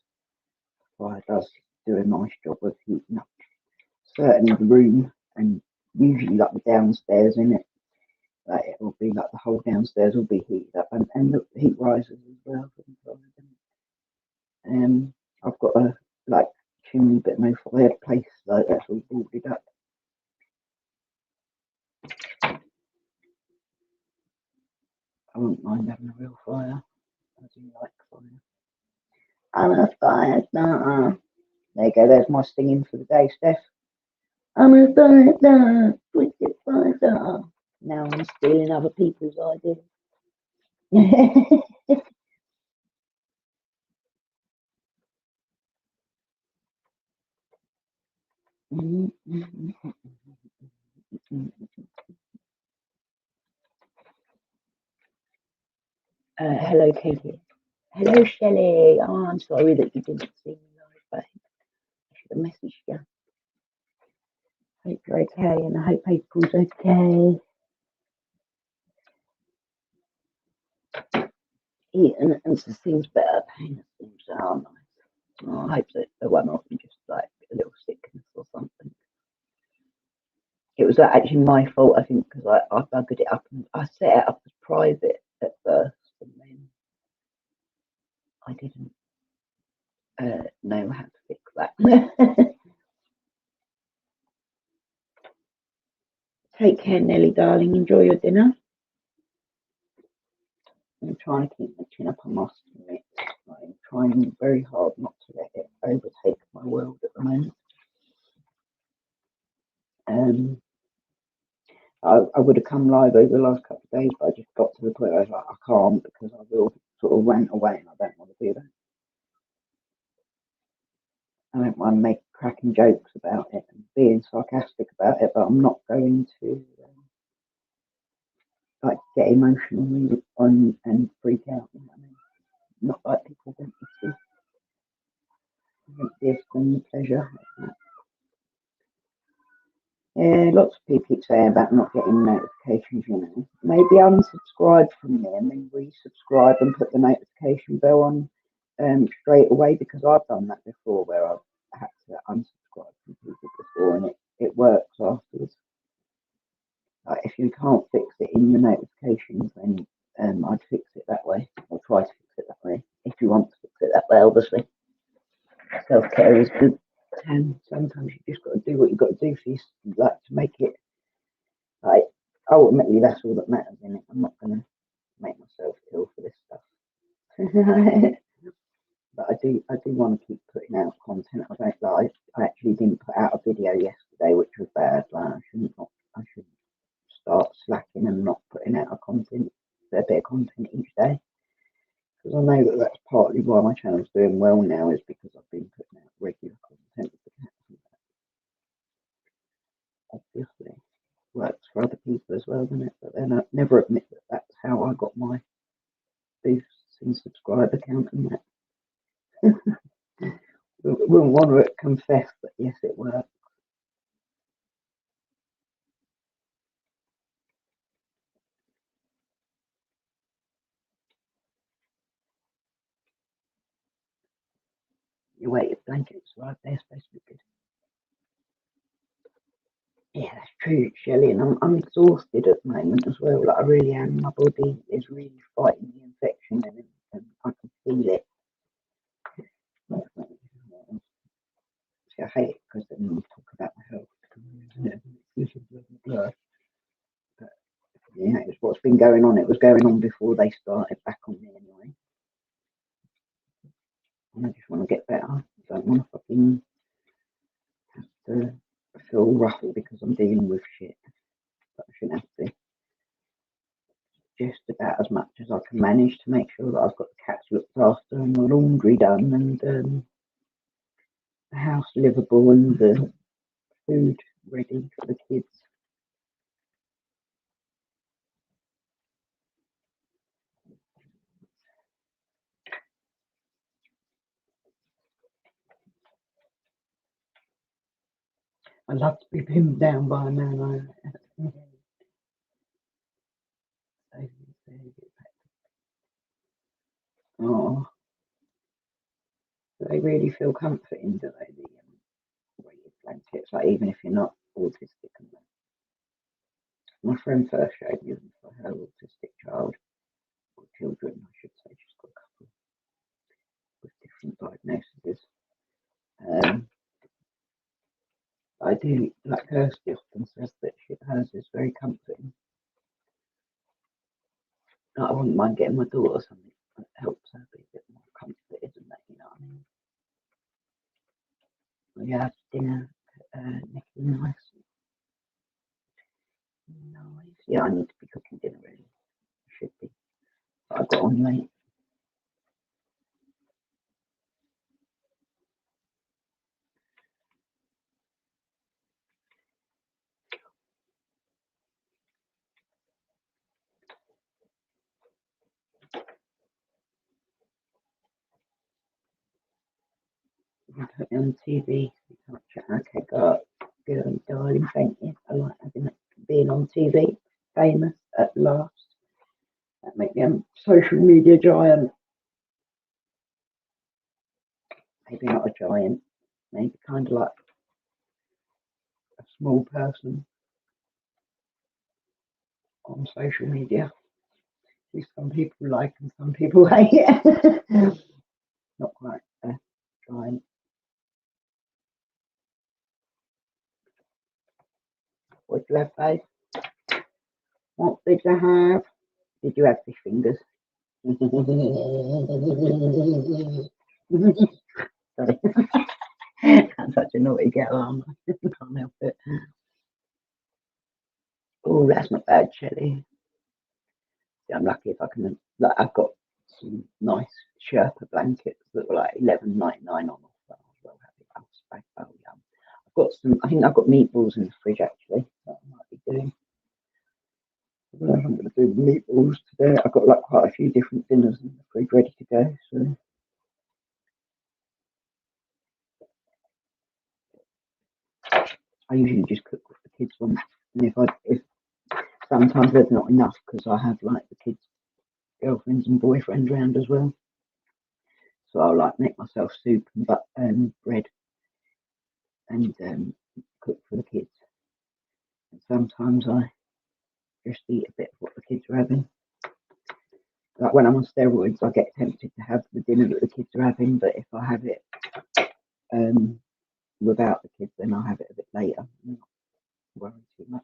fire does do a nice job of heating up certainly the room, and usually like the downstairs in it. Like it will be like the whole downstairs will be heated up, and the heat rises as well. I've got a like chimney but no fireplace, so that's all boarded up. I wouldn't mind having a real fire. I do like fire. I'm a fire starter. There you go, there's my singing for the day, Steph. I'm a fire starter, twisted fire starter. Now I'm stealing other people's ideas. Hello, Katie. Hello, Shelley. Oh, I'm sorry that you didn't see me live, but I should have messaged you. Hope you're okay, and I hope April's okay. Eating and the things better, pain things are nice. Oh, I hope that the one off and just like a little sickness or something. It was actually my fault, I think, because I buggered it up and I set it up as private at first, and then I didn't know how to fix that. Take care, Nelly, darling. Enjoy your dinner. I'm trying to keep my chin up, I must admit. I'm trying very hard not to let it overtake my world at the moment. I would have come live over the last couple of days, but I just got to the point where I was like, I can't, because I will sort of rant away, and I don't want to do that. I don't mind cracking jokes about it and being sarcastic about it, but I'm not going to like get emotional and freak out. You know what I mean? Not like people want me to. I think there's some pleasure. Yeah, lots of people keep saying about not getting notifications, you know. Maybe unsubscribe from me and then resubscribe and put the notification bell on straight away, because I've done that before where I've had to unsubscribe from people before, and it works afterwards. Like if you can't fix it in your notifications, then I'd fix it that way, or try to fix it that way. If you want to fix it that way, obviously. Self-care is good. And sometimes you just got to do what you've got to do for you, like to make it. Like ultimately, that's all that matters in it. I'm not going to make myself ill for this stuff. But I do want to keep putting out content. I actually didn't put out a video yesterday, which was bad. Like I should start slacking and not putting out a bit of content each day. Because I know that that's partly why my channel's doing well now, is because I've been putting out regular content. Obviously, works for other people as well, doesn't it? But then I never admit that that's how I got my boosts and subscriber count and that. Wouldn't want to confess that yes, it works. Your weighted blankets right there, supposed to be good. Yeah, that's true, Shelley, and I'm exhausted at the moment as well. Like I really am. My body is really fighting the infection, and I can feel it. See, I hate it because then we talk about my health. But yeah, it's what's been going on. It was going on before they started back on me anyway. And I just want to get better. I don't want to fucking have to feel ruffled because I'm dealing with shit. But I shouldn't have to. Just about as much as I can manage to make sure that I've got the cats looked after and the laundry done and the house livable and the food ready for the kids. I love to be pinned down by a man. Oh, they really feel comforting, do they? The weighted blankets, like even if you're not autistic. My friend first showed me them for her autistic child, or children, I should say. She's got a couple with different diagnoses. I do, like Kirsty often says that hers is very comforting. I wouldn't mind getting my daughter something that helps her be a bit more comforted, and that, you know what I mean? We had dinner, Nicky, nice. Yeah, I need to be cooking dinner really. I should be. But I got on late. I put it on TV. Okay, got good, darling, thank you. I like being on TV, famous at last. That makes me a social media giant. Maybe not a giant, maybe kind of like a small person on social media. Some people like and some people hate it. Not quite a giant. What do you have, babe? What did you have? Did you have fish fingers? Sorry. I'm such a naughty girl, aren't I? Can't help it. Oh, that's not bad, Shelley. Yeah, I'm lucky if I can. Like, I've got some nice Sherpa blankets that were like $11.99 on offer. I was well happy. Oh, yeah. I've got some. I think I've got meatballs in the fridge actually. That I might be doing. I'm going to do meatballs today. I've got like quite a few different dinners in the fridge ready to go. So I usually just cook what the kids want, and if sometimes there's not enough because I have like the kids' girlfriends and boyfriends around as well. So I'll like make myself soup and bread and cook for the kids. And sometimes I just eat a bit of what the kids are having. Like when I'm on steroids, I get tempted to have the dinner that the kids are having, but if I have it without the kids, then I'll have it a bit later. I'm not worried too much.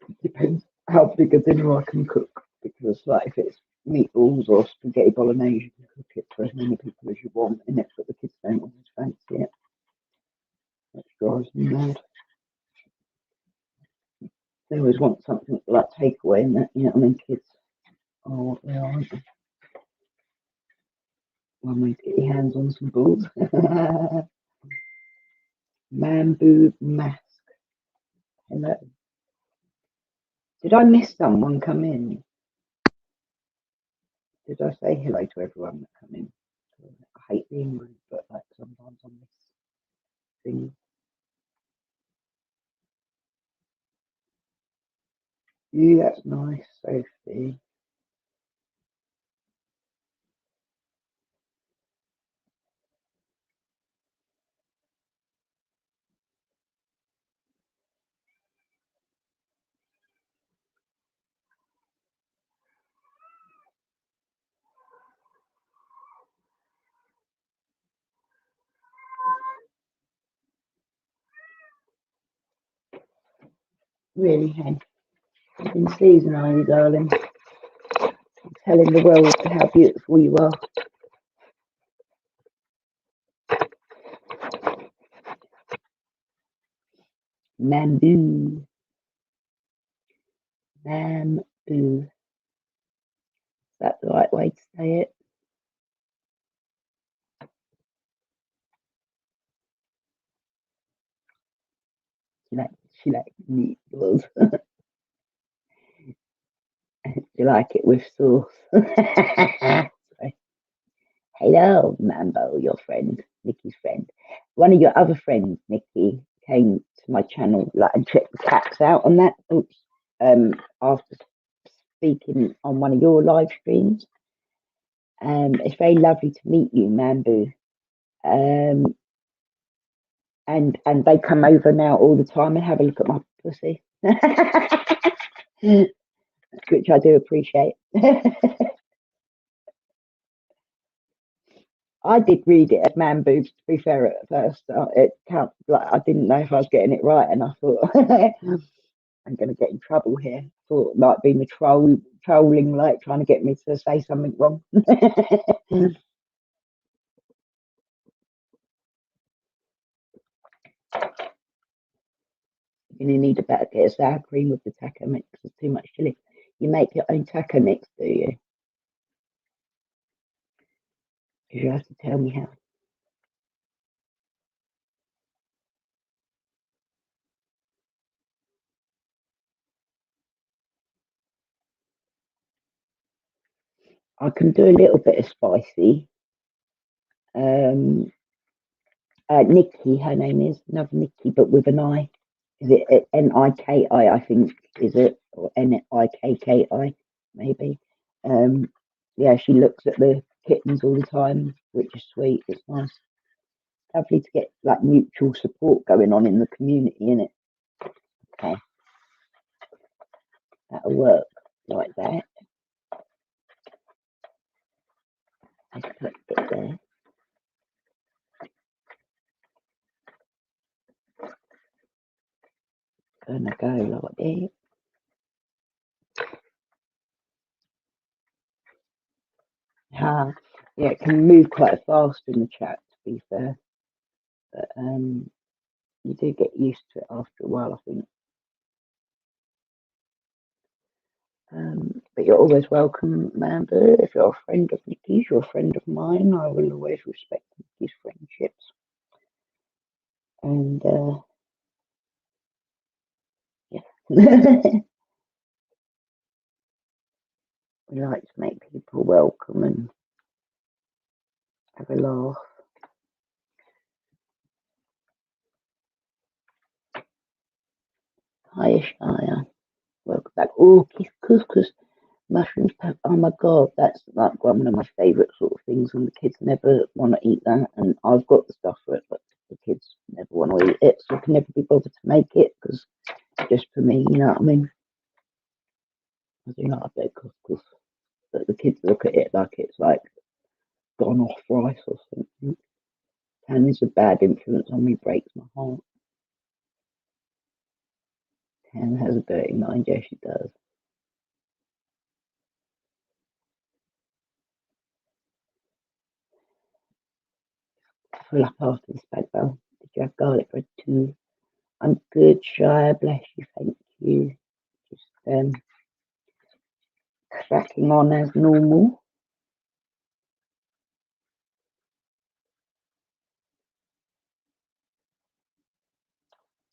It depends how big a dinner I can cook, because like if it's meatballs or spaghetti bolognese, you can cook it for as many people as you want, and that's what the kids don't always fancy it. That drives me mad. They always want something like takeaway, and that, you know what I mean, kids. Oh, they are, aren't they? One way to get your hands on some balls. Man boob mask. Hello. Did I miss someone come in? Did I say hello to everyone that come in? I hate being rude, but like sometimes I miss things. Yeah, that's nice, Sophie. Really, Hen. In season, are you, darling? Telling the world how beautiful you are. Bamboo. Bamboo. Is that the right way to say it? She likes meatballs. You like it with sauce. Hello, Mambo, your friend, Nikki's friend. One of your other friends, Nikki, came to my channel like and checked the cats out on that. Oops. After speaking on one of your live streams. It's very lovely to meet you, Mambo. Um, and they come over now all the time and have a look at my pussy, which I do appreciate. I did read it as man boobs. To be fair, at first, it can't. Like I didn't know if I was getting it right, and I thought I'm going to get in trouble here. Thought like being the trolling, like trying to get me to say something wrong. You're going to need a better get of sour cream with the taco mix. There's too much chili. You make your own taco mix, do you? Because you have to tell me how. I can do a little bit of spicy. Um, Nikki, her name is another Nikki, but with an I. Is it Niki? I think is it or Nikki maybe? Um, yeah, she looks at the kittens all the time, which is sweet. It's nice, lovely to get like mutual support going on in the community, innit? Okay, that'll work like that. I put it there. Gonna go like this. Ah, yeah, it can move quite fast in the chat, to be fair, but you do get used to it after a while, I think. But you're always welcome, Amber. If you're a friend of Nikki's, you're a friend of mine. I will always respect Nikki's friendships. And yeah, we like to make people welcome and have a laugh. Hi, Shia. Welcome back. Oh, couscous, mushrooms. Oh my god, that's like one of my favourite sort of things. And the kids never want to eat that, and I've got the stuff for it, but the kids never want to eat it, so I can never be bothered to make it because just for me, you know what I mean. I do like a bit of couscous, but the kids look at it like it's like gone off rice or something. Tan's a bad influence on me, breaks my heart. Tan has a dirty mind, yes, she does. Fill up after the spag bowl. Did you have garlic bread too? I'm good, Shire, bless you, thank you. Just cracking on as normal.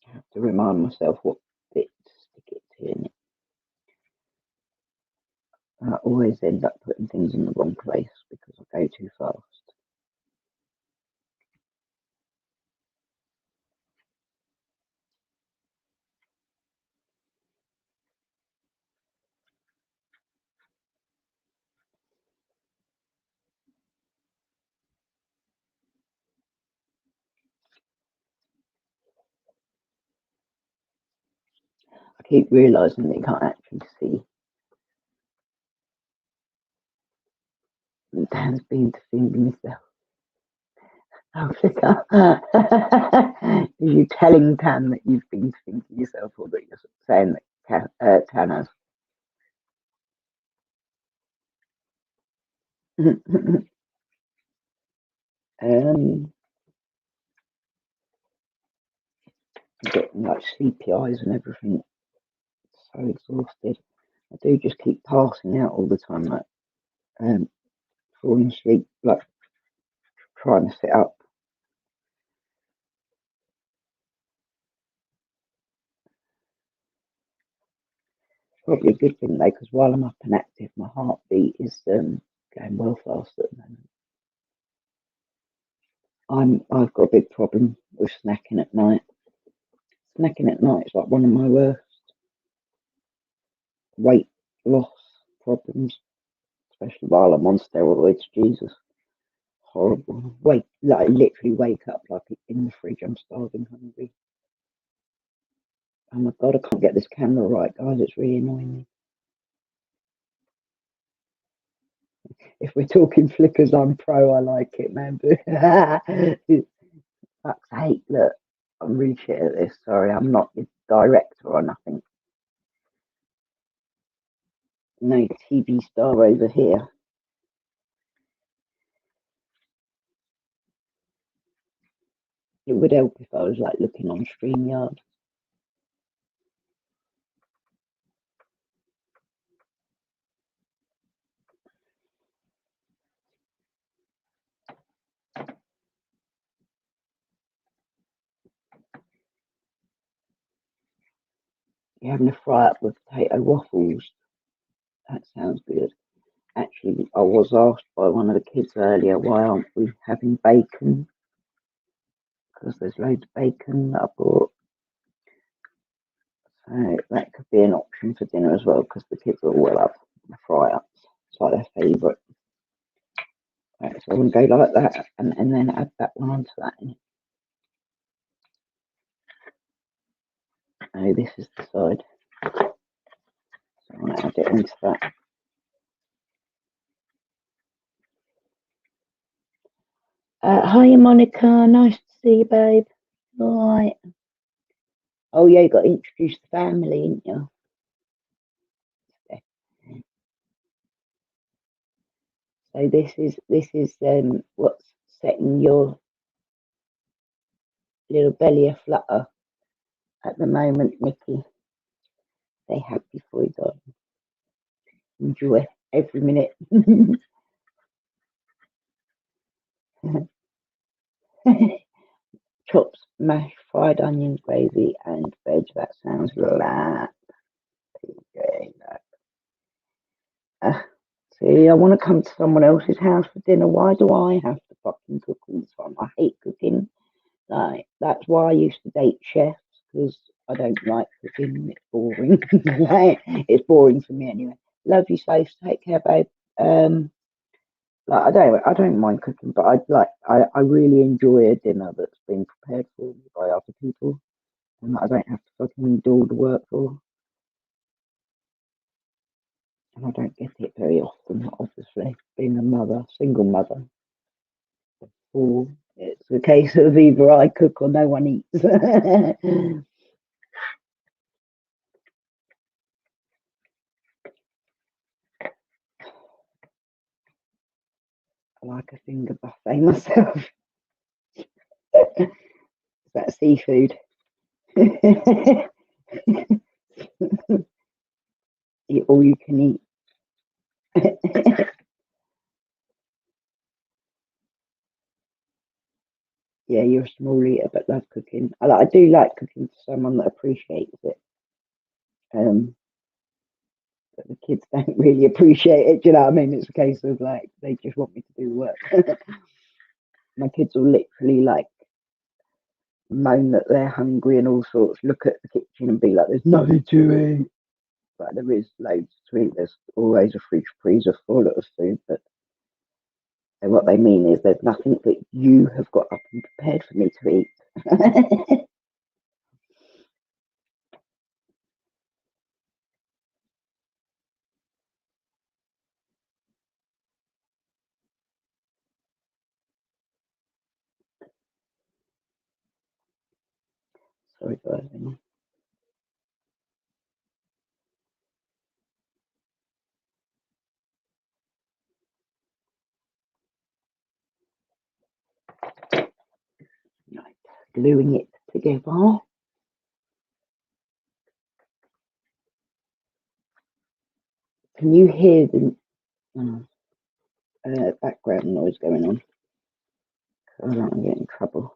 I have to remind myself what bit to stick it to in it. I always end up putting things in the wrong place because I go too fast. I keep realising that you can't actually see. Dan's been to finger myself. Africa. Are you telling Tan that you've been thinking yourself, or that you're saying that Tan has? um, getting like sleepy eyes and everything. So exhausted. I do just keep passing out all the time, like falling asleep, like trying to sit up. Probably a good thing though, because while I'm up and active, my heartbeat is going well fast at the moment. I've got a big problem with snacking at night. Snacking at night is like one of my worst weight loss problems, especially while I'm on steroids. Jesus, horrible. Literally wake up like in the fridge. I'm starving, hungry. Oh my god, I can't get this camera right, guys. It's really annoying me. If we're talking flickers, I'm pro. I like it, man. Fuck's sake, look. I'm really shit at this. Sorry, I'm not the director or nothing. No TV star over here. It would help if I was like looking on StreamYard. You're having a fry up with potato waffles. That sounds good. Actually, I was asked by one of the kids earlier, why aren't we having bacon? Because there's loads of bacon that I bought. So that could be an option for dinner as well, because the kids will well up the fry ups. It's like their favourite. Right, so I'm going to go like that and then add that one onto that. Oh, this is the side. So I'm going to add it into that. Hi, Monica. Nice to see you, babe. All right. Oh, yeah, you got to introduce the family, ain't you? So this is what's setting your little belly aflutter at the moment, Nikki. Stay happy for you, darling. Enjoy every minute. Chops, mashed, fried onions, gravy, and veg. That sounds like. See, I want to come to someone else's house for dinner. Why do I have to fucking cook all the time? I hate cooking. Like, that's why I used to date chefs, because I don't like cooking. It's boring. It's boring for me anyway. Love you, safe. Take care, babe. Like I don't mind cooking, but I really enjoy a dinner that's been prepared for me by other people, and that I don't have to fucking do all the work for. And I don't get it very often, obviously, being a mother, single mother. Or it's a case of either I cook or no one eats. I like a finger buffet myself. That's seafood. All you can eat. Yeah, you're a small eater, but love cooking. I do like cooking for someone that appreciates it. But the kids don't really appreciate it. Do you know what I mean? It's a case of like they just want me to do the work. My kids will literally like moan that they're hungry and all sorts. Look at the kitchen and be like, "There's nothing to eat." But there is loads to eat. There's always a fridge freezer full of food. But what they mean is there's nothing that you have got up and prepared for me to eat. Sorry, guys. Right, gluing it together. Can you hear the background noise going on? I don't want to get in trouble.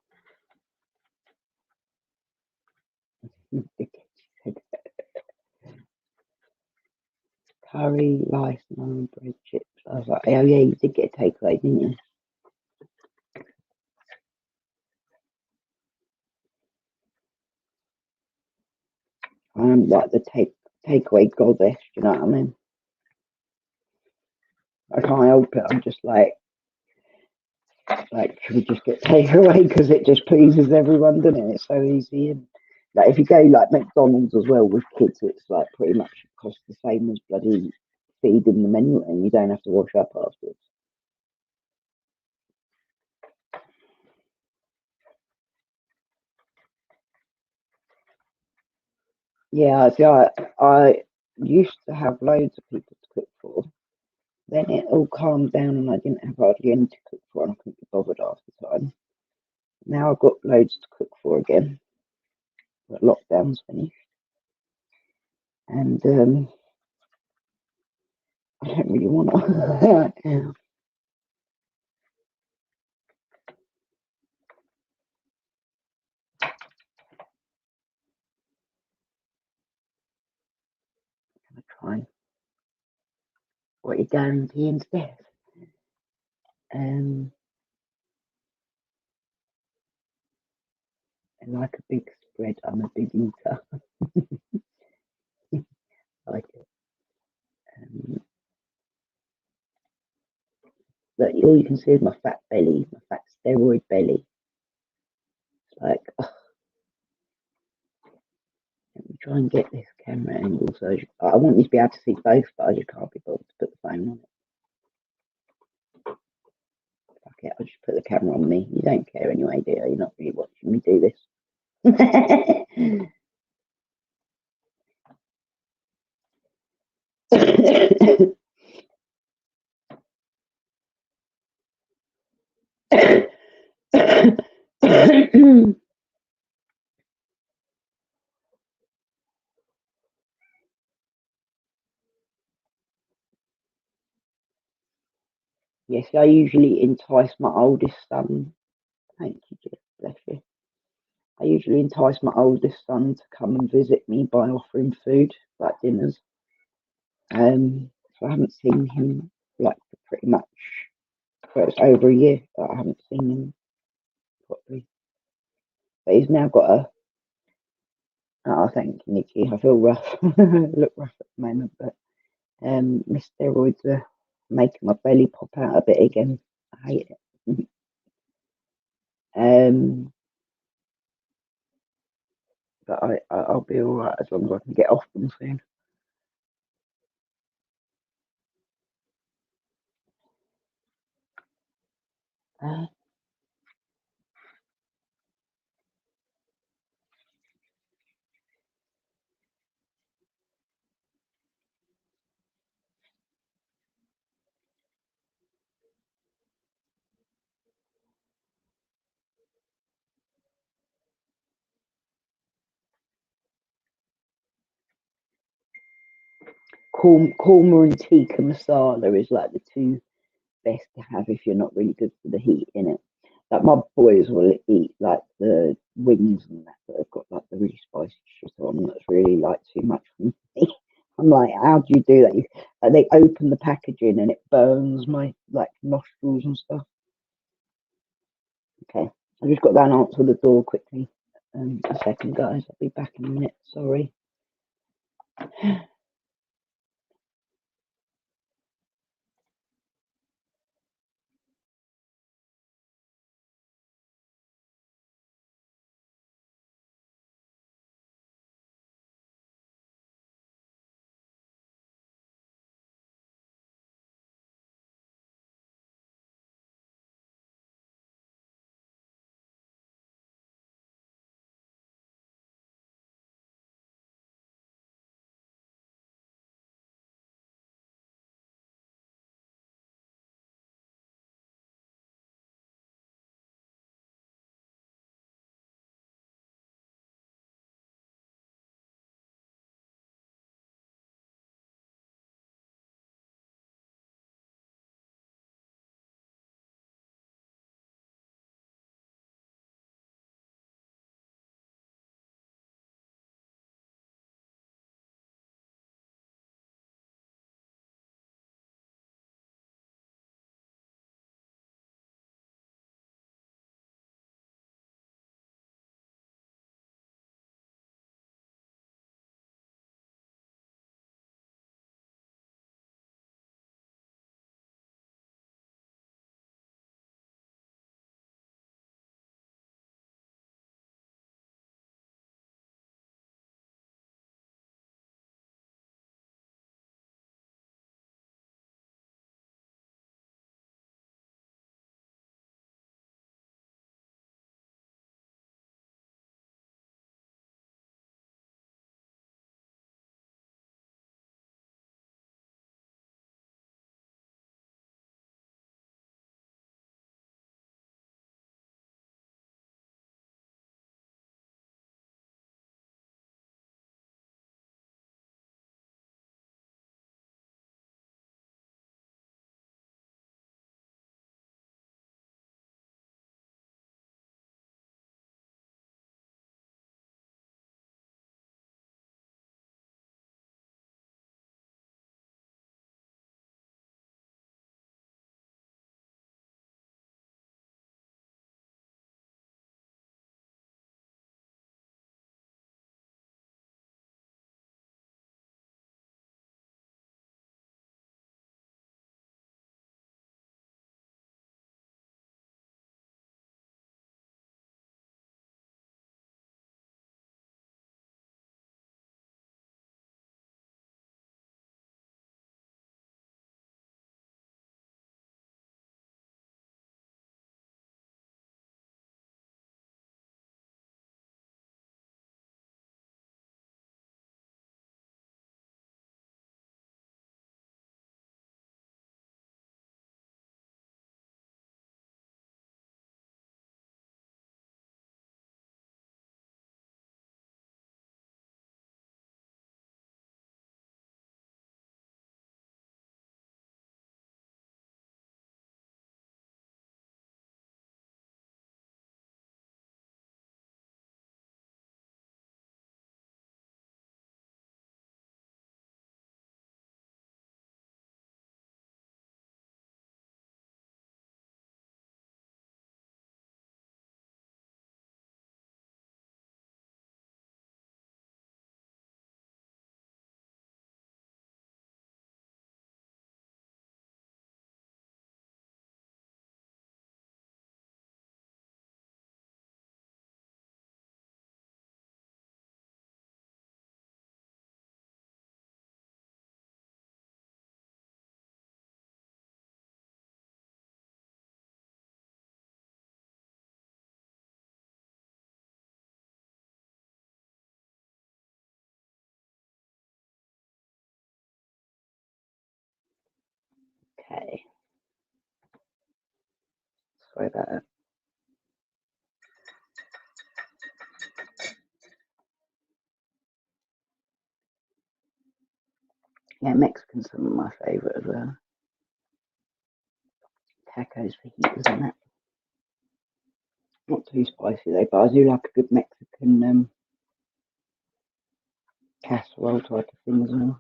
Curry, rice, and bread chips. I was like, oh yeah, you did get a takeaway, didn't you? I'm like the takeaway goddess. You know what I mean? I can't help it. I'm just like, should we just get takeaway because it just pleases everyone, doesn't it? It's so easy. And like, if you go like McDonald's as well with kids, it's like pretty much costs the same as bloody feeding them anyway, and you don't have to wash up afterwards. Yeah, see, I used to have loads of people to cook for. Then it all calmed down and I didn't have hardly any to cook for and I couldn't be bothered half the time. Now I've got loads to cook for again. But lockdown's finished. And I don't really want to. I try and what you guarantee instead. And like a big spread, I'm a big eater. I like it. But all you can see is my fat belly, my fat steroid belly. It's like, let me try and get this camera angle. So I want you to be able to see both, but I just can't be bothered to put the phone on it. Fuck it, I'll just put the camera on me. You don't care anyway, do you? You're not really watching me do this. Yes, I usually entice my oldest son. Thank you, dear. Bless you. I usually entice my oldest son to come and visit me by offering food, like dinners. So I haven't seen him like for pretty much, well, it's over a year that I haven't seen him properly. But he's now got a. Oh, thank you, Nikki. I feel rough. Look rough at the moment, but my steroids are making my belly pop out a bit again. I hate it. But I'll be all right as long as I can get off them soon. Uh, Korma and tikka masala is like the two best to have if you're not really good for the heat in it. Like my boys will eat like the wings and that have got like the really spicy shit on. That's really like too much for me. I'm like, how do you do that? Like, they open the packaging and it burns my like nostrils and stuff. Okay, I just got to go and answer the door quickly. A second, guys. I'll be back in a minute. Sorry. Okay. Sorry about that. Yeah, Mexican's some of my favourite as well. Tacos for heaters and that. Not too spicy though, but I do like a good Mexican casserole type of thing as well.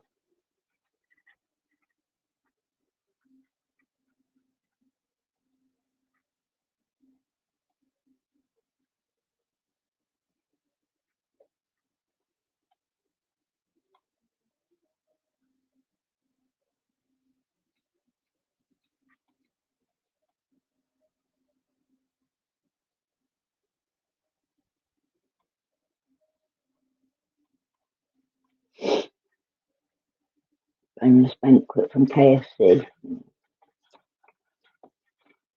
Boneless banquet from KFC.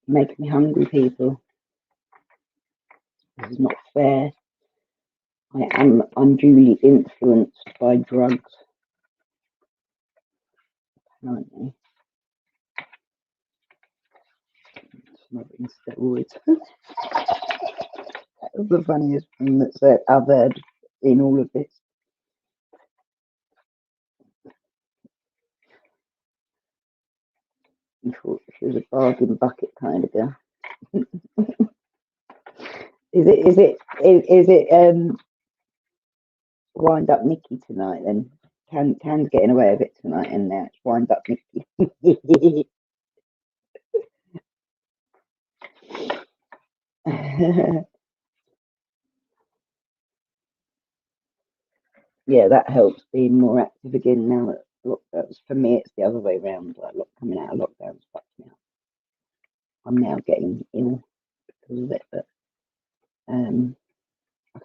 Making me hungry, people. This is not fair. I am unduly influenced by drugs. Apparently. Smoking steroids. That was the funniest thing that I've heard in all of this. I thought she was a bargain bucket kind of girl. Is it wind up Nikki tonight then? Can's getting away with it tonight, and now it's wind up Nikki. Yeah, that helps being more active again now that lockdowns. For me, it's the other way around. Like coming out of lockdowns fucked me up. I'm now getting ill because of it, but I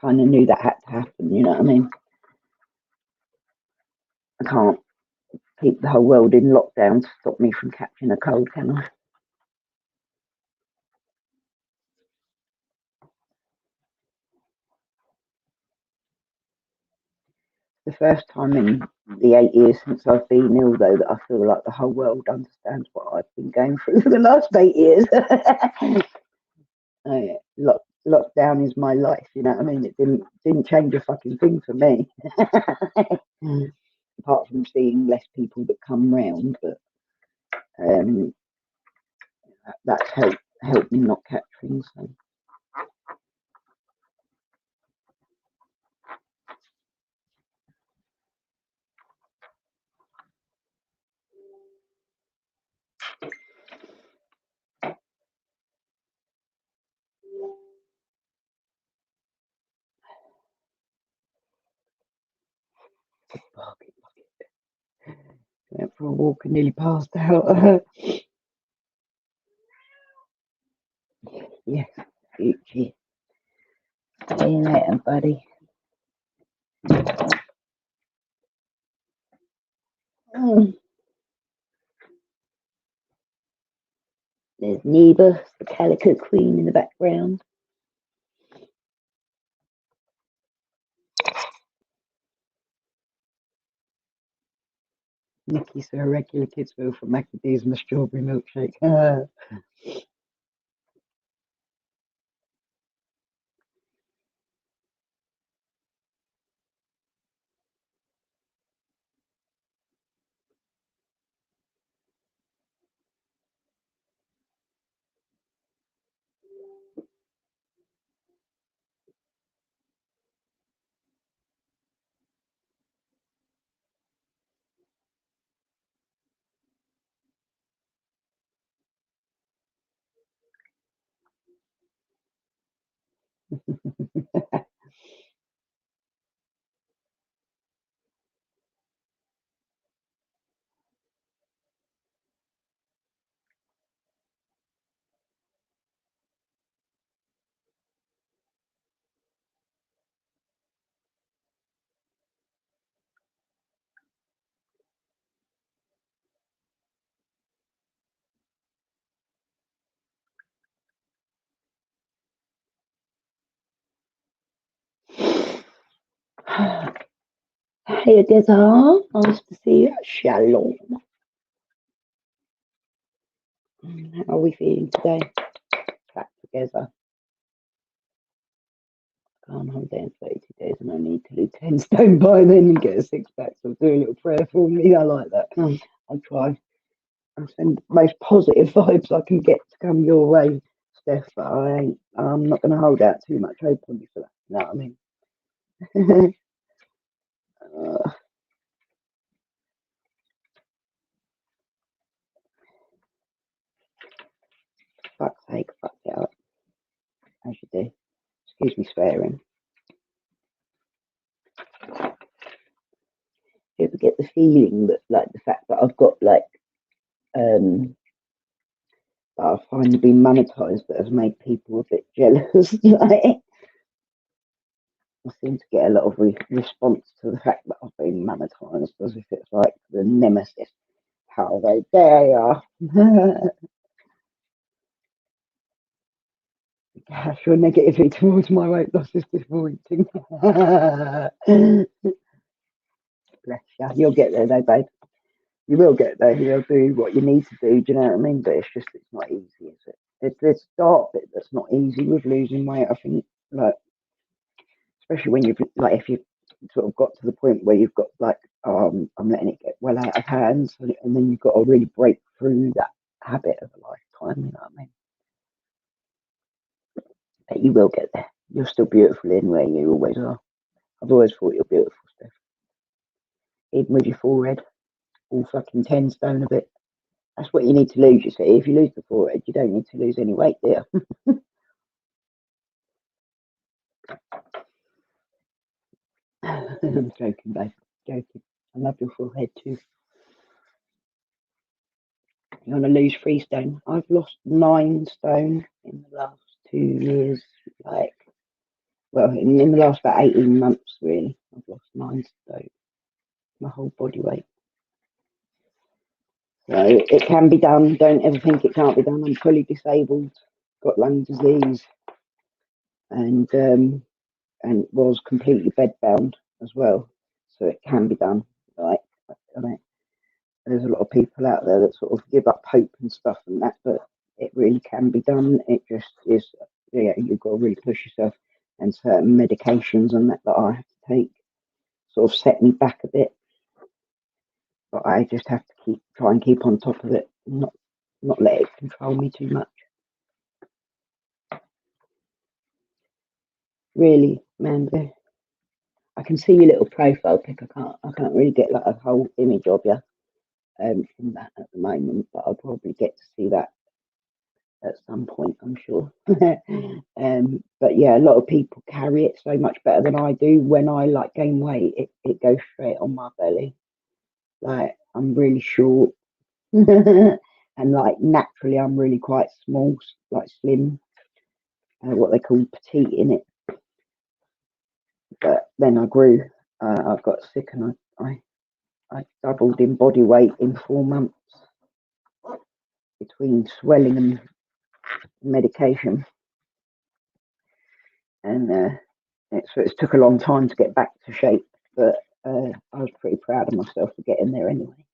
kind of knew that had to happen. You know what I mean? I can't keep the whole world in lockdown to stop me from catching a cold, can I? The first time in the 8 years since I've been ill, though, that I feel like the whole world understands what I've been going through for the last 8 years. Lockdown is my life, you know what I mean? It didn't change a fucking thing for me. Apart from seeing less people that come round, but that's helped me not catch things. So. Went for a walk and nearly passed out. Yes, Gucci. See you later, buddy. There's Neva, the Calico Queen in the background. Nikki's a regular Kidsville from Macadee's and the strawberry milkshake. Hey, Deza. Nice to see you. Shalom. How are we feeling today? Back together. Go on holiday in 32 days and I need to lose 10 stone by then and get a six-pack. So do a little prayer for me. I like that. I'll try. I'll send the most positive vibes I can get to come your way, Steph. But I'm not going to hold out too much hope on you for that. You know what I mean? Fuck's sake, fuck it up. As you do. Excuse me swearing. You ever get the feeling that, like, the fact that I've got, like, that I've finally been monetized that has made people a bit jealous? Like, I seem to get a lot of response to the fact that I've been monetized, as if it's like the nemesis. How they dare! Gosh, your negativity towards my weight loss is disappointing. Bless you. You'll get there, though, babe. You will get there. You'll do what you need to do. Do you know what I mean? But it's not easy, is it? It's the start bit that's not easy with losing weight. I think, like, especially when if you've sort of got to the point where you've got like, I'm letting it get well out of hand, and then you've got to really break through that habit of a lifetime. You know what I mean? But you will get there. You're still beautiful in where you always are. I've always thought you're beautiful, Steph. Even with your forehead, all fucking 10 stone of it. That's what you need to lose, you see. If you lose the forehead, you don't need to lose any weight, do you? I'm joking, babe. Joking. I love your forehead too. You want to lose 3 stone? I've lost 9 stone in the last 2 years. Like, well, in the last about 18 months, really. I've lost 9 stone. My whole body weight. So it can be done. Don't ever think it can't be done. I'm fully disabled, got lung disease, and was completely bedbound as well. So it can be done. Like, I mean, there's a lot of people out there that sort of give up hope and stuff and that, but it really can be done. It just is, yeah, you've got to really push yourself, and certain medications and that I have to take sort of set me back a bit. But I just have to try and keep on top of it, and not let it control me too much. Really, man. I can see your little profile pic. I can't really get like a whole image of you from that at the moment, but I'll probably get to see that at some point, I'm sure. But yeah, a lot of people carry it so much better than I do. When I like gain weight, it goes straight on my belly. Like, I'm really short, and like naturally I'm really quite small, like slim, what they call petite in it. But then I grew. I got sick, and I doubled in body weight in 4 months between swelling and medication, and it took a long time to get back to shape, but I was pretty proud of myself for getting there anyway.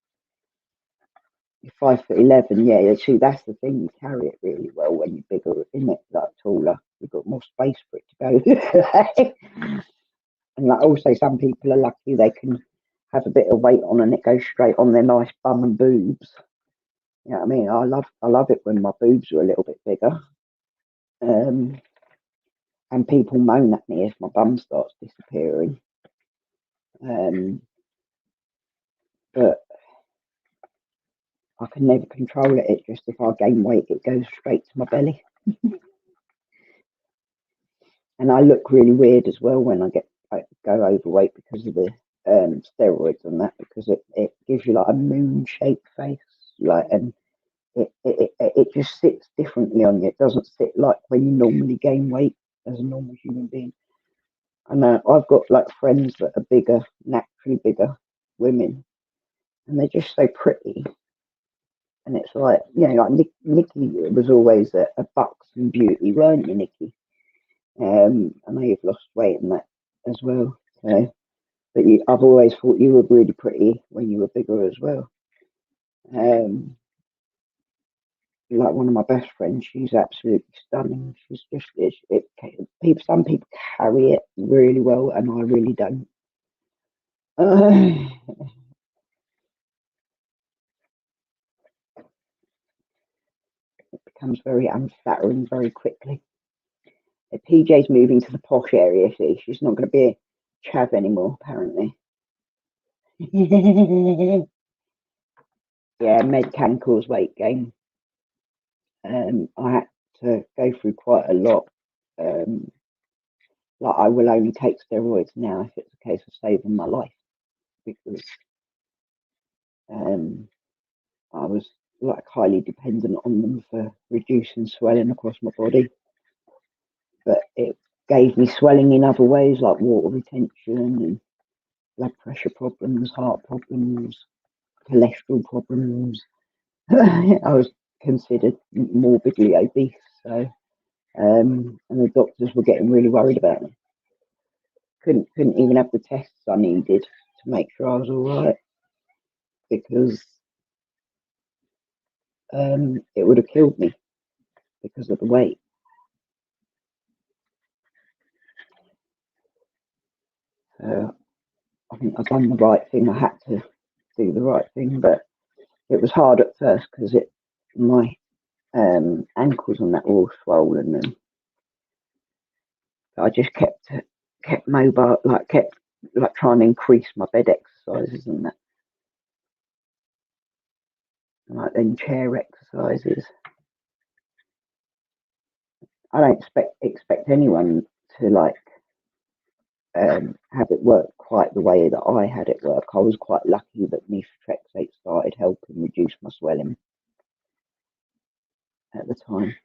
You're 5'11", yeah. See, that's the thing. You carry it really well when you're bigger, isn't it? Like taller, you've got more space for it to go. And like, also, some people are lucky; they can have a bit of weight on and it goes straight on their nice bum and boobs. You know what I mean? I love it when my boobs are a little bit bigger. And people moan at me if my bum starts disappearing. But I can never control it. It just, if I gain weight, it goes straight to my belly. And I look really weird as well when I go overweight because of the steroids and that, because it gives you like a moon shaped face, like, and it just sits differently on you. It doesn't sit like when you normally gain weight as a normal human being. I know I've got like friends that are bigger, naturally bigger women, and they're just so pretty. And it's like, you know, like Nikki was always a buxom beauty, weren't you, Nikki? I know you've lost weight and that as well. So, but I've always thought you were really pretty when you were bigger as well. like one of my best friends. She's absolutely stunning. She's just people. Some people carry it really well, and I really don't. It becomes very unflattering very quickly. If PJ's moving to the posh area, she's not going to be a chav anymore, apparently. Yeah, med can cause weight gain. I had to go through quite a lot. Like I will only take steroids now if it's a case of saving my life, because I was like highly dependent on them for reducing swelling across my body. But it gave me swelling in other ways, like water retention and blood pressure problems, heart problems, cholesterol problems. I was considered morbidly obese, so and the doctors were getting really worried about me. Couldn't even have the tests I needed to make sure I was all right, because it would have killed me because of the weight. So I think I've done the right thing. I had to do the right thing, but it was hard at first because my ankles and that were all swollen, and I just kept mobile, kept trying to increase my bed exercises and that, like then chair exercises. I don't expect anyone to have it work quite the way that I had it work. I was quite lucky that methotrexate started helping reduce my swelling at the time.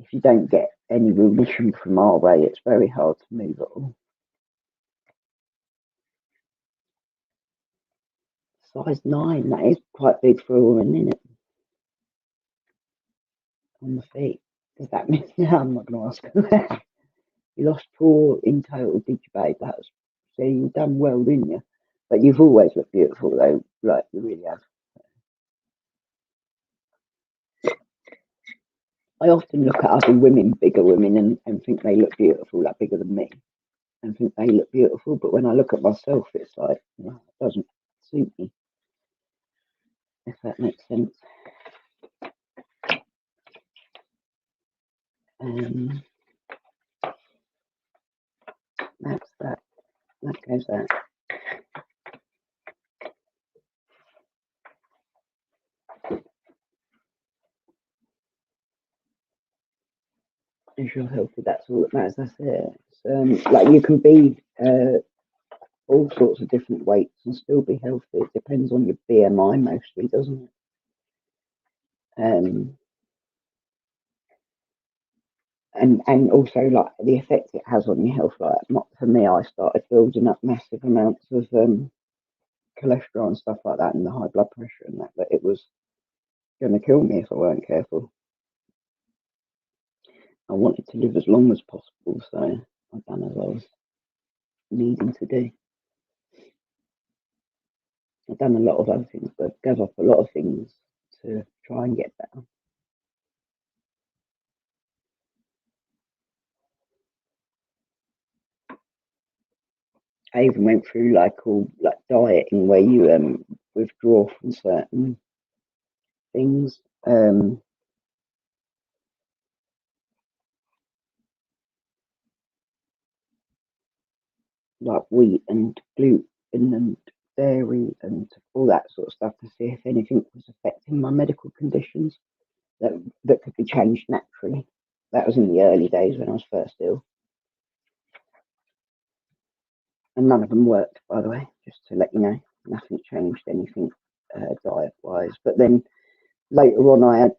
If you don't get any remission from RA, it's very hard to move at all. Size 9, that is quite big for a woman, isn't it? On the feet. Does that mean? No, I'm not going to ask. You lost 4 in total, did you, babe? So you've done well, didn't you? But you've always looked beautiful, though. Like, you really have. I often look at other women, bigger women, and think they look beautiful, like bigger than me, and think they look beautiful. But when I look at myself, it's like, it doesn't suit me, if that makes sense. That's that. That goes that. If you're healthy, that's all that matters. That's it. Like you can be all sorts of different weights and still be healthy. It depends on your BMI mostly, doesn't it? And also like the effect it has on your health. Like for me, I started building up massive amounts of cholesterol and stuff like that, and the high blood pressure and that. But it was going to kill me if I weren't careful. I wanted to live as long as possible, so I've done as I was needing to do. I've done a lot of other things, but gave up a lot of things to try and get better. I even went through all dieting where you withdraw from certain things. Like wheat and gluten and dairy and all that sort of stuff to see if anything was affecting my medical conditions that could be changed naturally. That was in the early days when I was first ill. And none of them worked, by the way, just to let you know. Nothing changed anything diet-wise. But then later on, I had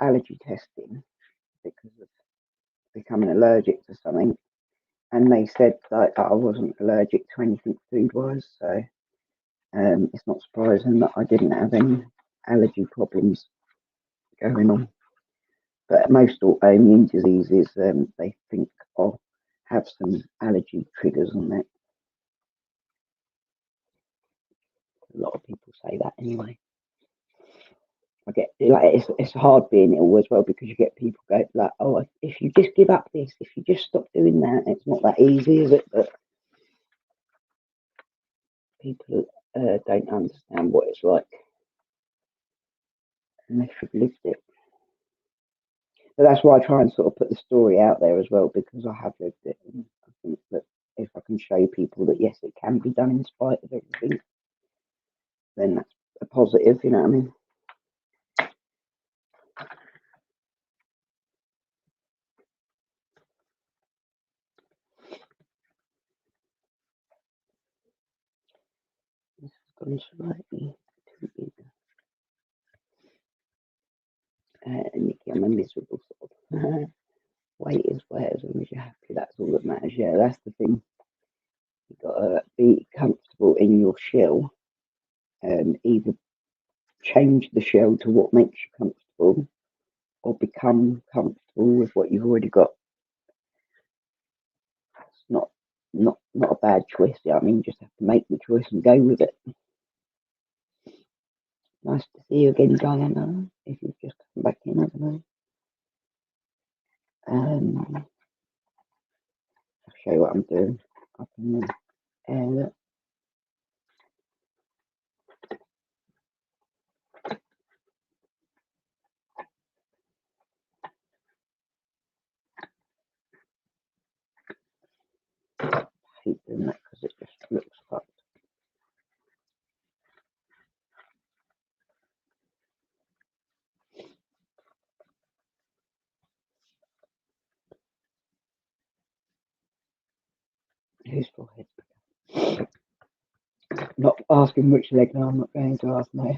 allergy testing because of becoming allergic to something. And they said that I wasn't allergic to anything food-wise. So it's not surprising that I didn't have any allergy problems going on. But most autoimmune diseases, they think I'll have some allergy triggers on that. A lot of people say that anyway. I get like it's hard being ill as well because you get people go like, oh, if you just give up this, if you just stop doing that, it's not that easy, is it? But people don't understand what it's like unless you've lived it. But that's why I try and sort of put the story out there as well because I have lived it. And I think that if I can show people that yes, it can be done in spite of everything, then that's a positive. You know what I mean? This has gone slightly too big. Nikki, I'm a miserable sort. Weight is weight as long as you're happy. That's all that matters. Yeah, that's the thing. You've got to be comfortable in your shell and either change the shell to what makes you comfortable or become comfortable with what you've already got. It's not a bad choice. Yeah, I mean, you just have to make the choice and go with it. Nice to see you again, Diana. If you've just come back in, I don't know. I'll show you what I'm doing up in there. I hate doing that because it just looks fucked. Whose forehead? Not asking which leg, no, I'm not going to ask, no.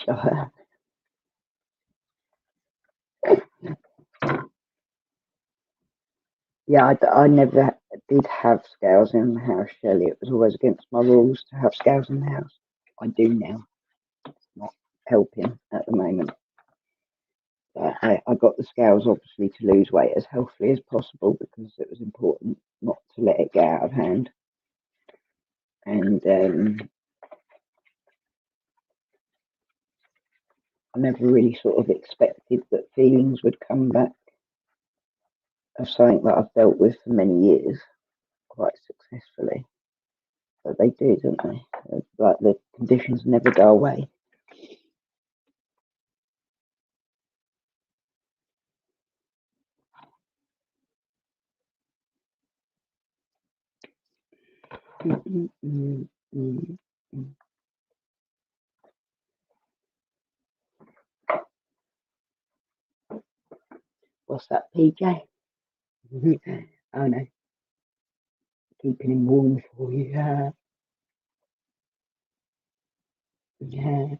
Sure. Yeah, I never did have scales in the house, Shelley. It was always against my rules to have scales in the house. I do now. It's not helping at the moment. But I got the scales obviously to lose weight as healthily as possible because it was important not to let it get out of hand. And I never really sort of expected that feelings would come back of something that I've dealt with for many years quite successfully. But they do, don't they? Like the conditions never go away. What's that, PJ? Oh no, keeping him warm for you. Yeah. Yeah.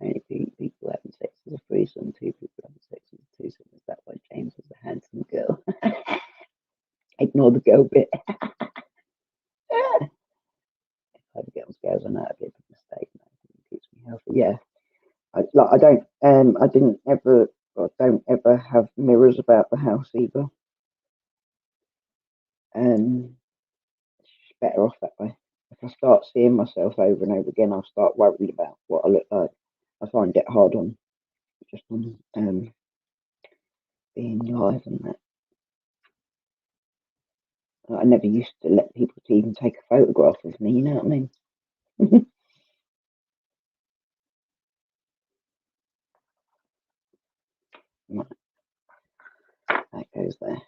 Only two people having sex as a threesome, two people having sex as a twosome. Is that why James is a handsome girl? Ignore the girl bit. If I ever get on scales, I know it'd be a big mistake. It keeps me healthy. Yeah. I didn't ever, or don't ever have mirrors about the house either. It's just better off that way. If I start seeing myself over and over again, I'll start worrying about what I look like. I find it hard on just on being live and that. I never used to let people to even take a photograph of me. You know what I mean? Right, that goes there.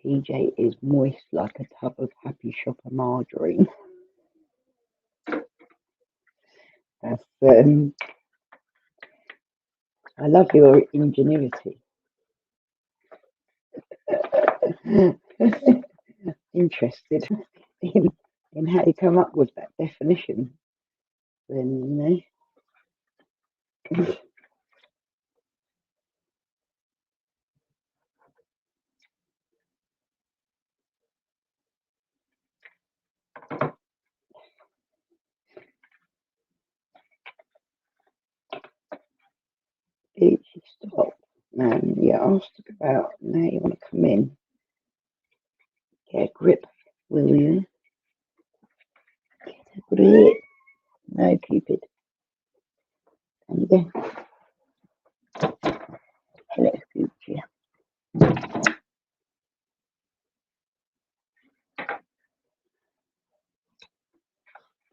PJ is moist like a tub of Happy Shopper margarine. That's, I love your ingenuity. Interested in how you come up with that definition. Then, did you stop? You asked about now you want to come in. Get a grip, will you? Get a grip. No, Cupid. There you go. Let's future.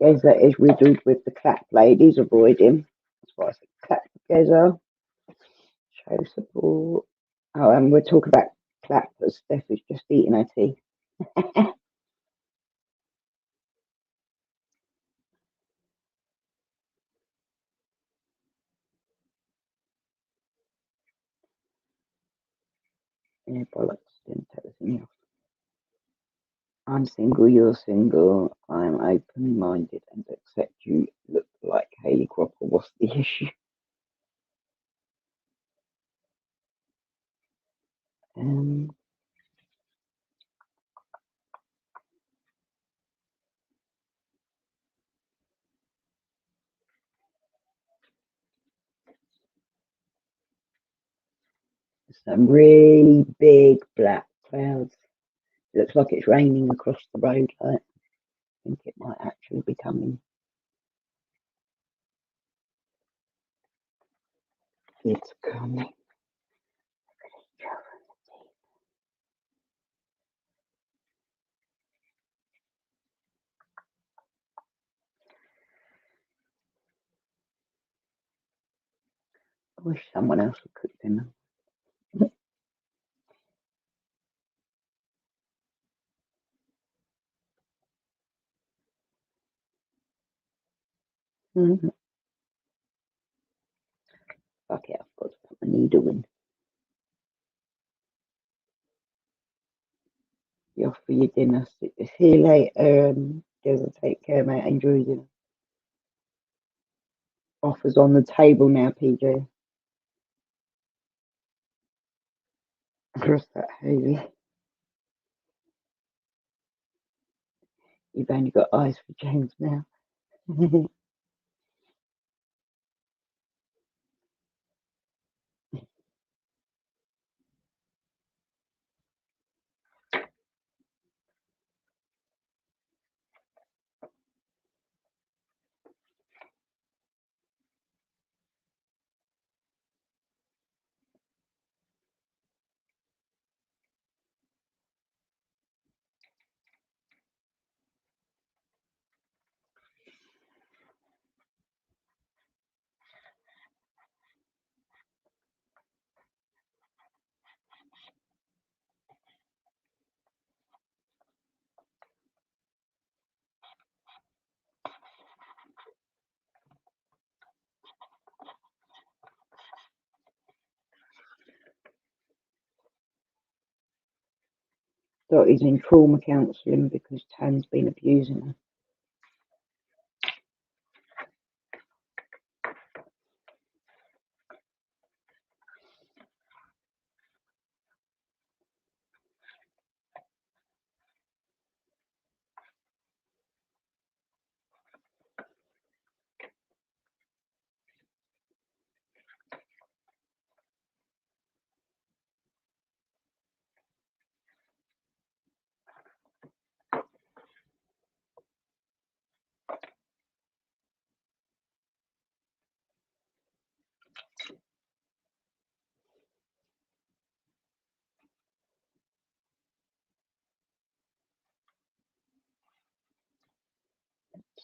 Geza is riddled with the clap ladies. Avoid him. That's why I said clap Geza. Show support. Oh, and we'll talk about clap, but Steph is just eating her tea. Yeah, bollocks. Didn't take the thing off. I'm single, you're single. I'm open-minded and accept you look like Hayley Cropper. What's the issue? Some really big black clouds. It looks like it's raining across the road. I think it might actually be coming. It's coming. I wish someone else would cook dinner. Fuck it, I've got to put my needle in. You off for your dinner. See you later. Girls, take care, mate. Enjoy your dinner. Offers on the table now, PJ. Cross that, Hayley. You've only got eyes for James now. Dottie's in trauma counselling because Tan's been abusing her.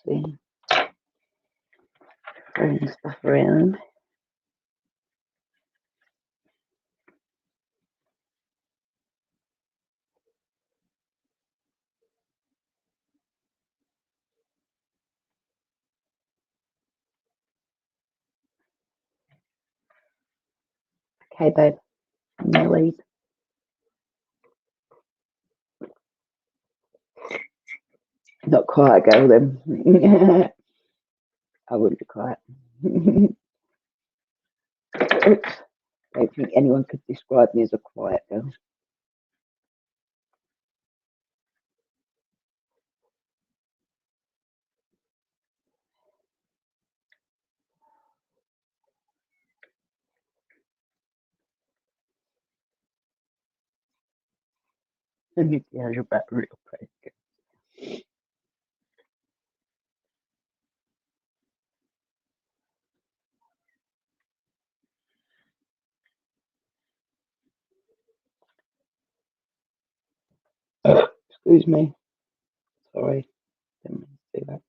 See, throwing stuff around. Okay, babe. No worries. Not quiet girl then. I wouldn't be quiet. Oops. I don't think anyone could describe me as a quiet girl. Yeah, you're about real quiet girl. Excuse me. Sorry. Didn't mean to do that.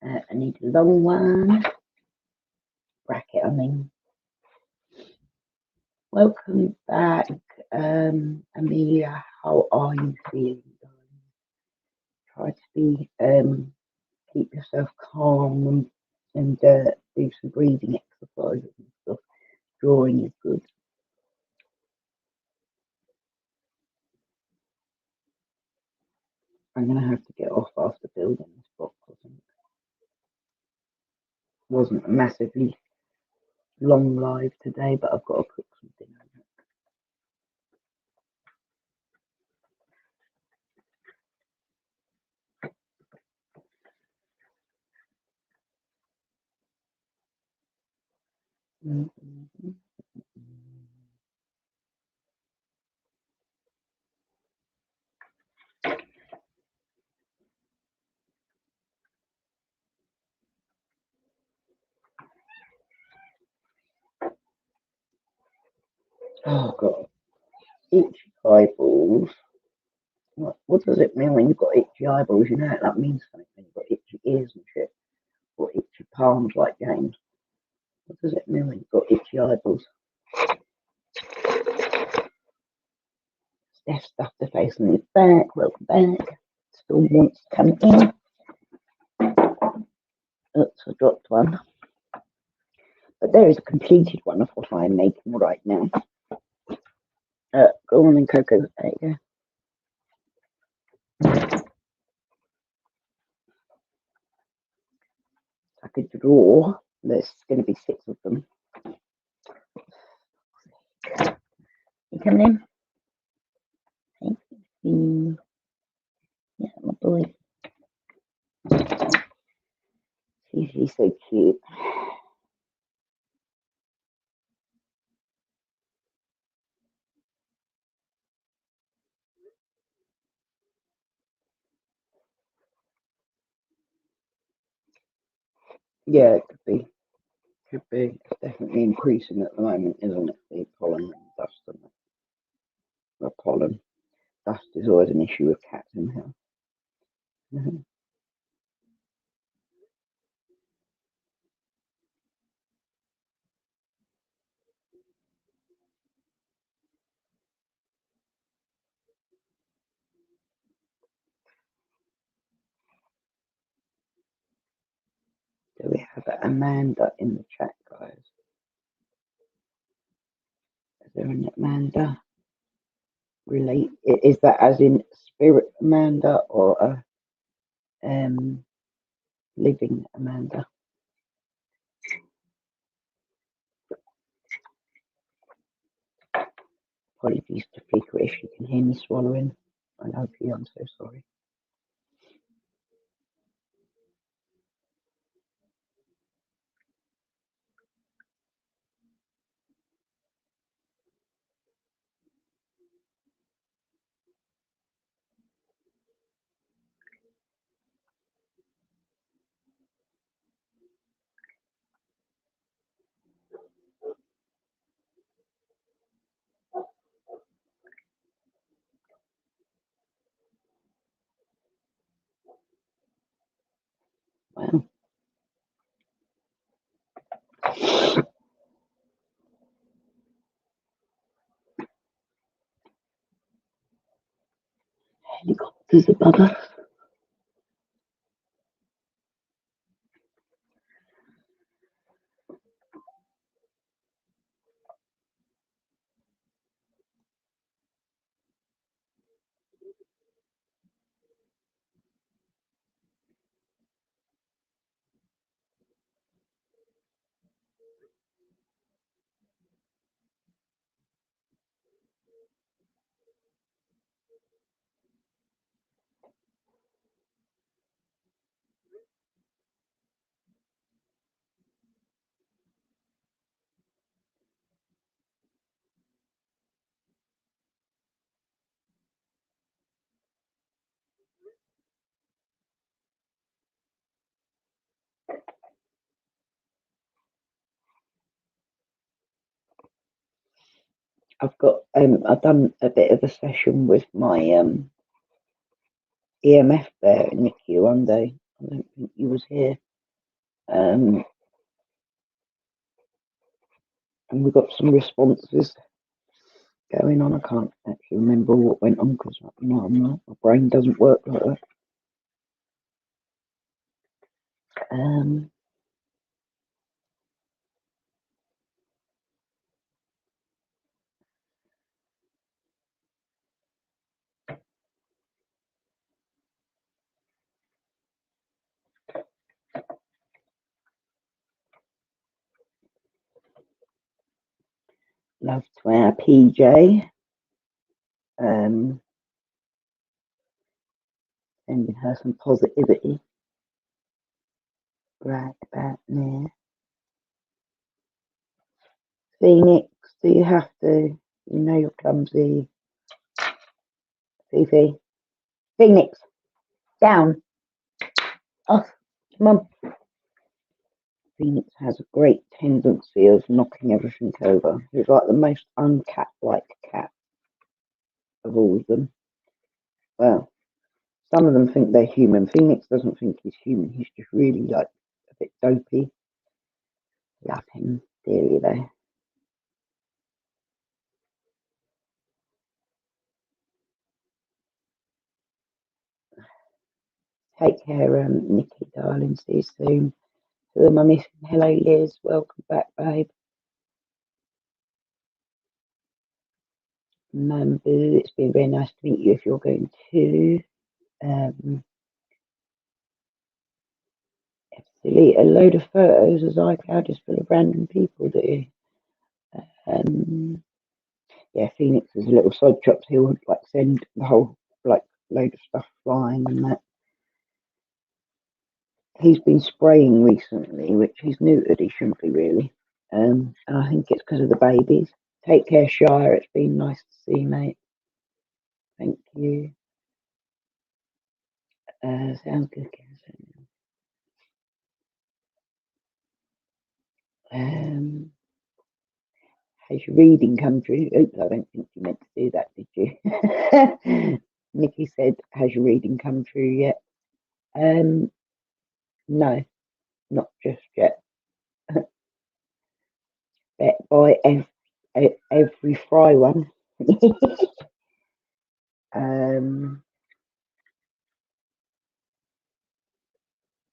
I need a long one. Bracket, I mean. Welcome back, Amelia. How are you feeling? Try to be, keep yourself calm and do some breathing exercises and stuff. Drawing is good. I'm going to have to get off after building this box. I think. Wasn't a massively long live today, but I've got to cook some dinner. Oh God, itchy eyeballs. What does it mean when you've got itchy eyeballs? You know that means something when you've got itchy ears and shit, or itchy palms like James. What does it mean when you've got itchy eyeballs? Steph stuffed her face on his back. Welcome back. Still wants to come in. Oops, I dropped one. But there is a completed one of what I'm making right now. Go on then, Coco. There you go. I could draw. There's going to be 6 of them. You coming in? Thank you. Yeah, my boy. He's so cute. Yeah, it could be. Could be. It's definitely increasing at the moment, isn't it? The pollen and dust and the pollen. Dust is always an issue with cats in here. Do we have Amanda in the chat, guys? Is there an Amanda? Relate? Is that as in spirit Amanda or a living Amanda? Apologies to Flicker if you can hear me swallowing. I love you, I'm so sorry. Wow. Helicopters above us. I've done a bit of a session with my EMF there, Nikki, one day. I don't think he was here. And we got some responses going on. I can't actually remember what went on because my brain doesn't work like that. Love to our PJ. Sending her some positivity right about now. Phoenix, do you have to? You know you're clumsy. Fifi. Phoenix, down. Off. Come on. Phoenix has a great tendency of knocking everything over. He's like the most uncat-like cat of all of them. Well, some of them think they're human. Phoenix doesn't think he's human. He's just really like a bit dopey. Love him dearly though. Take care, Nikki, darling. See you soon. Who am I missing? Hello, Liz. Welcome back, babe. Mambu, it's been very nice to meet you if you're going to. Delete a load of photos as iCloud is full of random people, do you? Yeah, Phoenix is a little side chops. He'll like send the whole like load of stuff flying and that. He's been spraying recently, which he's neutered. He shouldn't be really. And I think it's because of the babies. Take care, Shire. It's been nice to see you, mate. Thank you. Sounds good. Has your reading come through? Oops, I don't think you meant to do that, did you? Nikki said, has your reading come through yet? No, not just yet. Bet by every fry one.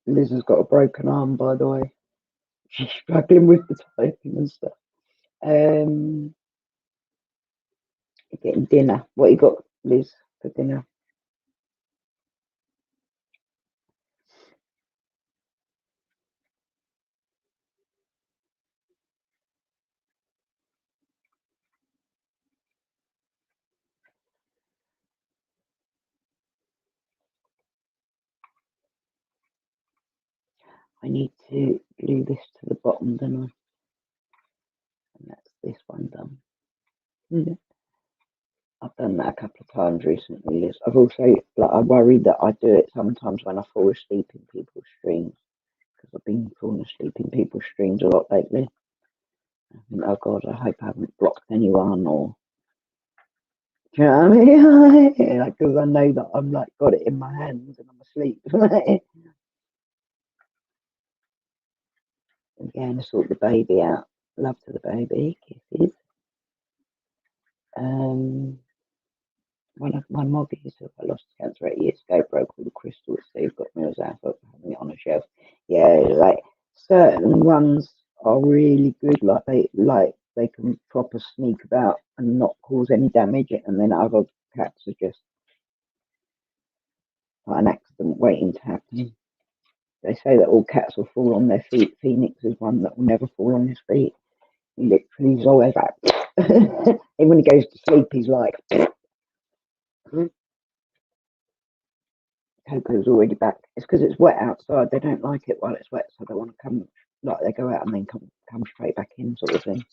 Liz has got a broken arm, by the way. She's struggling with the typing and stuff. Getting dinner. What you got, Liz, for dinner? I need to glue this to the bottom, don't I? And that's this one done. I've done that a couple of times recently, Liz. I've also, like, I worry that I do it sometimes when I fall asleep in people's streams, because I've been falling asleep in people's streams a lot lately. I think, oh God, I hope I haven't blocked anyone, or, do you know what I mean? Like, because I know that I'm like got it in my hands and I'm asleep. Again, to sort the baby out. Love to the baby. Kisses. One of my moggies who I lost to cancer 8 years ago broke all the crystals. Steve got me as I thought having it on a shelf. Yeah, like certain ones are really good. Like they can proper sneak about and not cause any damage, and then other cats are just like an accident waiting to happen. They say that all cats will fall on their feet. Phoenix is one that will never fall on his feet. He literally is always like, and when he goes to sleep, he's like, Coco's already back. It's because it's wet outside. They don't like it while it's wet, so they want to come, like they go out and then come straight back in, sort of thing.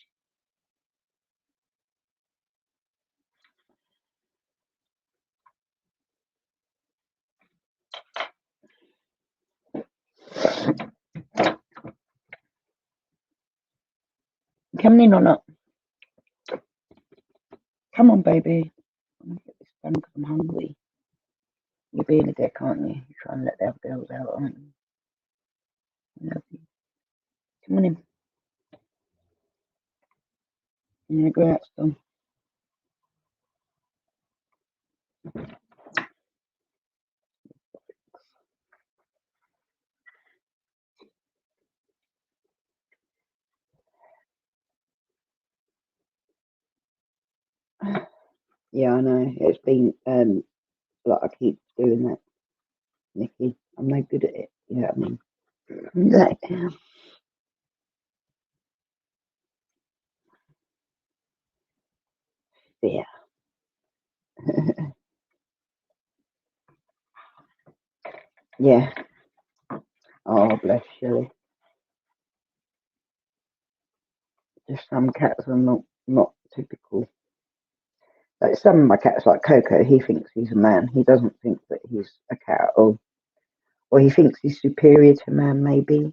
Coming in or not? Come on, baby. I'm gonna get this done because I'm hungry. You're being a dick, aren't you? You're trying to let the other girls out, aren't you? I love you. Come on in. Yeah, go out still. Yeah, I know. It's been like I keep doing that, Nikki. I'm no good at it. You know what I mean? Like, yeah. Yeah. Oh, bless you. Just some cats are not typical. Like some of my cats, like Coco, he thinks he's a man. He doesn't think that he's a cat, or he thinks he's superior to man, maybe.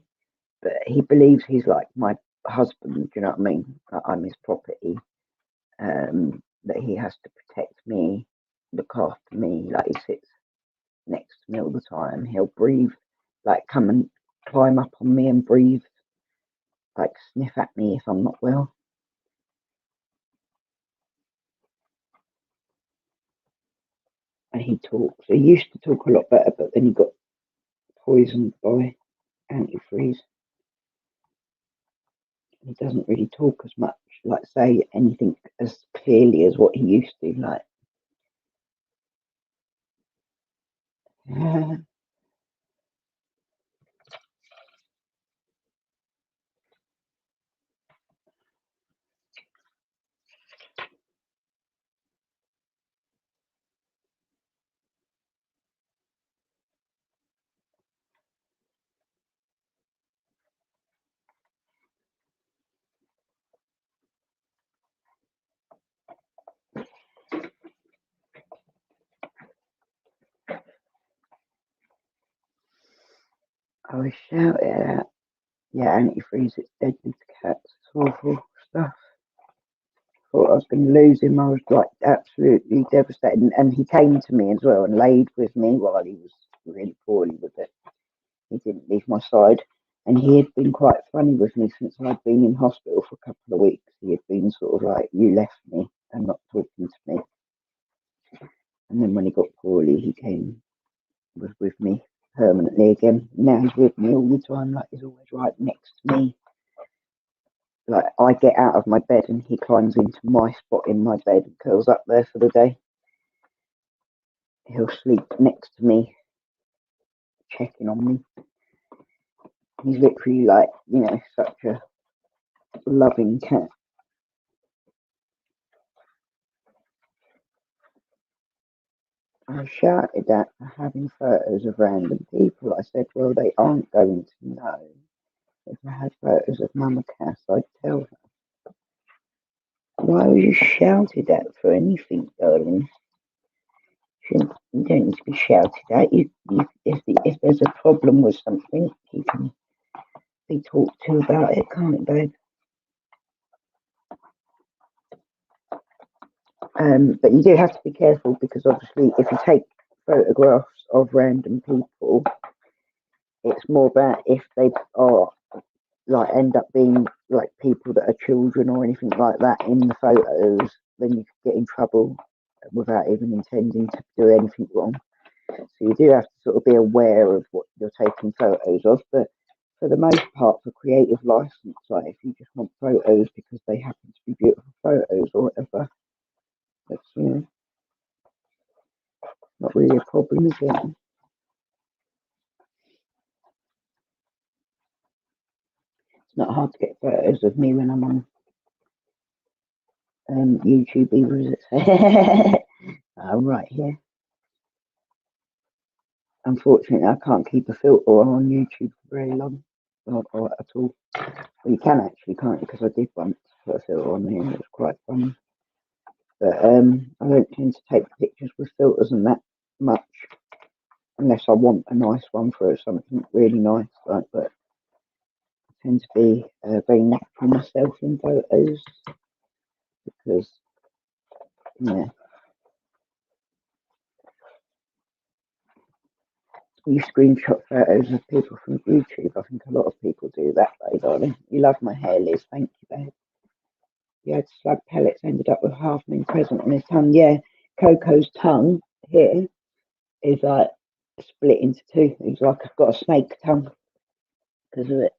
But he believes he's like my husband. Do you know what I mean? That I'm his property. That he has to protect me, look after me. Like he sits next to me all the time. He'll breathe, like come and climb up on me and breathe, like sniff at me if I'm not well. And he talks. He used to talk a lot better, but then he got poisoned by antifreeze. He doesn't really talk as much, like say anything as clearly as what he used to. Like, I was shouting out, yeah, antifreeze, it's deadly to cats. It's awful stuff. Thought I was going to lose him. I was like absolutely devastated. And he came to me as well and laid with me while he was really poorly with it. He didn't leave my side. And he had been quite funny with me since I'd been in hospital for a couple of weeks. He had been sort of like, you left me and not talking to me. And then when he got poorly, he was with me permanently again. Now he's with me all the time, like he's always right next to me. Like I get out of my bed and he climbs into my spot in my bed and curls up there for the day. He'll sleep next to me, checking on me. He's literally like, such a loving cat. I shouted at for having photos of random people. I said, well, they aren't going to know. If I had photos of Mama Cass, I'd tell her. Why was you shouted at for anything, darling? You don't need to be shouted at. If there's a problem with something, you can be talked to about it, can't it, babe? But you do have to be careful because obviously if you take photographs of random people, it's more about if they are like end up being like people that are children or anything like that in the photos, then you could get in trouble without even intending to do anything wrong. So you do have to sort of be aware of what you're taking photos of, but for the most part, for creative license, like if you just want photos because they happen to be beautiful photos or whatever, that's not really a problem, is it? It's not hard to get photos of me when I'm on YouTube either, is it? I'm right here. Unfortunately, I can't keep a filter on YouTube for very long, not at all. Well, you can actually, can't you? Because I did once put a filter on here, and it was quite funny. But I don't tend to take pictures with filters and that much, unless I want a nice one for something really nice. Like, but I tend to be very natural myself in photos because, yeah. You screenshot photos of people from YouTube. I think a lot of people do that, though, darling. You love my hair, Liz. Thank you, babe. He had slug pellets, ended up with half moon crescent on his tongue. Yeah, Coco's tongue here is like split into two. He's like, I've got a snake tongue because of it.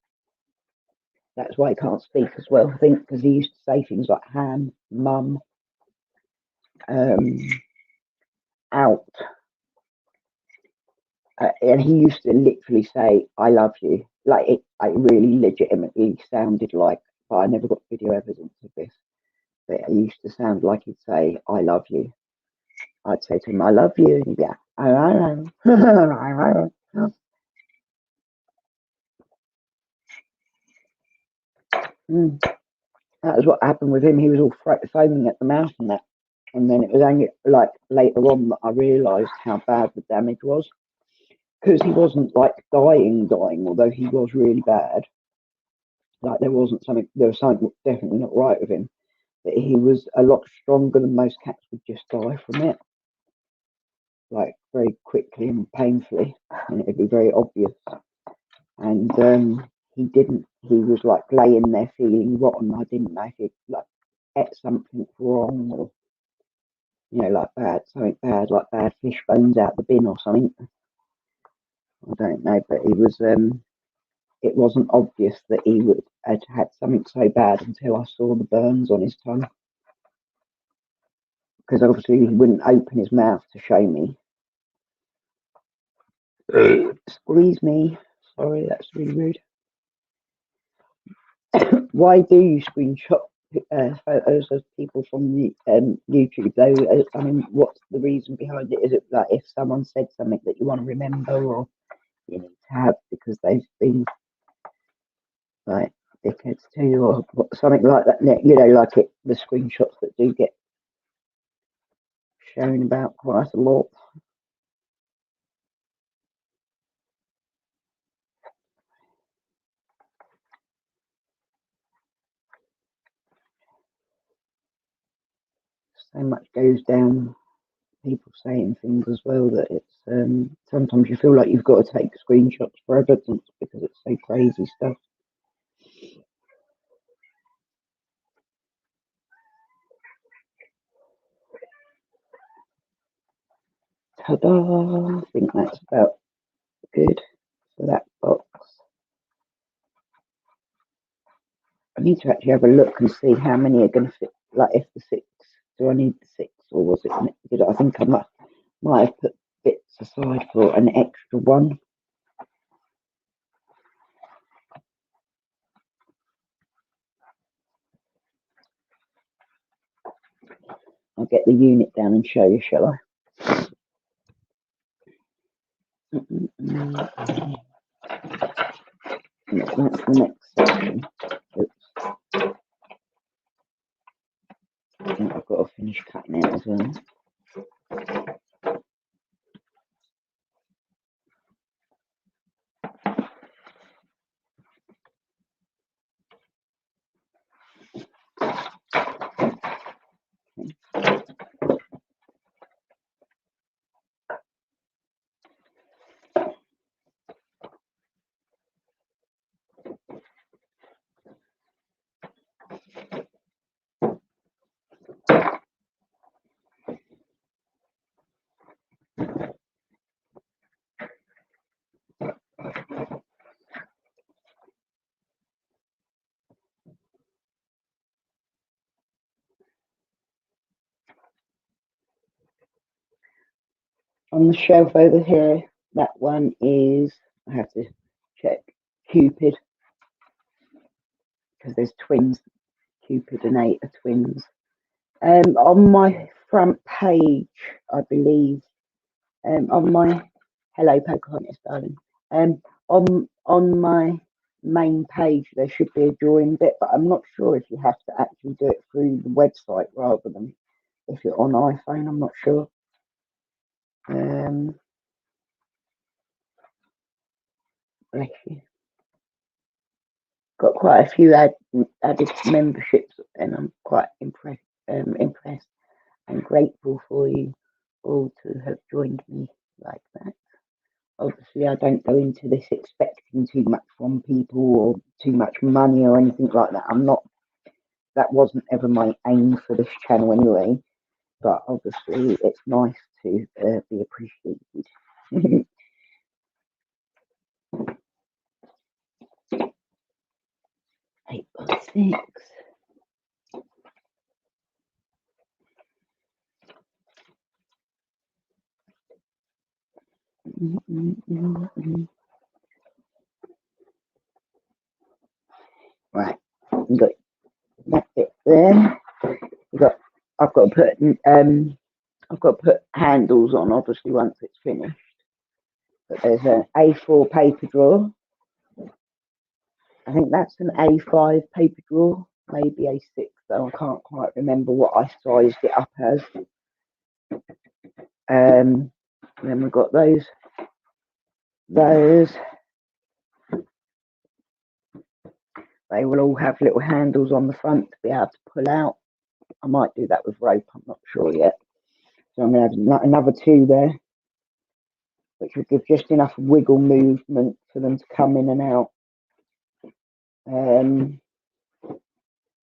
That's why he can't speak as well, I think, because he used to say things like ham, mum, out. And he used to literally say, I love you. Like, it really legitimately sounded like, but I never got video evidence of this, but it used to sound like he'd say, I love you. I'd say to him, I love you. And he'd be like, I love you. That was what happened with him. He was all foaming at the mouth and that. And then it was only like later on that I realised how bad the damage was. Because he wasn't like dying, although he was really bad. Like there was something definitely not right with him. But he was a lot stronger than most cats would just die from it. Like very quickly and painfully. And it'd be very obvious. And he didn't. He was like laying there feeling rotten. I didn't know if he'd like ate something wrong or like something bad, like bad fish bones out the bin or something. I don't know, but he was. It wasn't obvious that he had something so bad until I saw the burns on his tongue. Because obviously he wouldn't open his mouth to show me. Squeeze me. Sorry, that's really rude. Why do you screenshot photos of people from the YouTube though? I mean, what's the reason behind it? Is it like if someone said something that you want to remember or you need to have because they've been like dickheads to you or something like that? Like the screenshots that do get shown about quite a lot. So much goes down, people saying things as well that it's sometimes you feel like you've got to take screenshots for evidence because it's so crazy stuff. Ta-da! I think that's about good for that box. I need to actually have a look and see how many are going to fit. Like, if the 6, do I need the 6, or was it? I think I might have put bits aside for an extra one. I'll get the unit down and show you, shall I? That's the next section. Oops. I've got to finish cutting it as well. On the shelf over here, that one is, I have to check, Cupid, because there's twins. Cupid and 8 are twins. On my front page, I believe, on my, hello Pocahontas darling, on my main page there should be a drawing bit, but I'm not sure if you have to actually do it through the website rather than if you're on iPhone. I'm not sure. Bless you. Got quite a few added memberships, and I'm quite impressed and grateful for you all to have joined me like that. Obviously, I don't go into this expecting too much from people or too much money or anything like that. That wasn't ever my aim for this channel anyway, but obviously it's nice to be appreciated. 8x6. Right, you got that bit there. I've got to put handles on, obviously, once it's finished. But there's an A4 paper drawer. I think that's an A5 paper drawer, maybe A6, though I can't quite remember what I sized it up as. Then we've got those. They will all have little handles on the front to be able to pull out. I might do that with rope, I'm not sure yet. So I'm going to have another 2 there, which will give just enough wiggle movement for them to come in and out. And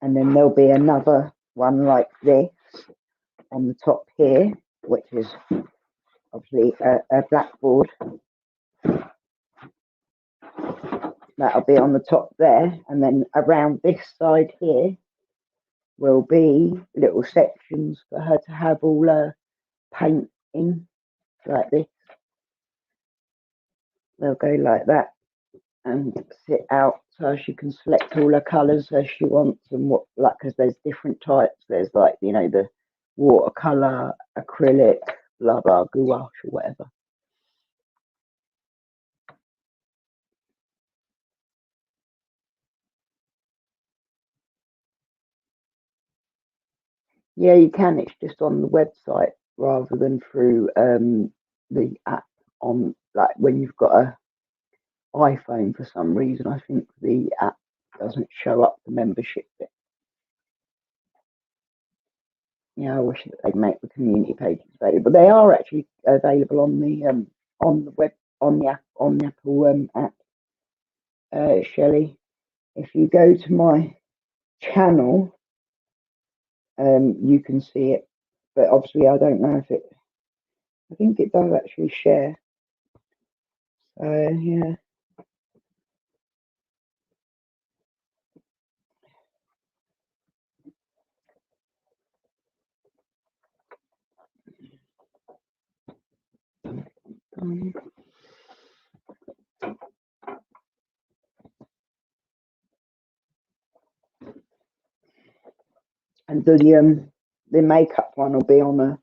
then there'll be another one like this on the top here, which is obviously a blackboard. That'll be on the top there, and then around this side here will be little sections for her to have all her paint in, like this. They'll go like that and sit out so she can select all her colours as she wants, and what, like, because there's different types. There's like, you know, the watercolour, acrylic, blah blah, gouache or whatever. Yeah, you can. It's just on the website rather than through the app on, like, when you've got a iPhone. For some reason, I think the app doesn't show up the membership bit. Yeah, I wish that they'd make the community pages available. They are actually available on the web, on the app, on the Apple app. Shelley, if you go to my channel, you can see it, but obviously I don't know if it. I think it does actually share. Yeah. And the makeup one will be on a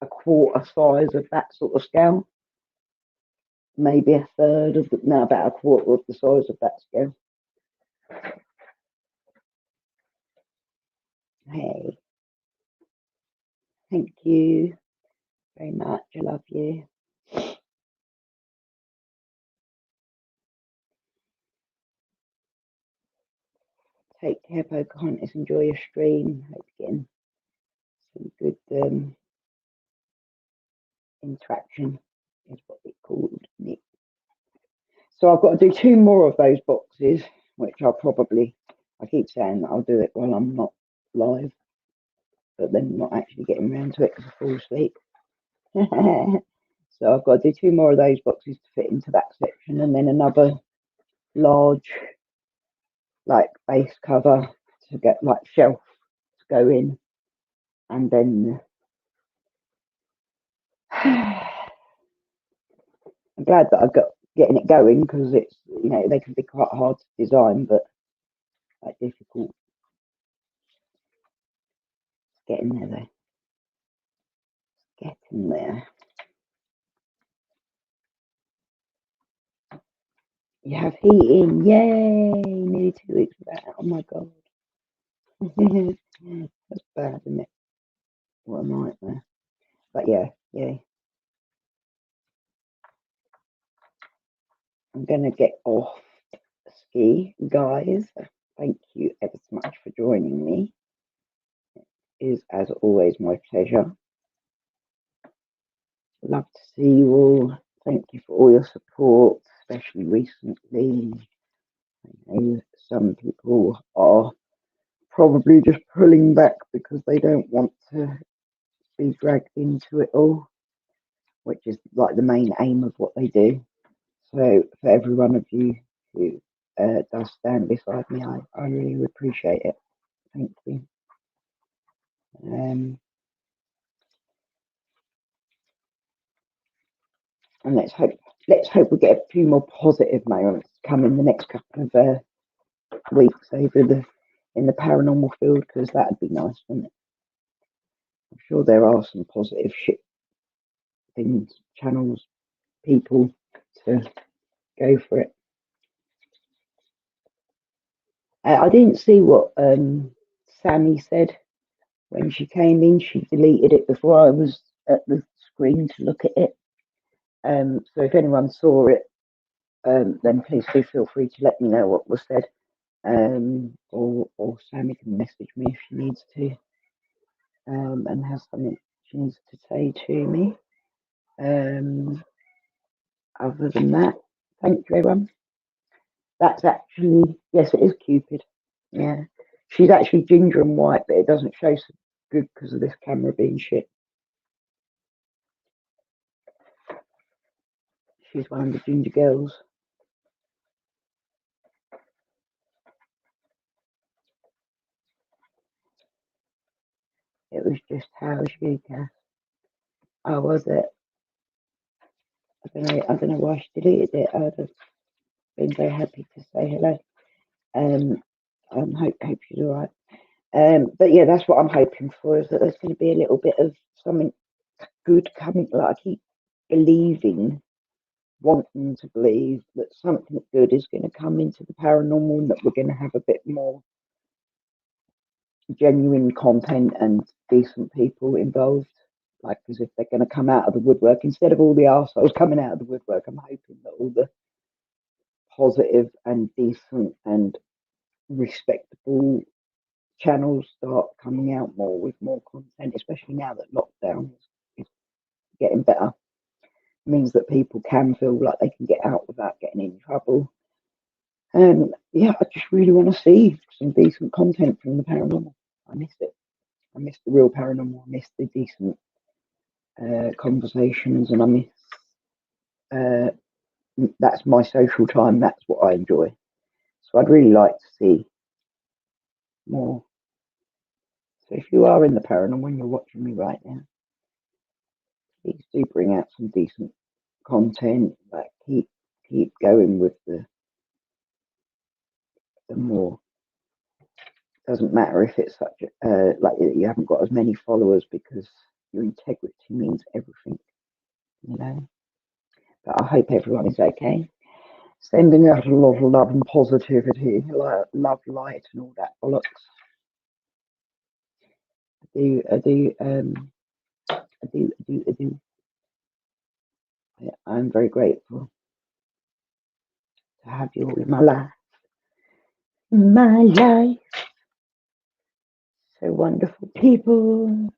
quarter size of that sort of scale, maybe a third of about a quarter of the size of that scale. Hey, thank you very much. I love you. Take care, Pocahontas. Enjoy your stream. Hope you're getting some good interaction, is what it's called. So I've got to do 2 more of those boxes, which I keep saying that I'll do it while I'm not live, but then not actually getting around to it because I fall asleep. So I've got to do 2 more of those boxes to fit into that section, and then another large, like, base cover to get, like, shelf to go in, and then I'm glad that I've got getting it going because it's, you know, they can be quite hard to design, but quite difficult getting there though. Getting there. You have heating, yay! Nearly 2 weeks of that. Oh my god. That's bad, isn't it? What a nightmare. But yeah. I'm gonna get off ski, guys. Thank you ever so much for joining me. It is, as always, my pleasure. Love to see you all. Thank you for all your support, especially recently. I know some people are probably just pulling back because they don't want to be dragged into it all, which is like the main aim of what they do. So for every one of you who does stand beside me, I really appreciate it. Thank you. And let's hope we get a few more positive moments come in the next couple of weeks over in the paranormal field, because that'd be nice, wouldn't it? I'm sure there are some positive shit things, channels, people to go for it. I didn't see what Sammy said when she came in. She deleted it before I was at the screen to look at it. So if anyone saw it, then please do feel free to let me know what was said. Or Sammy can message me if she needs to, and has something she needs to say to me. Other than that, thank you, everyone. That's actually, yes, it is Cupid. Yeah, she's actually ginger and white, but it doesn't show so good because of this camera being shit. She's one of the ginger girls. It was just how she cast. Oh, was it? I don't know why she deleted it. I'd have been very happy to say hello. Hope she's all right. But yeah, that's what I'm hoping for, is that there's going to be a little bit of something good coming. Like, I keep believing, wanting to believe that something good is going to come into the paranormal, and that we're going to have a bit more genuine content and decent people involved. Like, as if they're going to come out of the woodwork instead of all the arseholes coming out of the woodwork. I'm hoping that all the positive and decent and respectable channels start coming out more with more content, especially now that lockdown is getting better. It means that people can feel like they can get out without getting in trouble. And yeah, I just really want to see some decent content from the paranormal. I miss it. I miss the real paranormal. I miss the decent conversations, and I miss that's my social time. That's what I enjoy. So I'd really like to see more. So if you are in the paranormal and you're watching me right now, please do bring out some decent content. Like, keep going with the more. Doesn't matter if it's such like you haven't got as many followers, because your integrity means everything, you know. But I hope everyone is okay. Sending out a lot of love and positivity, love, light, and all that bollocks. I do. I'm very grateful to have you all in my life. My life. So wonderful people.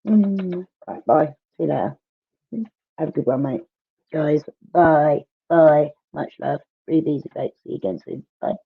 Right, bye. See you later. Have a good one, mate. Guys, bye. Much love. Breathe easy, folks. See you again soon. Bye.